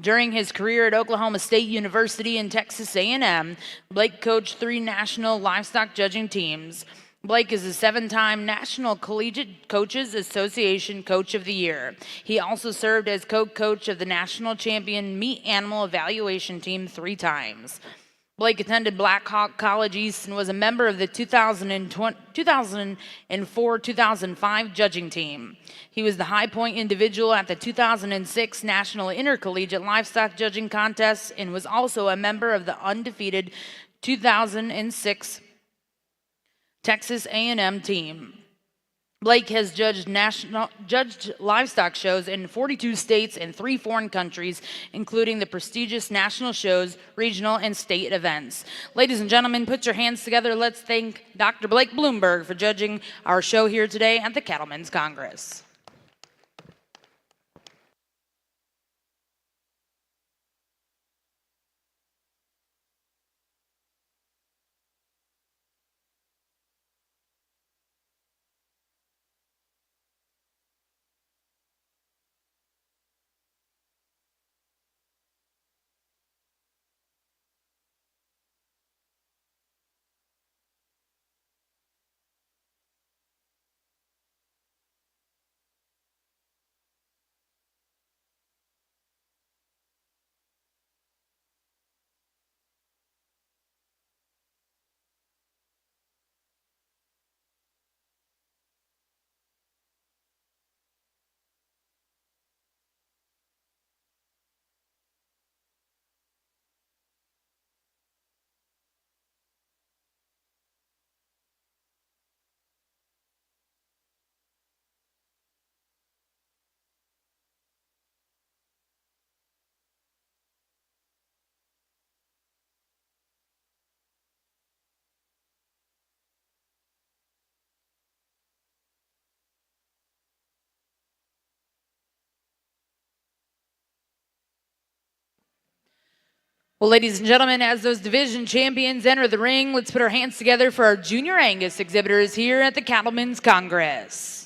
During his career at Oklahoma State University and Texas A&M, Blake coached 3 national livestock judging teams. Blake is a 7-time National Collegiate Coaches Association Coach of the Year. He also served as co-coach of the national champion meat animal evaluation team 3 times. Blake attended Blackhawk College East and was a member of the 2004-2005 judging team. He was the high point individual at the 2006 National Intercollegiate Livestock Judging Contest and was also a member of the undefeated 2006 Texas A&M team. Blake has judged livestock shows in 42 states and 3 foreign countries, including the prestigious national shows, regional, and state events. Ladies and gentlemen, put your hands together. Let's thank Dr. Blake Bloomberg for judging our show here today at the Cattlemen's Congress. Well, ladies and gentlemen, as those division champions enter the ring, let's put our hands together for our Junior Angus exhibitors here at the Cattlemen's Congress.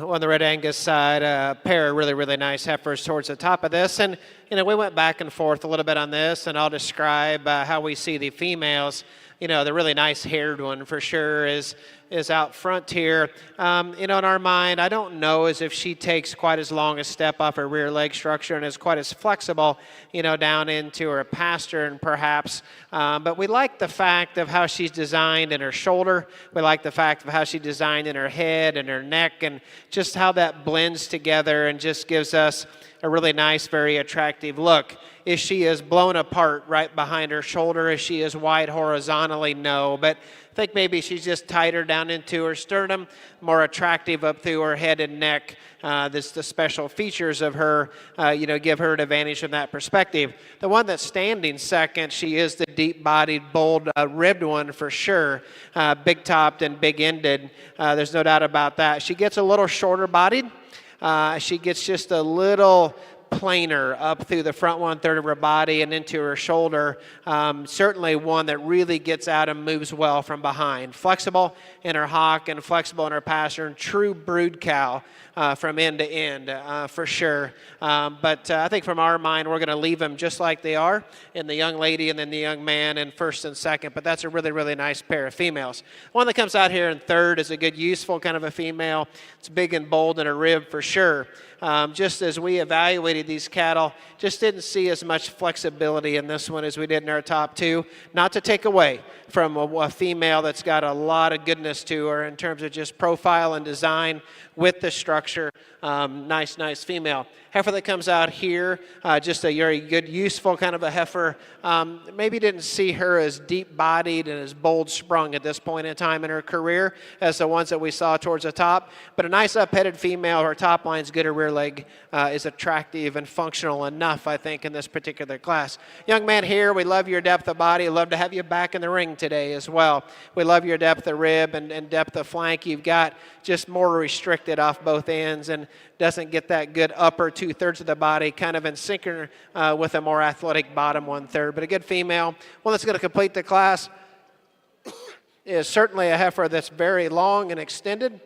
On the Red Angus side, a pair of really, really nice heifers towards the top of this. And, we went back and forth a little bit on this, and I'll describe how we see the females. The really nice haired one for sure is out front here. In our mind, I don't know as if she takes quite as long a step off her rear leg structure and is quite as flexible, down into her pastern perhaps. But we like the fact of how she's designed in her shoulder. We like the fact of how she's designed in her head and her neck, and just how that blends together and just gives us a really nice, very attractive look. Is she is blown apart right behind her shoulder? Is she is wide horizontally? No, but I think maybe she's just tighter down into her sternum, more attractive up through her head and neck. The special features of her, give her an advantage from that perspective. The one that's standing second, she is the deep-bodied, bold, ribbed one for sure, big-topped and big-ended. There's no doubt about that. She gets a little shorter-bodied. She gets just a little planer up through the front 1/3 of her body and into her shoulder. Certainly one that really gets out and moves well from behind. Flexible in her hock and flexible in her pastern. True brood cow from end to end for sure. But I think from our mind, we're going to leave them just like they are in the young lady and then the young man in first and second. But that's a really, really nice pair of females. One that comes out here in third is a good, useful kind of a female. It's big and bold in her rib for sure. Just as we evaluated these cattle, just didn't see as much flexibility in this one as we did in our top two. Not to take away from a female that's got a lot of goodness to her in terms of just profile and design with the structure. Nice female. Heifer that comes out here, just a very good, useful kind of a heifer. Maybe didn't see her as deep-bodied and as bold-sprung at this point in time in her career as the ones that we saw towards the top. But a nice up-headed female. Her top line's good. Her rear leg is attractive and functional enough, I think, in this particular class. Young man here, we love your depth of body. Love to have you back in the ring today as well. We love your depth of rib and depth of flank. You've got just more restricted off both ends and doesn't get that good upper 2/3 of the body, kind of in sync with a more athletic bottom 1/3. But a good female, one that's going to complete the class, is certainly a heifer that's very long and extended.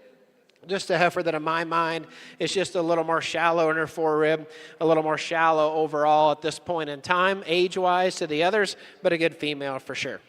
Just a heifer that in my mind is just a little more shallow in her forerib, a little more shallow overall at this point in time, age-wise to the others, but a good female for sure.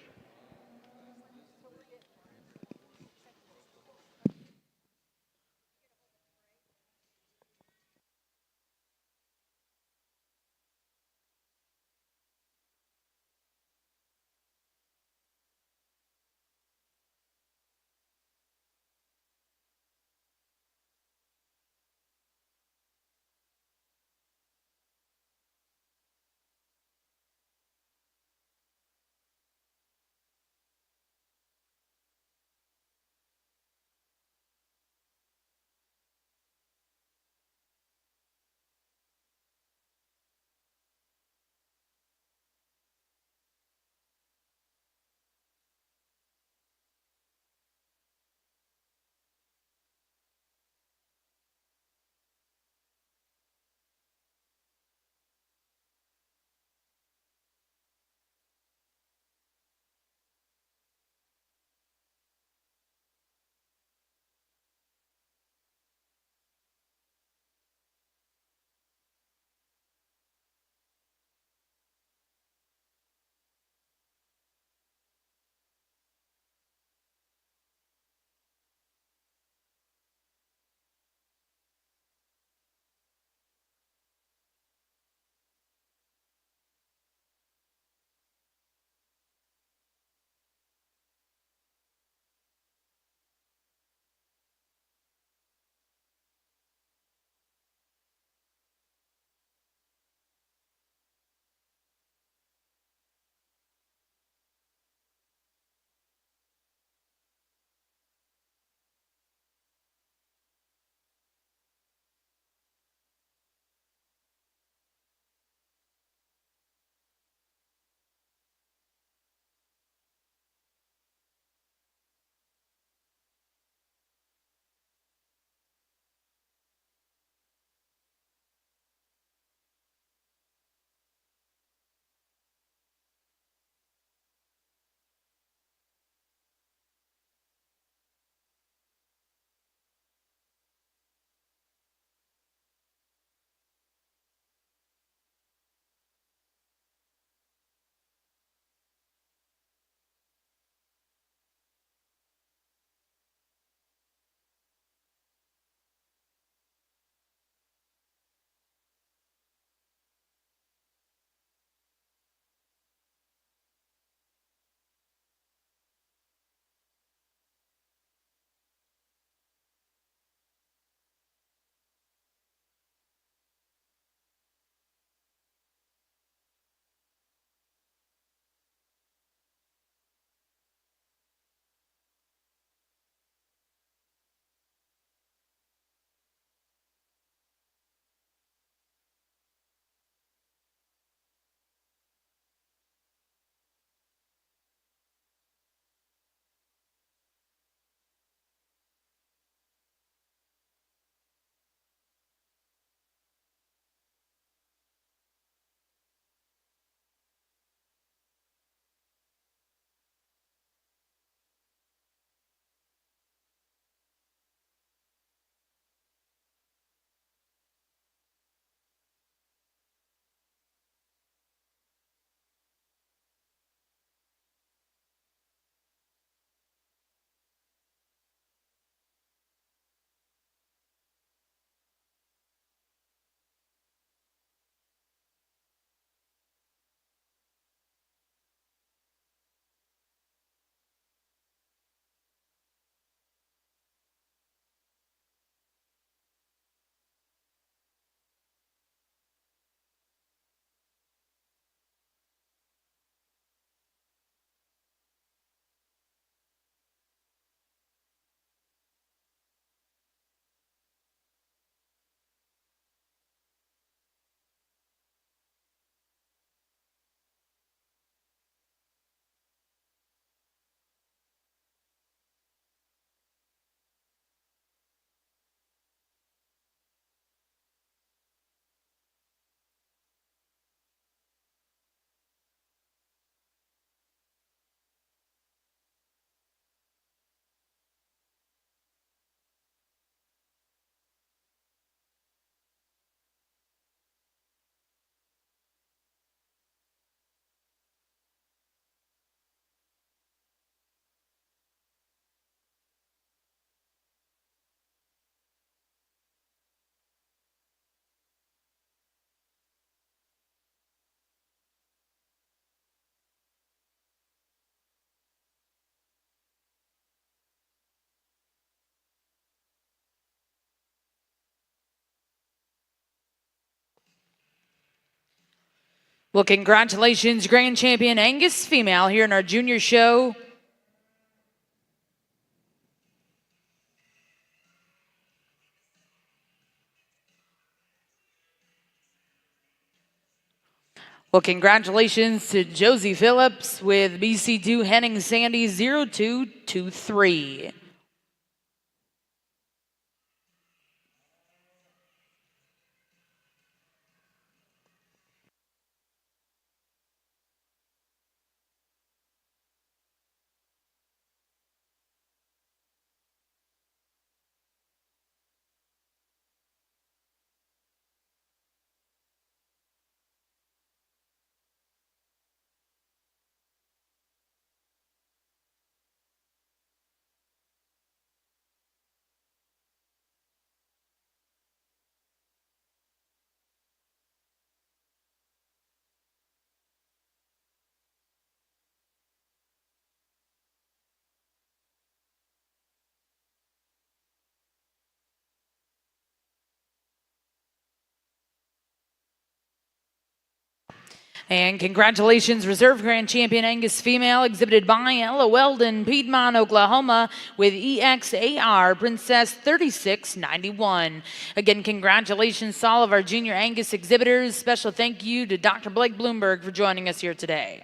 Well, congratulations, Grand Champion Angus female here in our junior show. Well, congratulations to Josie Phillips with BC2 Henning Sandy 0223. And congratulations, Reserve Grand Champion Angus female, exhibited by Ella Weldon, Piedmont, Oklahoma, with EXAR Princess 3691. Again, congratulations to all of our junior Angus exhibitors. Special thank you to Dr. Blake Bloomberg for joining us here today.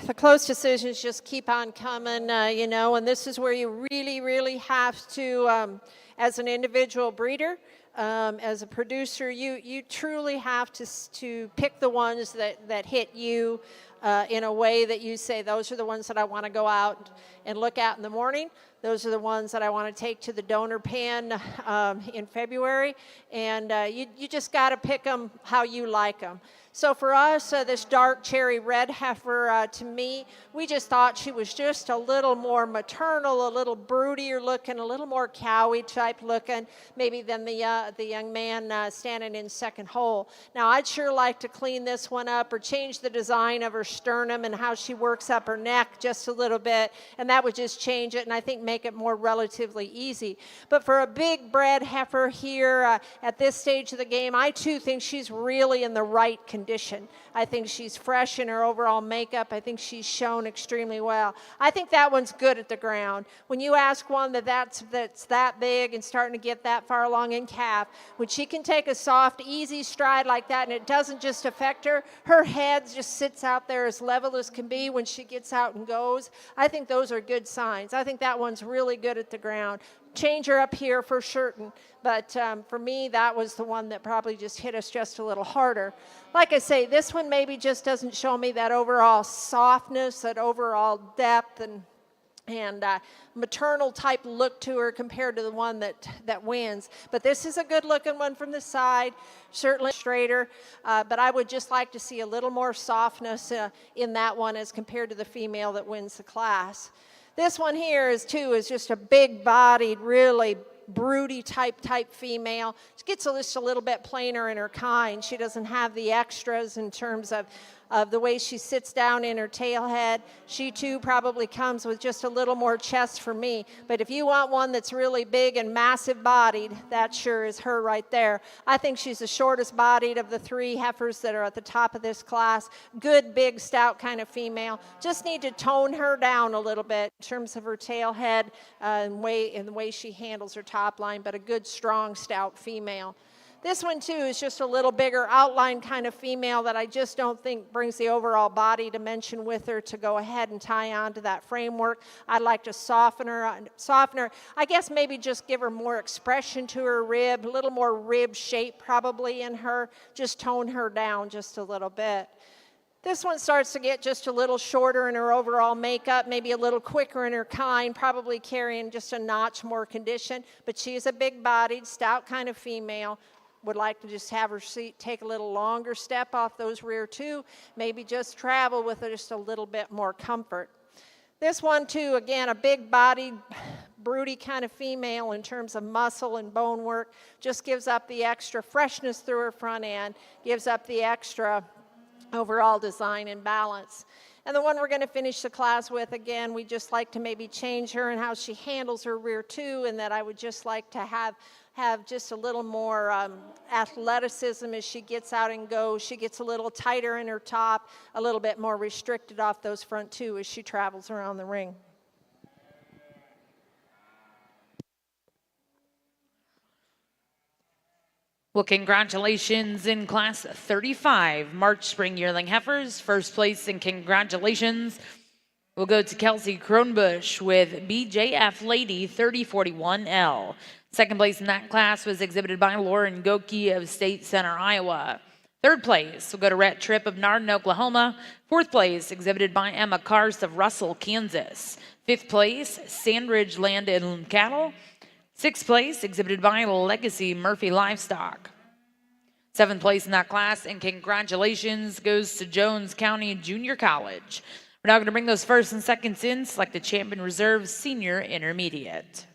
The close decisions just keep on coming, you know, and this is where you really have to, as an individual breeder, as a producer, you truly have to pick the ones that hit you in a way that you say, those are the ones that I want to go out and look at in the morning. Those are the ones that I want to take to the donor pen in February. And you just got to pick them how you like them. So for us, this dark cherry red heifer, to me, we just thought she was just a little more maternal, a little broodier looking, a little more cowy type looking, maybe than the young man standing in second hole. Now, I'd sure like to clean this one up or change the design of her sternum and how she works up her neck just a little bit, and that would just change it and I think make it more relatively easy. But for a big bred heifer here at this stage of the game, I too think she's really in the right condition. I think she's fresh in her overall makeup. I think she's shown extremely well. I think that one's good at the ground. When you ask one that's that big and starting to get that far along in calf, when she can take a soft, easy stride like that and it doesn't just affect her, her head just sits out there as level as can be when she gets out and goes. I think those are good signs. I think that one's really good at the ground. Change her up here for certain, but for me, that was the one that probably just hit us just a little harder. Like I say, this one maybe just doesn't show me that overall softness, that overall depth and maternal type look to her compared to the one that wins. But this is a good looking one from the side, certainly straighter, but I would just like to see a little more softness in that one as compared to the female that wins the class. This one here is just a big-bodied, really broody type female. She gets just a little bit plainer in her kind. She doesn't have the extras in terms of the way she sits down in her tail head. She too probably comes with just a little more chest for me. But if you want one that's really big and massive bodied, that sure is her right there. I think she's the shortest bodied of the three heifers that are at the top of this class. Good, big, stout kind of female. Just need to tone her down a little bit in terms of her tail head and the way she handles her top line, but a good, strong, stout female. This one, too, is just a little bigger outline kind of female that I just don't think brings the overall body dimension with her to go ahead and tie on to that framework. I'd like to soften her. I guess maybe just give her more expression to her rib, a little more rib shape probably in her, just tone her down just a little bit. This one starts to get just a little shorter in her overall makeup, maybe a little quicker in her kind, probably carrying just a notch more condition, but she is a big-bodied, stout kind of female. Would like to just have her seat take a little longer step off those rear two, maybe just travel with just a little bit more comfort. This one too, again, a big-bodied, broody kind of female in terms of muscle and bone work, just gives up the extra freshness through her front end, gives up the extra overall design and balance. And the one we're going to finish the class with, again, we just like to maybe change her and how she handles her rear two, and that I would just like to have just a little more athleticism as she gets out and goes. She gets a little tighter in her top, a little bit more restricted off those front two as she travels around the ring. Well, congratulations in class 35, March Spring Yearling Heifers. First place and congratulations will go to Kelsey Kronbusch with BJF Lady 3041L. Second place in that class was exhibited by Lauren Goki of State Center, Iowa. Third place will go to Rhett Tripp of Nardin, Oklahoma. Fourth place exhibited by Emma Karst of Russell, Kansas. Fifth place, Sandridge Land and Cattle. Sixth place exhibited by Legacy Murphy Livestock. Seventh place in that class, and congratulations goes to Jones County Junior College. We're now going to bring those first and seconds in, select the Champion Reserve Senior Intermediate.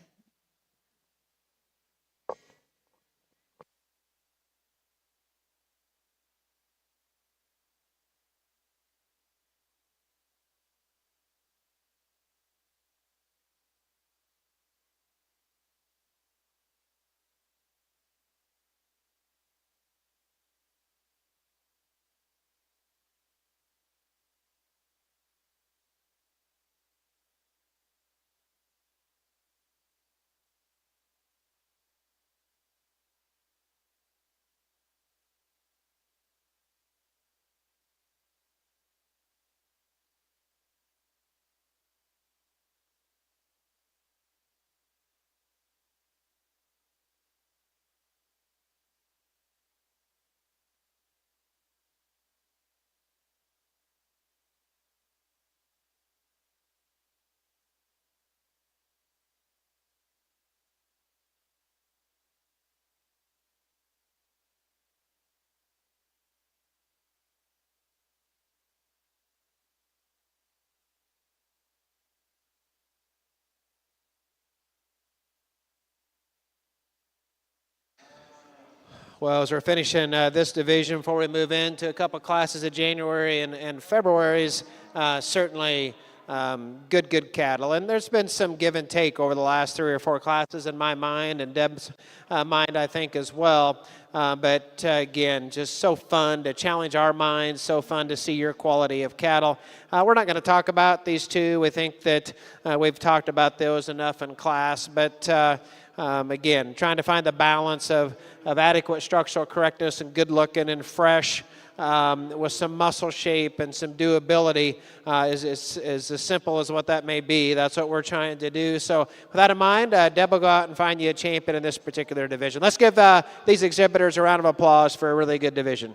Well, as we're finishing this division before we move into a couple classes of January and February's, certainly good cattle. And there's been some give and take over the last 3 or 4 classes in my mind, and Deb's mind, I think, as well. But again, just so fun to challenge our minds, so fun to see your quality of cattle. We're not going to talk about these two. We think that we've talked about those enough in class, but again, trying to find the balance of adequate structural correctness and good looking and fresh with some muscle shape and some doability is as simple as what that may be. That's what we're trying to do. So with that in mind, Deb will go out and find you a champion in this particular division. Let's give these exhibitors a round of applause for a really good division.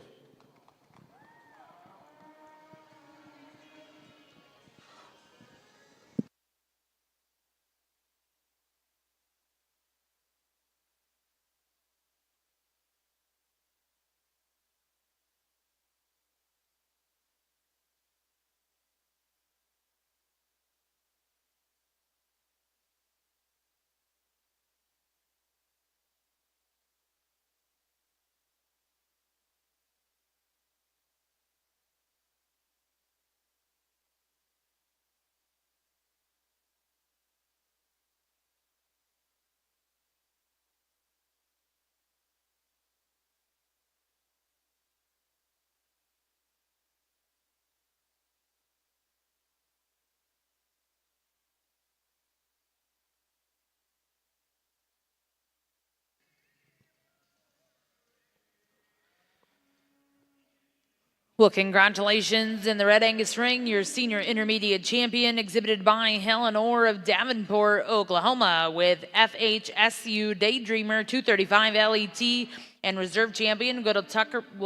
Well, congratulations in the Red Angus ring, your senior intermediate champion, exhibited by Helen Orr of Davenport, Oklahoma, with FHSU Daydreamer 235 LET, and reserve champion will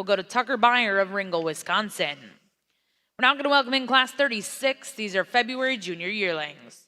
go to Tucker Byer of Ringgold, Wisconsin. We're now going to welcome in Class 36. These are February junior yearlings.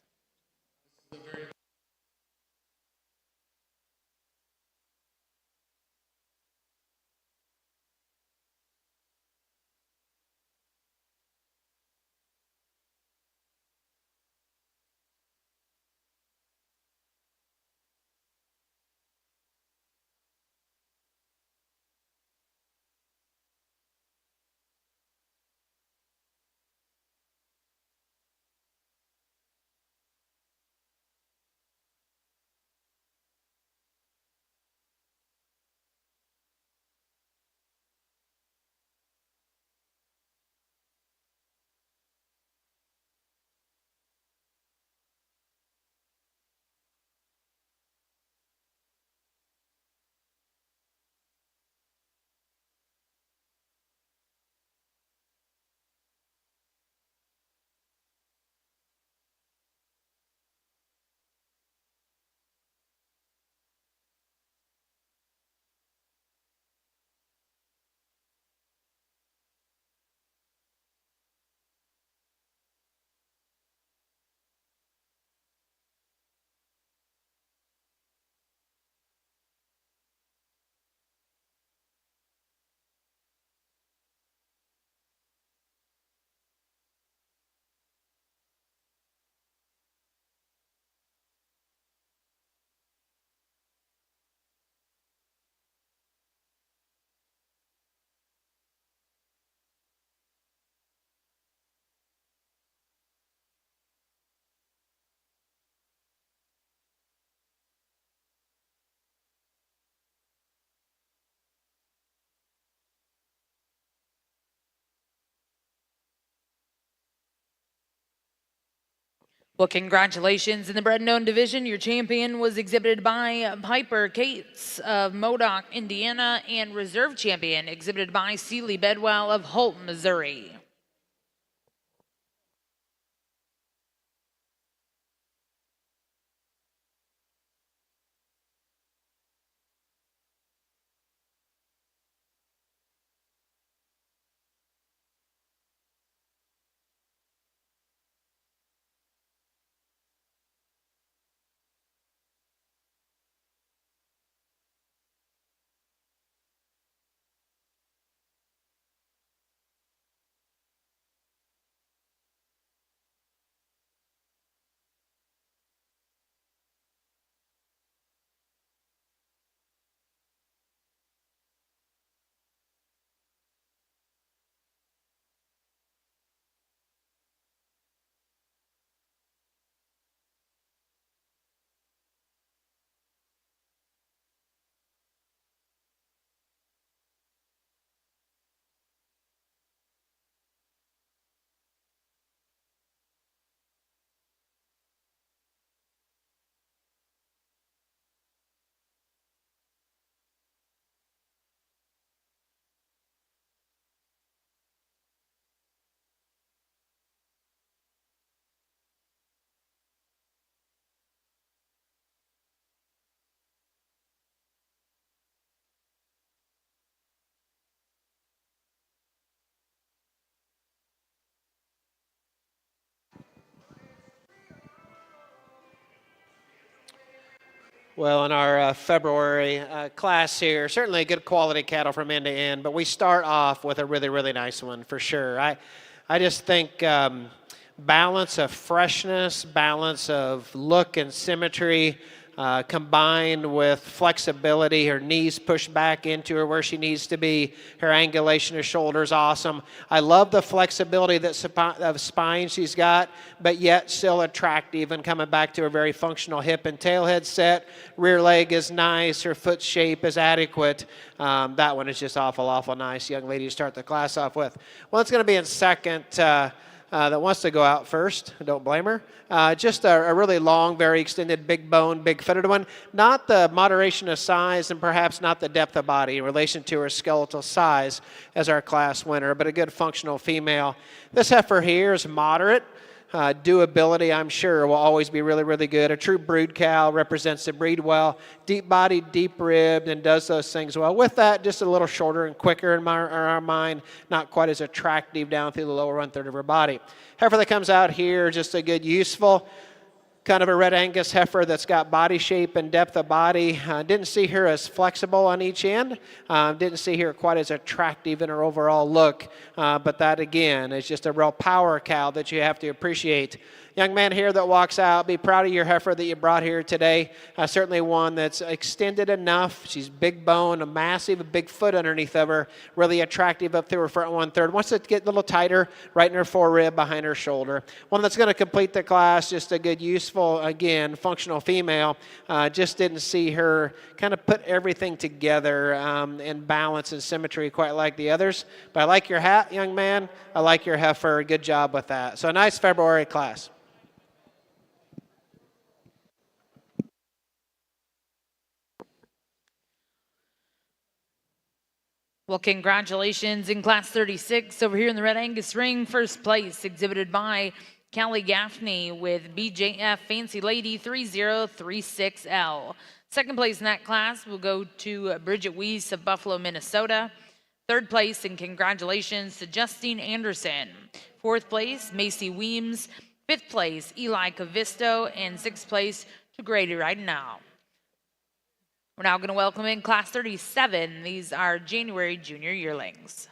Well, congratulations in the bred and owned division. Your champion was exhibited by Piper Cates of Modoc, Indiana, and reserve champion exhibited by Seeley Bedwell of Holt, Missouri. Well, in our February class here, certainly good quality cattle from end to end, but we start off with a really, really nice one for sure. I just think balance of freshness, balance of look and symmetry, combined with flexibility, her knees pushed back into her where she needs to be, her angulation of shoulders awesome. I love the flexibility of spine she's got, but yet still attractive and coming back to a very functional hip and tail head set. Rear leg is nice, her foot shape is adequate. That one is just awful nice young lady to start the class off with. Well, it's going to be in second. That wants to go out first. Don't blame her. Just a really long, very extended, big bone, big footed one. Not the moderation of size and perhaps not the depth of body in relation to her skeletal size as our class winner, but a good functional female. This heifer here is moderate. doability, I'm sure, will always be really, really good. A true brood cow represents the breed well, deep bodied, deep ribbed, and does those things well. With that, just a little shorter and quicker in our mind, not quite as attractive down through the lower 1/3 of her body. Heifer that comes out here, just a good, useful, kind of a Red Angus heifer that's got body shape and depth of body. Didn't see her as flexible on each end. Didn't see her quite as attractive in her overall look. But that, again, is just a real power cow that you have to appreciate. Young man here that walks out, be proud of your heifer that you brought here today. Certainly one that's extended enough. She's big bone, a massive big foot underneath of her, really attractive up through her front 1/3. Wants to get a little tighter right in her forerib behind her shoulder. One that's going to complete the class, just a good, useful, again, functional female. Just didn't see her kind of put everything together in balance and symmetry quite like the others. But I like your hat, young man. I like your heifer. Good job with that. So a nice February class. Well, congratulations in Class 36 over here in the Red Angus ring. First place exhibited by Callie Gaffney with BJF Fancy Lady 3036L. Second place in that class will go to Bridget Weiss of Buffalo, Minnesota. Third place, and congratulations to Justine Anderson. Fourth place, Macy Weems. Fifth place, Eli Cavisto. And sixth place to Grady right now. We're now going to welcome in Class 37. These are January junior yearlings.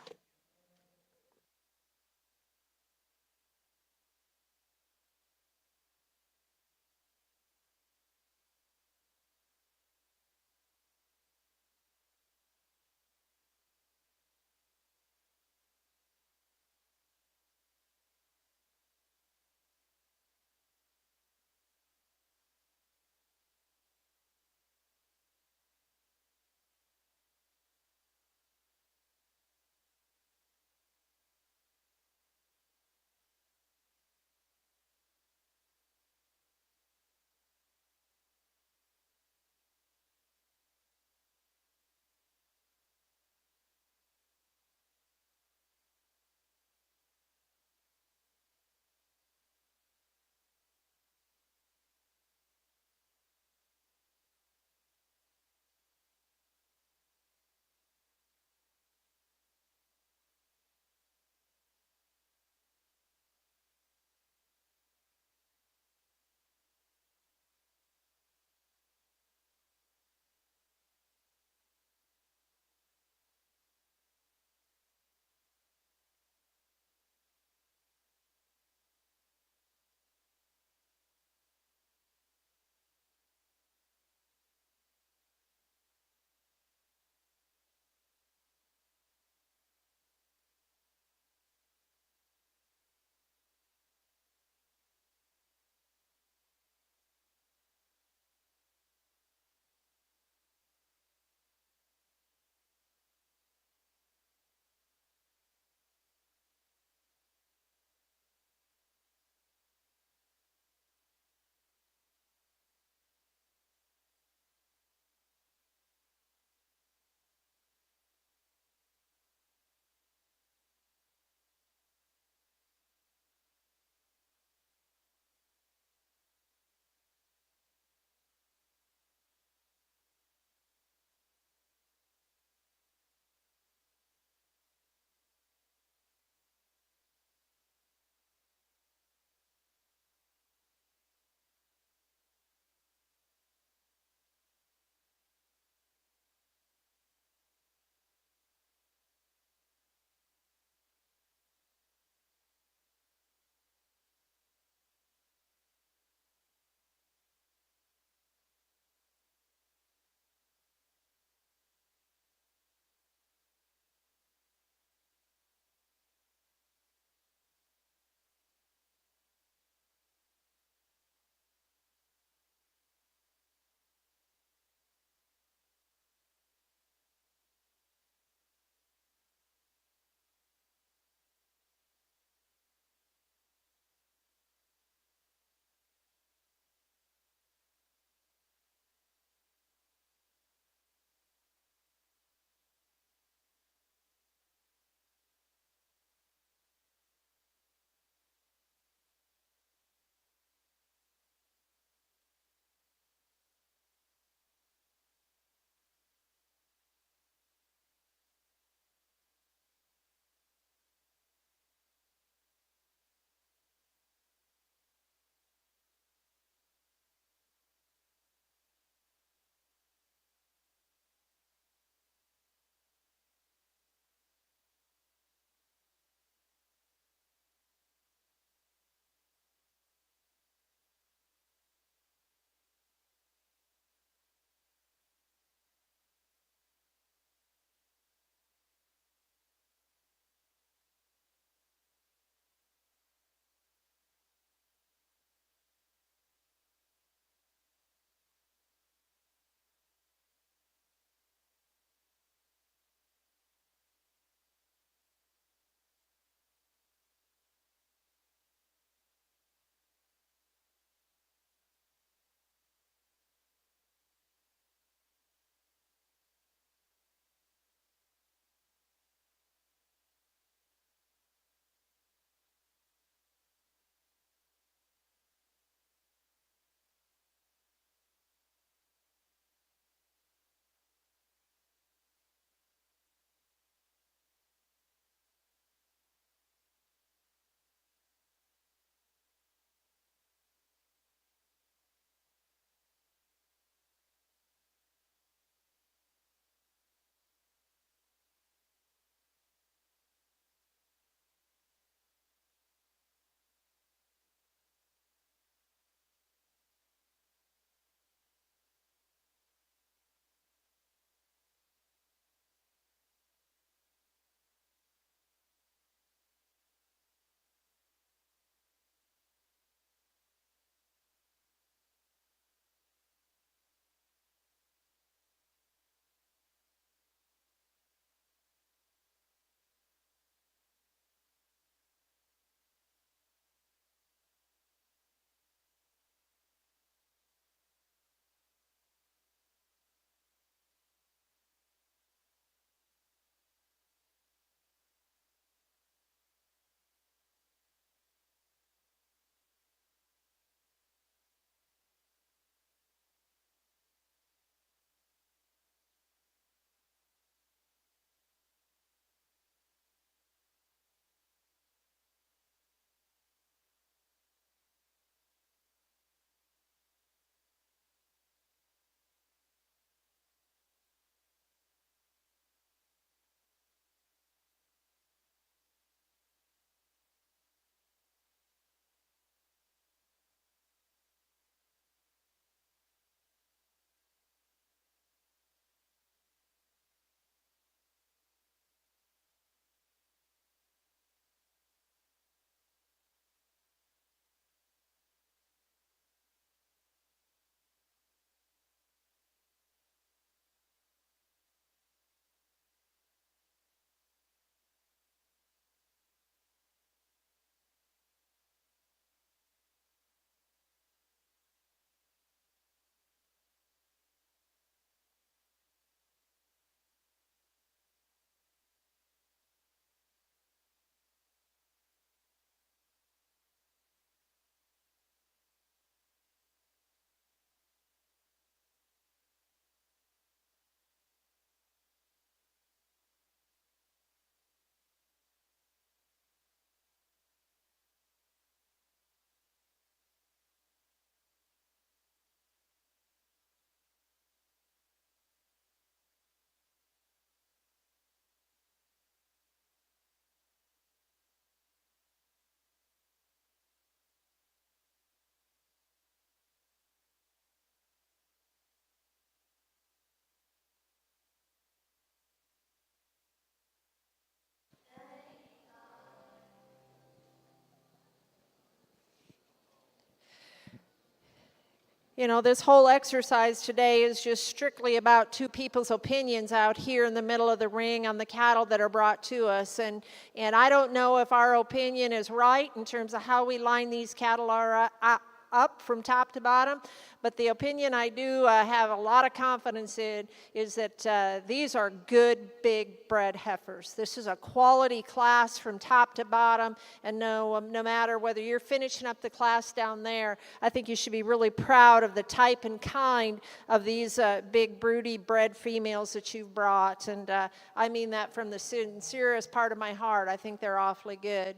You know, this whole exercise today is just strictly about two people's opinions out here in the middle of the ring on the cattle that are brought to us. And I don't know if our opinion is right in terms of how we line these cattle up from top to bottom, but the opinion I do have a lot of confidence in is that these are good big bred heifers. This is a quality class from top to bottom, and no matter whether you're finishing up the class down there, I think you should be really proud of the type and kind of these big broody bred females that you've brought, and I mean that from the sincerest part of my heart. I think they're awfully good.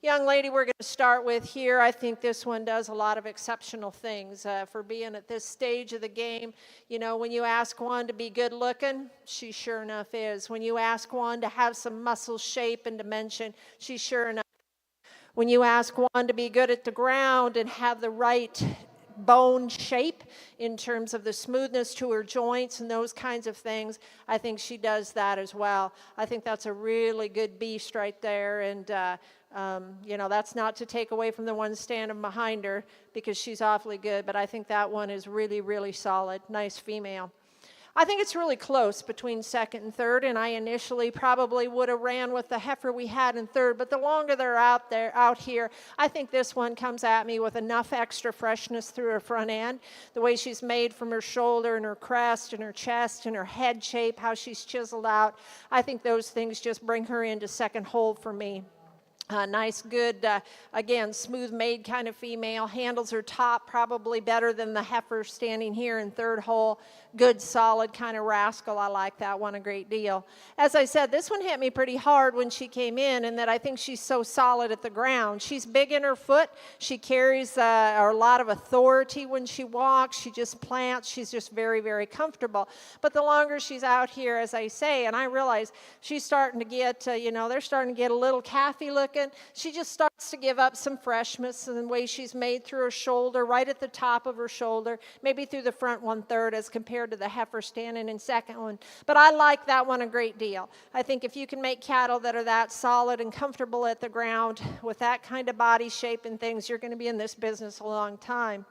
Young lady we're going to start with here, I think this one does a lot of exceptional things for being at this stage of the game. You know, when you ask one to be good looking, she sure enough is. When you ask one to have some muscle shape and dimension, she sure enough. When you ask one to be good at the ground and have the right bone shape in terms of the smoothness to her joints and those kinds of things, I think she does that as well. I think that's a really good beast right there, and you know, that's not to take away from the one standing behind her because she's awfully good, but I think that one is really, really solid. Nice female. I think it's really close between second and third, and I initially probably would have ran with the heifer we had in third, but the longer they're out here, I think this one comes at me with enough extra freshness through her front end. The way she's made from her shoulder and her crest and her chest and her head shape, how she's chiseled out, I think those things just bring her into second hold for me. Nice, good, again, smooth-made kind of female. Handles her top probably better than the heifer standing here in third hole. Good, solid kind of rascal. I like that one a great deal. As I said, this one hit me pretty hard when she came in that I think she's so solid at the ground. She's big in her foot. She carries a lot of authority when she walks. She just plants. She's just very, very comfortable. But the longer she's out here, as I say, and I realize she's starting to get, you know, they're starting to get a little calfy looking. She just starts to give up some freshness in the way she's made through her shoulder, right at the top of her shoulder, maybe through the front 1/3 as compared to the heifer standing in second one. But I like that one a great deal. I think if you can make cattle that are that solid and comfortable at the ground with that kind of body shape and things, you're going to be in this business a long time.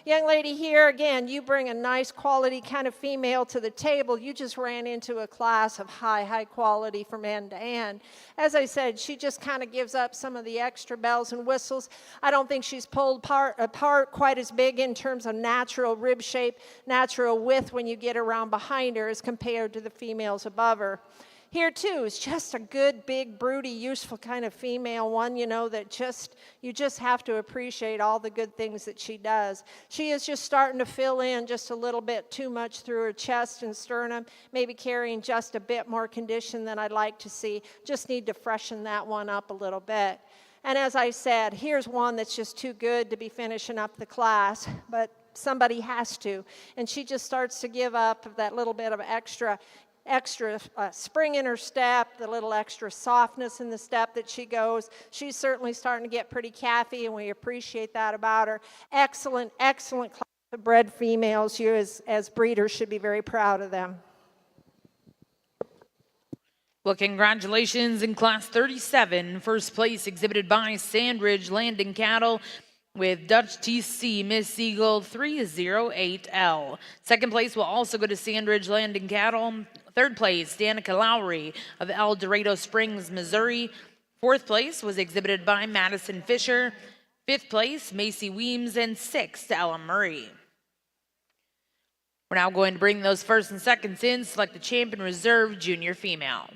Young lady here, again, you bring a nice quality kind of female to the table. You just ran into a class of high quality from end to end. As I said, she just kind of gives up some of the extra bells and whistles. I don't think she's pulled apart quite as big in terms of natural rib shape, natural width when you get around behind her as compared to the females above her. Here too is just a good, big, broody, useful kind of female one, you know, that you just have to appreciate all the good things that she does. She is just starting to fill in just a little bit too much through her chest and sternum, maybe carrying just a bit more condition than I'd like to see. Just need to freshen that one up a little bit. And as I said, here's one that's just too good to be finishing up the class, but somebody has to. And she just starts to give up that little bit of extra spring in her step, the little extra softness in the step that she goes. She's certainly starting to get pretty calfy, and we appreciate that about her. Excellent class of bred females. You as breeders should be very proud of them. Well, congratulations in class 37. First place exhibited by Sandridge Landing Cattle with Dutch TC Miss Eagle 308L. Second place will also go to Sandridge Landing Cattle. Third place, Danica Lowry of El Dorado Springs, Missouri. Fourth place was exhibited by Madison Fisher. Fifth place, Macy Weems, and sixth, Ella Murray. We're now going to bring those first and seconds in, select the champion reserve junior female.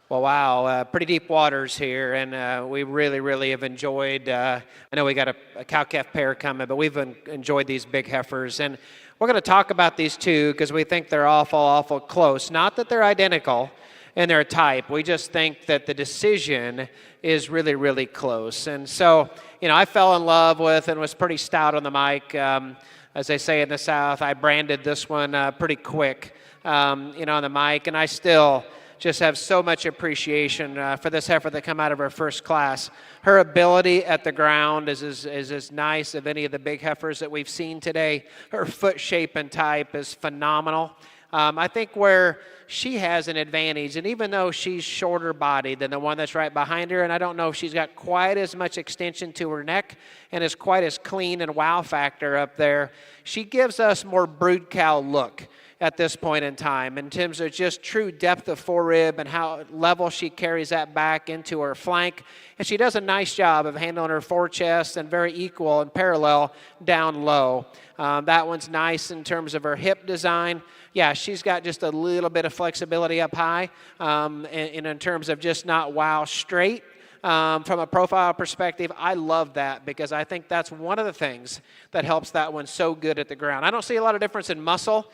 Well, wow, pretty deep waters here, and we really, really have enjoyed. I know we got a cow-calf pair coming, but we've enjoyed these big heifers, and we're going to talk about these two because we think they're awful, awful close. Not that they're identical in their type. We just think that the decision is really, really close. And so, I fell in love with and was pretty stout on the mic. As they say in the South, I branded this one pretty quick, on the mic, and I still just have so much appreciation for this heifer that come out of her first class. Her ability at the ground is as nice of any of the big heifers that we've seen today. Her foot shape and type is phenomenal. I think where she has an advantage, and even though she's shorter bodied than the one that's right behind her, and I don't know if she's got quite as much extension to her neck and is quite as clean and wow factor up there, she gives us more brood cow look at this point in time in terms of just true depth of forerib and how level she carries that back into her flank. And she does a nice job of handling her forechest and very equal and parallel down low. That one's nice in terms of her hip design. Yeah, she's got just a little bit of flexibility up high and in terms of just not wow straight. From a profile perspective, I love that because I think that's one of the things that helps that one so good at the ground. I don't see a lot of difference in muscle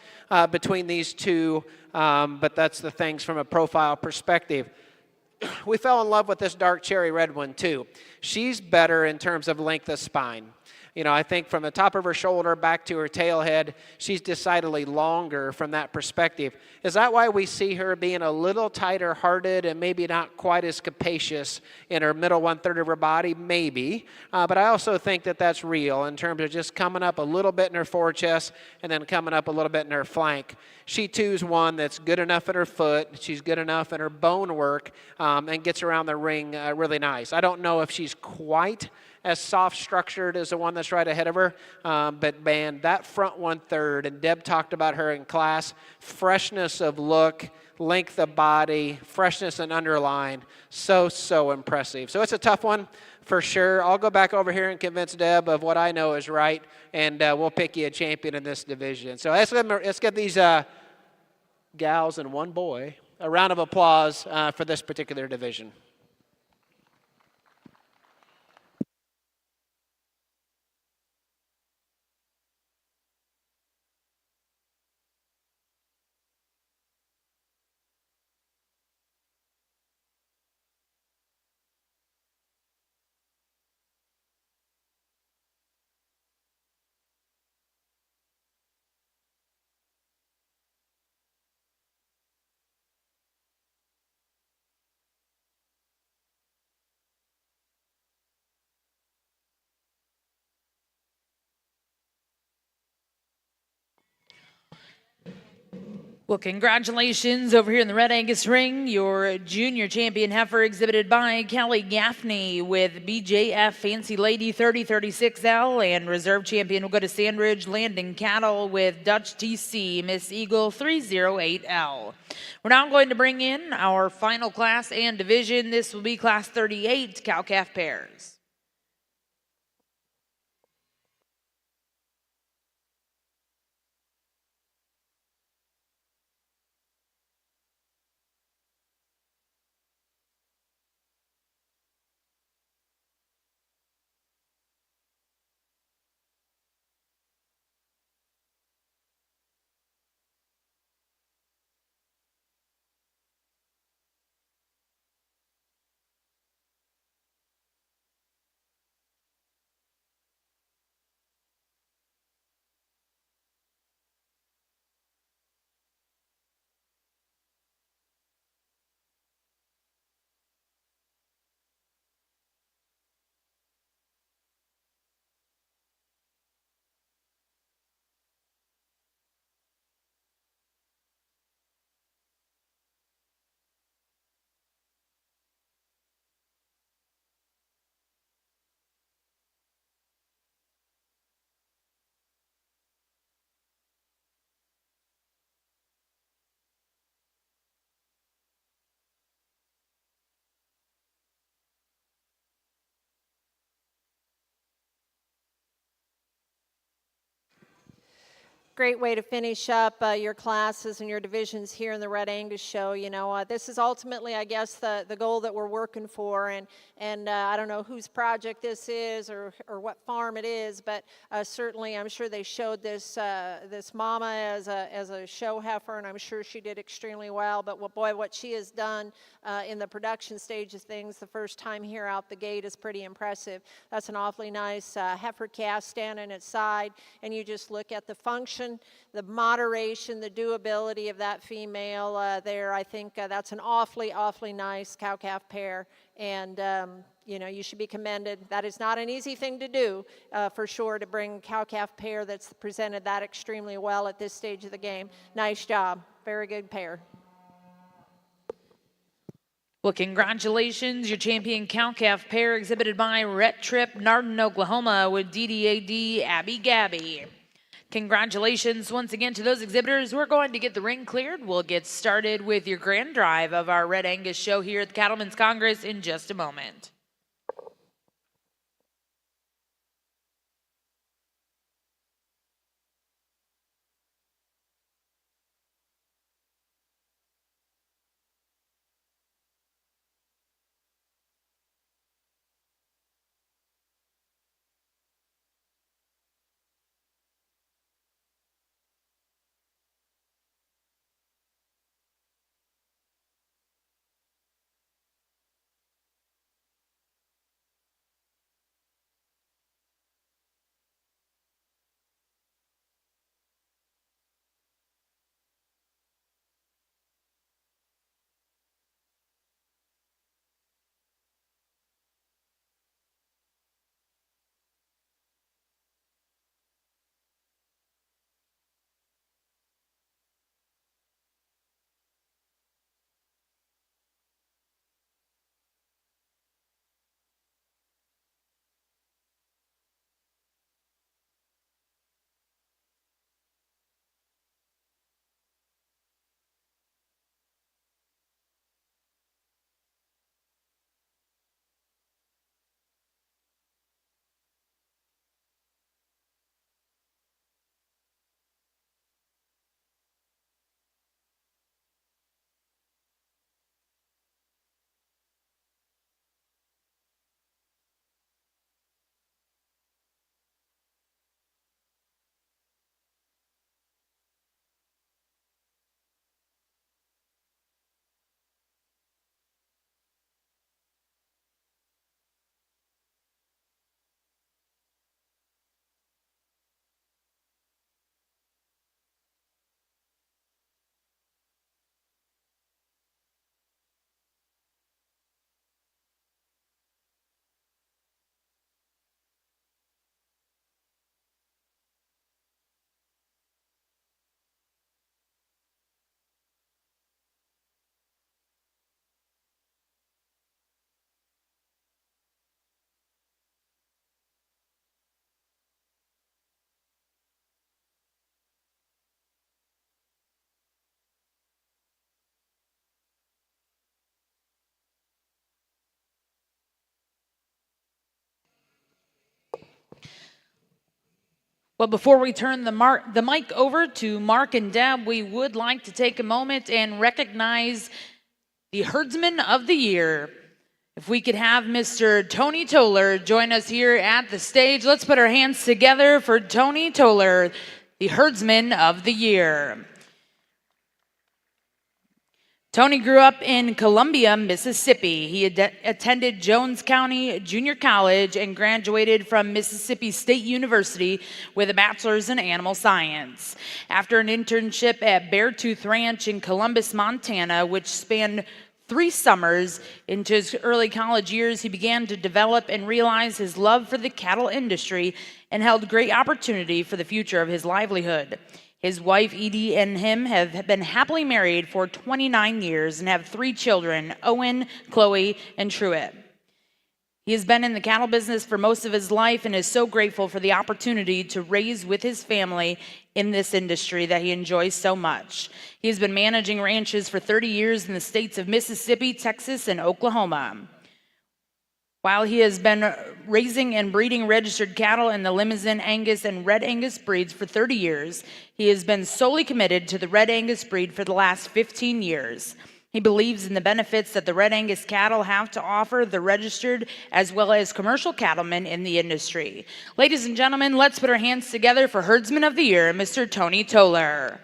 between these two, but that's the things from a profile perspective. We fell in love with this dark cherry red one too. She's better in terms of length of spine. I think from the top of her shoulder back to her tail head, she's decidedly longer from that perspective. Is that why we see her being a little tighter hearted and maybe not quite as capacious in her middle 1/3 of her body? Maybe. But I also think that that's real in terms of just coming up a little bit in her forechest and then coming up a little bit in her flank. She too's one that's good enough at her foot. She's good enough in her bone work and gets around the ring really nice. I don't know if she's quite as soft structured as the one that's right ahead of her. But man, that front 1/3, and Deb talked about her in class, freshness of look, length of body, freshness and underline, so impressive. So it's a tough one for sure. I'll go back over here and convince Deb of what I know is right, and we'll pick you a champion in this division. So let's get these gals and one boy a round of applause for this particular division. Well, congratulations over here in the Red Angus ring. Your junior champion heifer exhibited by Kelly Gaffney with BJF Fancy Lady 3036L, and reserve champion will go to Sandridge Landing Cattle with Dutch TC Miss Eagle 308L. We're now going to bring in our final class and division. This will be class 38 cow-calf pairs. Great way to finish up your classes and your divisions here in the Red Angus show. You know, this is ultimately, I guess, the goal that we're working for. And I don't know whose project this is or what farm it is, but certainly I'm sure they showed this this mama as a show heifer, and I'm sure she did extremely well. But boy, what she has done in the production stage of things the first time here out the gate is pretty impressive. That's an awfully nice heifer calf standing its side, and you just look at the function, the moderation, the doability of that female there. I think that's an awfully nice cow-calf pair, and you know, you should be commended. That is not an easy thing to do, for sure, to bring cow-calf pair that's presented that extremely well at this stage of the game. Nice job. Very good pair. Well, congratulations, your champion cow-calf pair exhibited by Rhett Tripp, Nardin, Oklahoma, with DDAD Abby Gabby. Congratulations once again to those exhibitors. We're going to get the ring cleared. We'll get started with your grand drive of our Red Angus show here at the Cattlemen's Congress in just a moment. But before we turn the mic over to Mark and Deb, we would like to take a moment and recognize the Herdsman of the Year. If we could have Mr. Tony Toller join us here at the stage. Let's put our hands together for Tony Toller, the Herdsman of the Year. Tony grew up in Columbia, Mississippi. He attended Jones County Junior College and graduated from Mississippi State University with a bachelor's in animal science. After an internship at Beartooth Ranch in Columbus, Montana, which spanned 3 summers into his early college years, he began to develop and realize his love for the cattle industry and held great opportunity for the future of his livelihood. His wife, Edie, and him have been happily married for 29 years and have 3 children, Owen, Chloe, and Truett. He has been in the cattle business for most of his life and is so grateful for the opportunity to raise with his family in this industry that he enjoys so much. He has been managing ranches for 30 years in the states of Mississippi, Texas, and Oklahoma. While he has been raising and breeding registered cattle in the Limousin Angus and Red Angus breeds for 30 years, he has been solely committed to the Red Angus breed for the last 15 years. He believes in the benefits that the Red Angus cattle have to offer the registered as well as commercial cattlemen in the industry. Ladies and gentlemen, let's put our hands together for Herdsman of the Year, Mr. Tony Toller.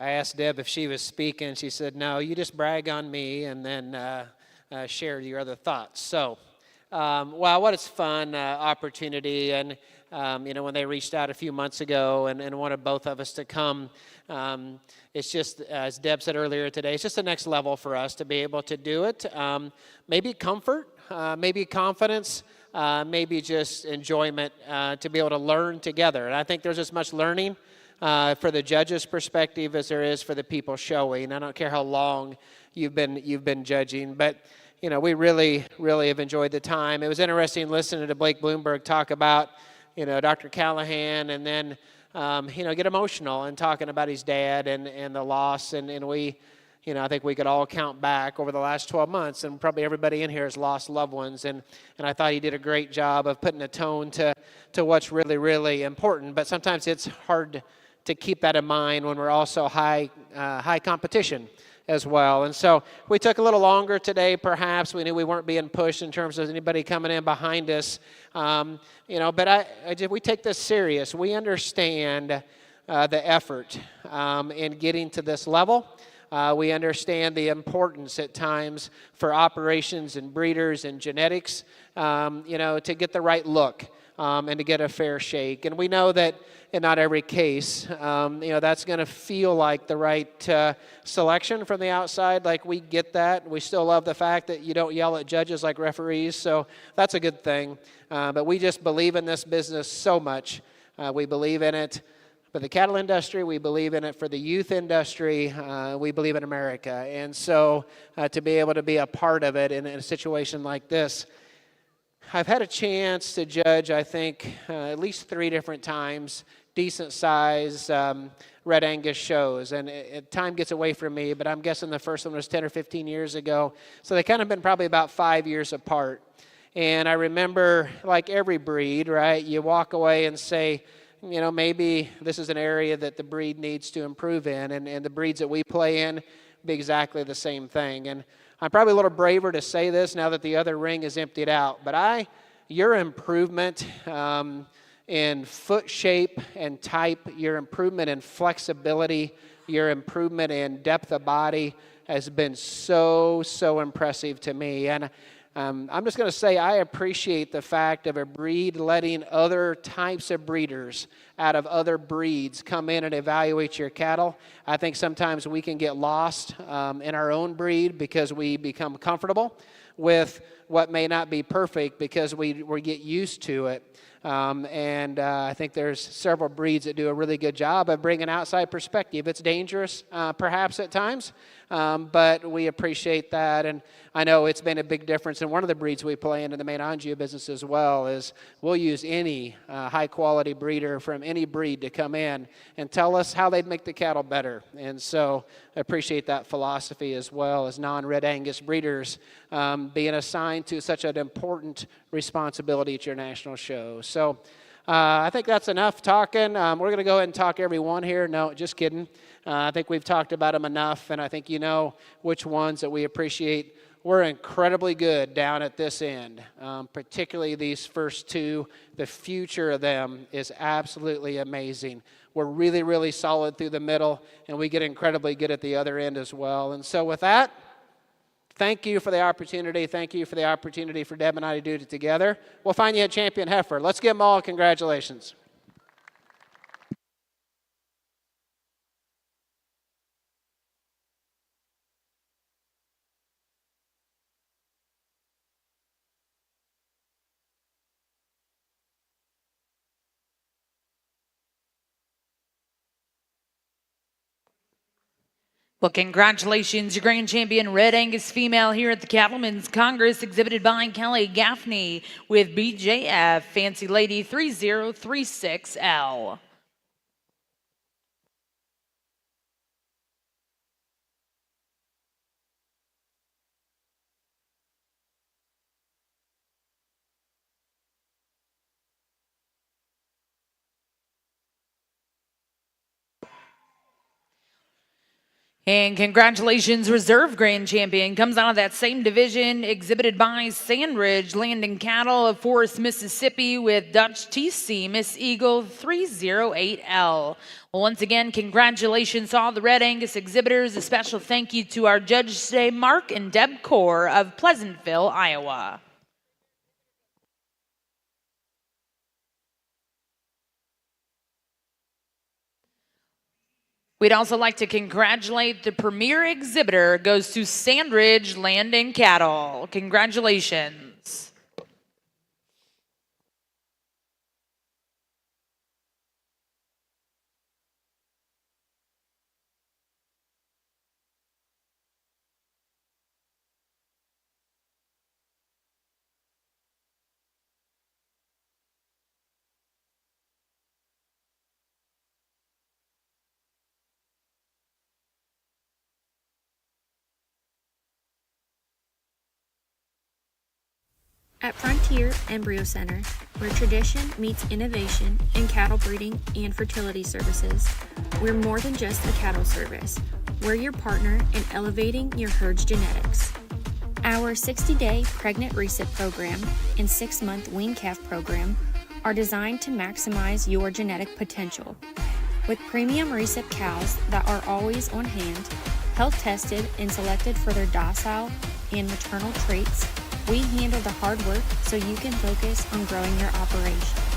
I asked Deb if she was speaking. She said, no, you just brag on me and then share your other thoughts. So, wow, what a fun opportunity. And, when they reached out a few months ago and wanted both of us to come, it's just, as Deb said earlier today, it's just the next level for us to be able to do it. Maybe comfort, maybe confidence, maybe just enjoyment to be able to learn together. And I think there's as much learning for the judge's perspective as there is for the people showing. I don't care how long you've been judging, but we really have enjoyed the time. It was interesting listening to Blake Bloomberg talk about Dr. Callahan, and then get emotional and talking about his dad and the loss, and we. I think we could all count back over the last 12 months, and probably everybody in here has lost loved ones. And I thought he did a great job of putting a tone to what's really, really important. But sometimes it's hard to keep that in mind when we're also high competition as well. And so we took a little longer today, perhaps. We knew we weren't being pushed in terms of anybody coming in behind us. But we take this serious. We understand the effort in getting to this level. We understand the importance at times for operations and breeders and genetics, to get the right look and to get a fair shake. And we know that in not every case, that's going to feel like the right selection from the outside. Like, we get that. We still love the fact that you don't yell at judges like referees, so that's a good thing. But we just believe in this business so much. We believe in it for the cattle industry, we believe in it for the youth industry, we believe in America. And so to be able to be a part of it in a situation like this, I've had a chance to judge, I think, at least 3 different times, decent size Red Angus shows. And time gets away from me, but I'm guessing the first one was 10 or 15 years ago. So they kind of been probably about 5 years apart. And I remember, like every breed, right, you walk away and say, maybe this is an area that the breed needs to improve in, and the breeds that we play in be exactly the same thing. And I'm probably a little braver to say this now that the other ring is emptied out, but your improvement in foot shape and type, your improvement in flexibility, your improvement in depth of body has been so impressive to me. And I'm just going to say I appreciate the fact of a breed letting other types of breeders out of other breeds come in and evaluate your cattle. I think sometimes we can get lost in our own breed because we become comfortable with what may not be perfect because we get used to it. I think there's several breeds that do a really good job of bringing outside perspective. It's dangerous, perhaps at times, but we appreciate that. And I know it's been a big difference in one of the breeds we play in the main Angus business as well, is we'll use any high-quality breeder from any breed to come in and tell us how they'd make the cattle better. And so I appreciate that philosophy as well as non-Red Angus breeders being assigned to such an important responsibility at your national show. So I think that's enough talking. We're going to go ahead and talk every one here. No, just kidding. I think we've talked about them enough, and I think you know which ones that we appreciate. We're incredibly good down at this end, particularly these first 2. The future of them is absolutely amazing. We're really solid through the middle, and we get incredibly good at the other end as well. And so with that, thank you for the opportunity. Thank you for the opportunity for Deb and I to do it together. We'll find you a champion heifer. Let's give them all congratulations. Well, congratulations, your grand champion, Red Angus female here at the Cattleman's Congress, exhibited by Kelly Gaffney with BJF Fancy Lady 3036L. And congratulations, Reserve Grand Champion. Comes out of that same division, exhibited by Sandridge Landing Cattle of Forest, Mississippi, with Dutch TC Miss Eagle 308L. Well, once again, congratulations to all the Red Angus exhibitors. A special thank you to our judges today, Mark and Deb Core of Pleasantville, Iowa. We'd also like to congratulate the premier exhibitor. Goes to Sandridge Landing Cattle. Congratulations. At Frontier Embryo Center, where tradition meets innovation in cattle breeding and fertility services, we're more than just a cattle service. We're your partner in elevating your herd's genetics. Our 60-day pregnant recip program and 6-month wean calf program are designed to maximize your genetic potential. With premium recip cows that are always on hand, health tested and selected for their docile and maternal traits, we handle the hard work so you can focus on growing your operation.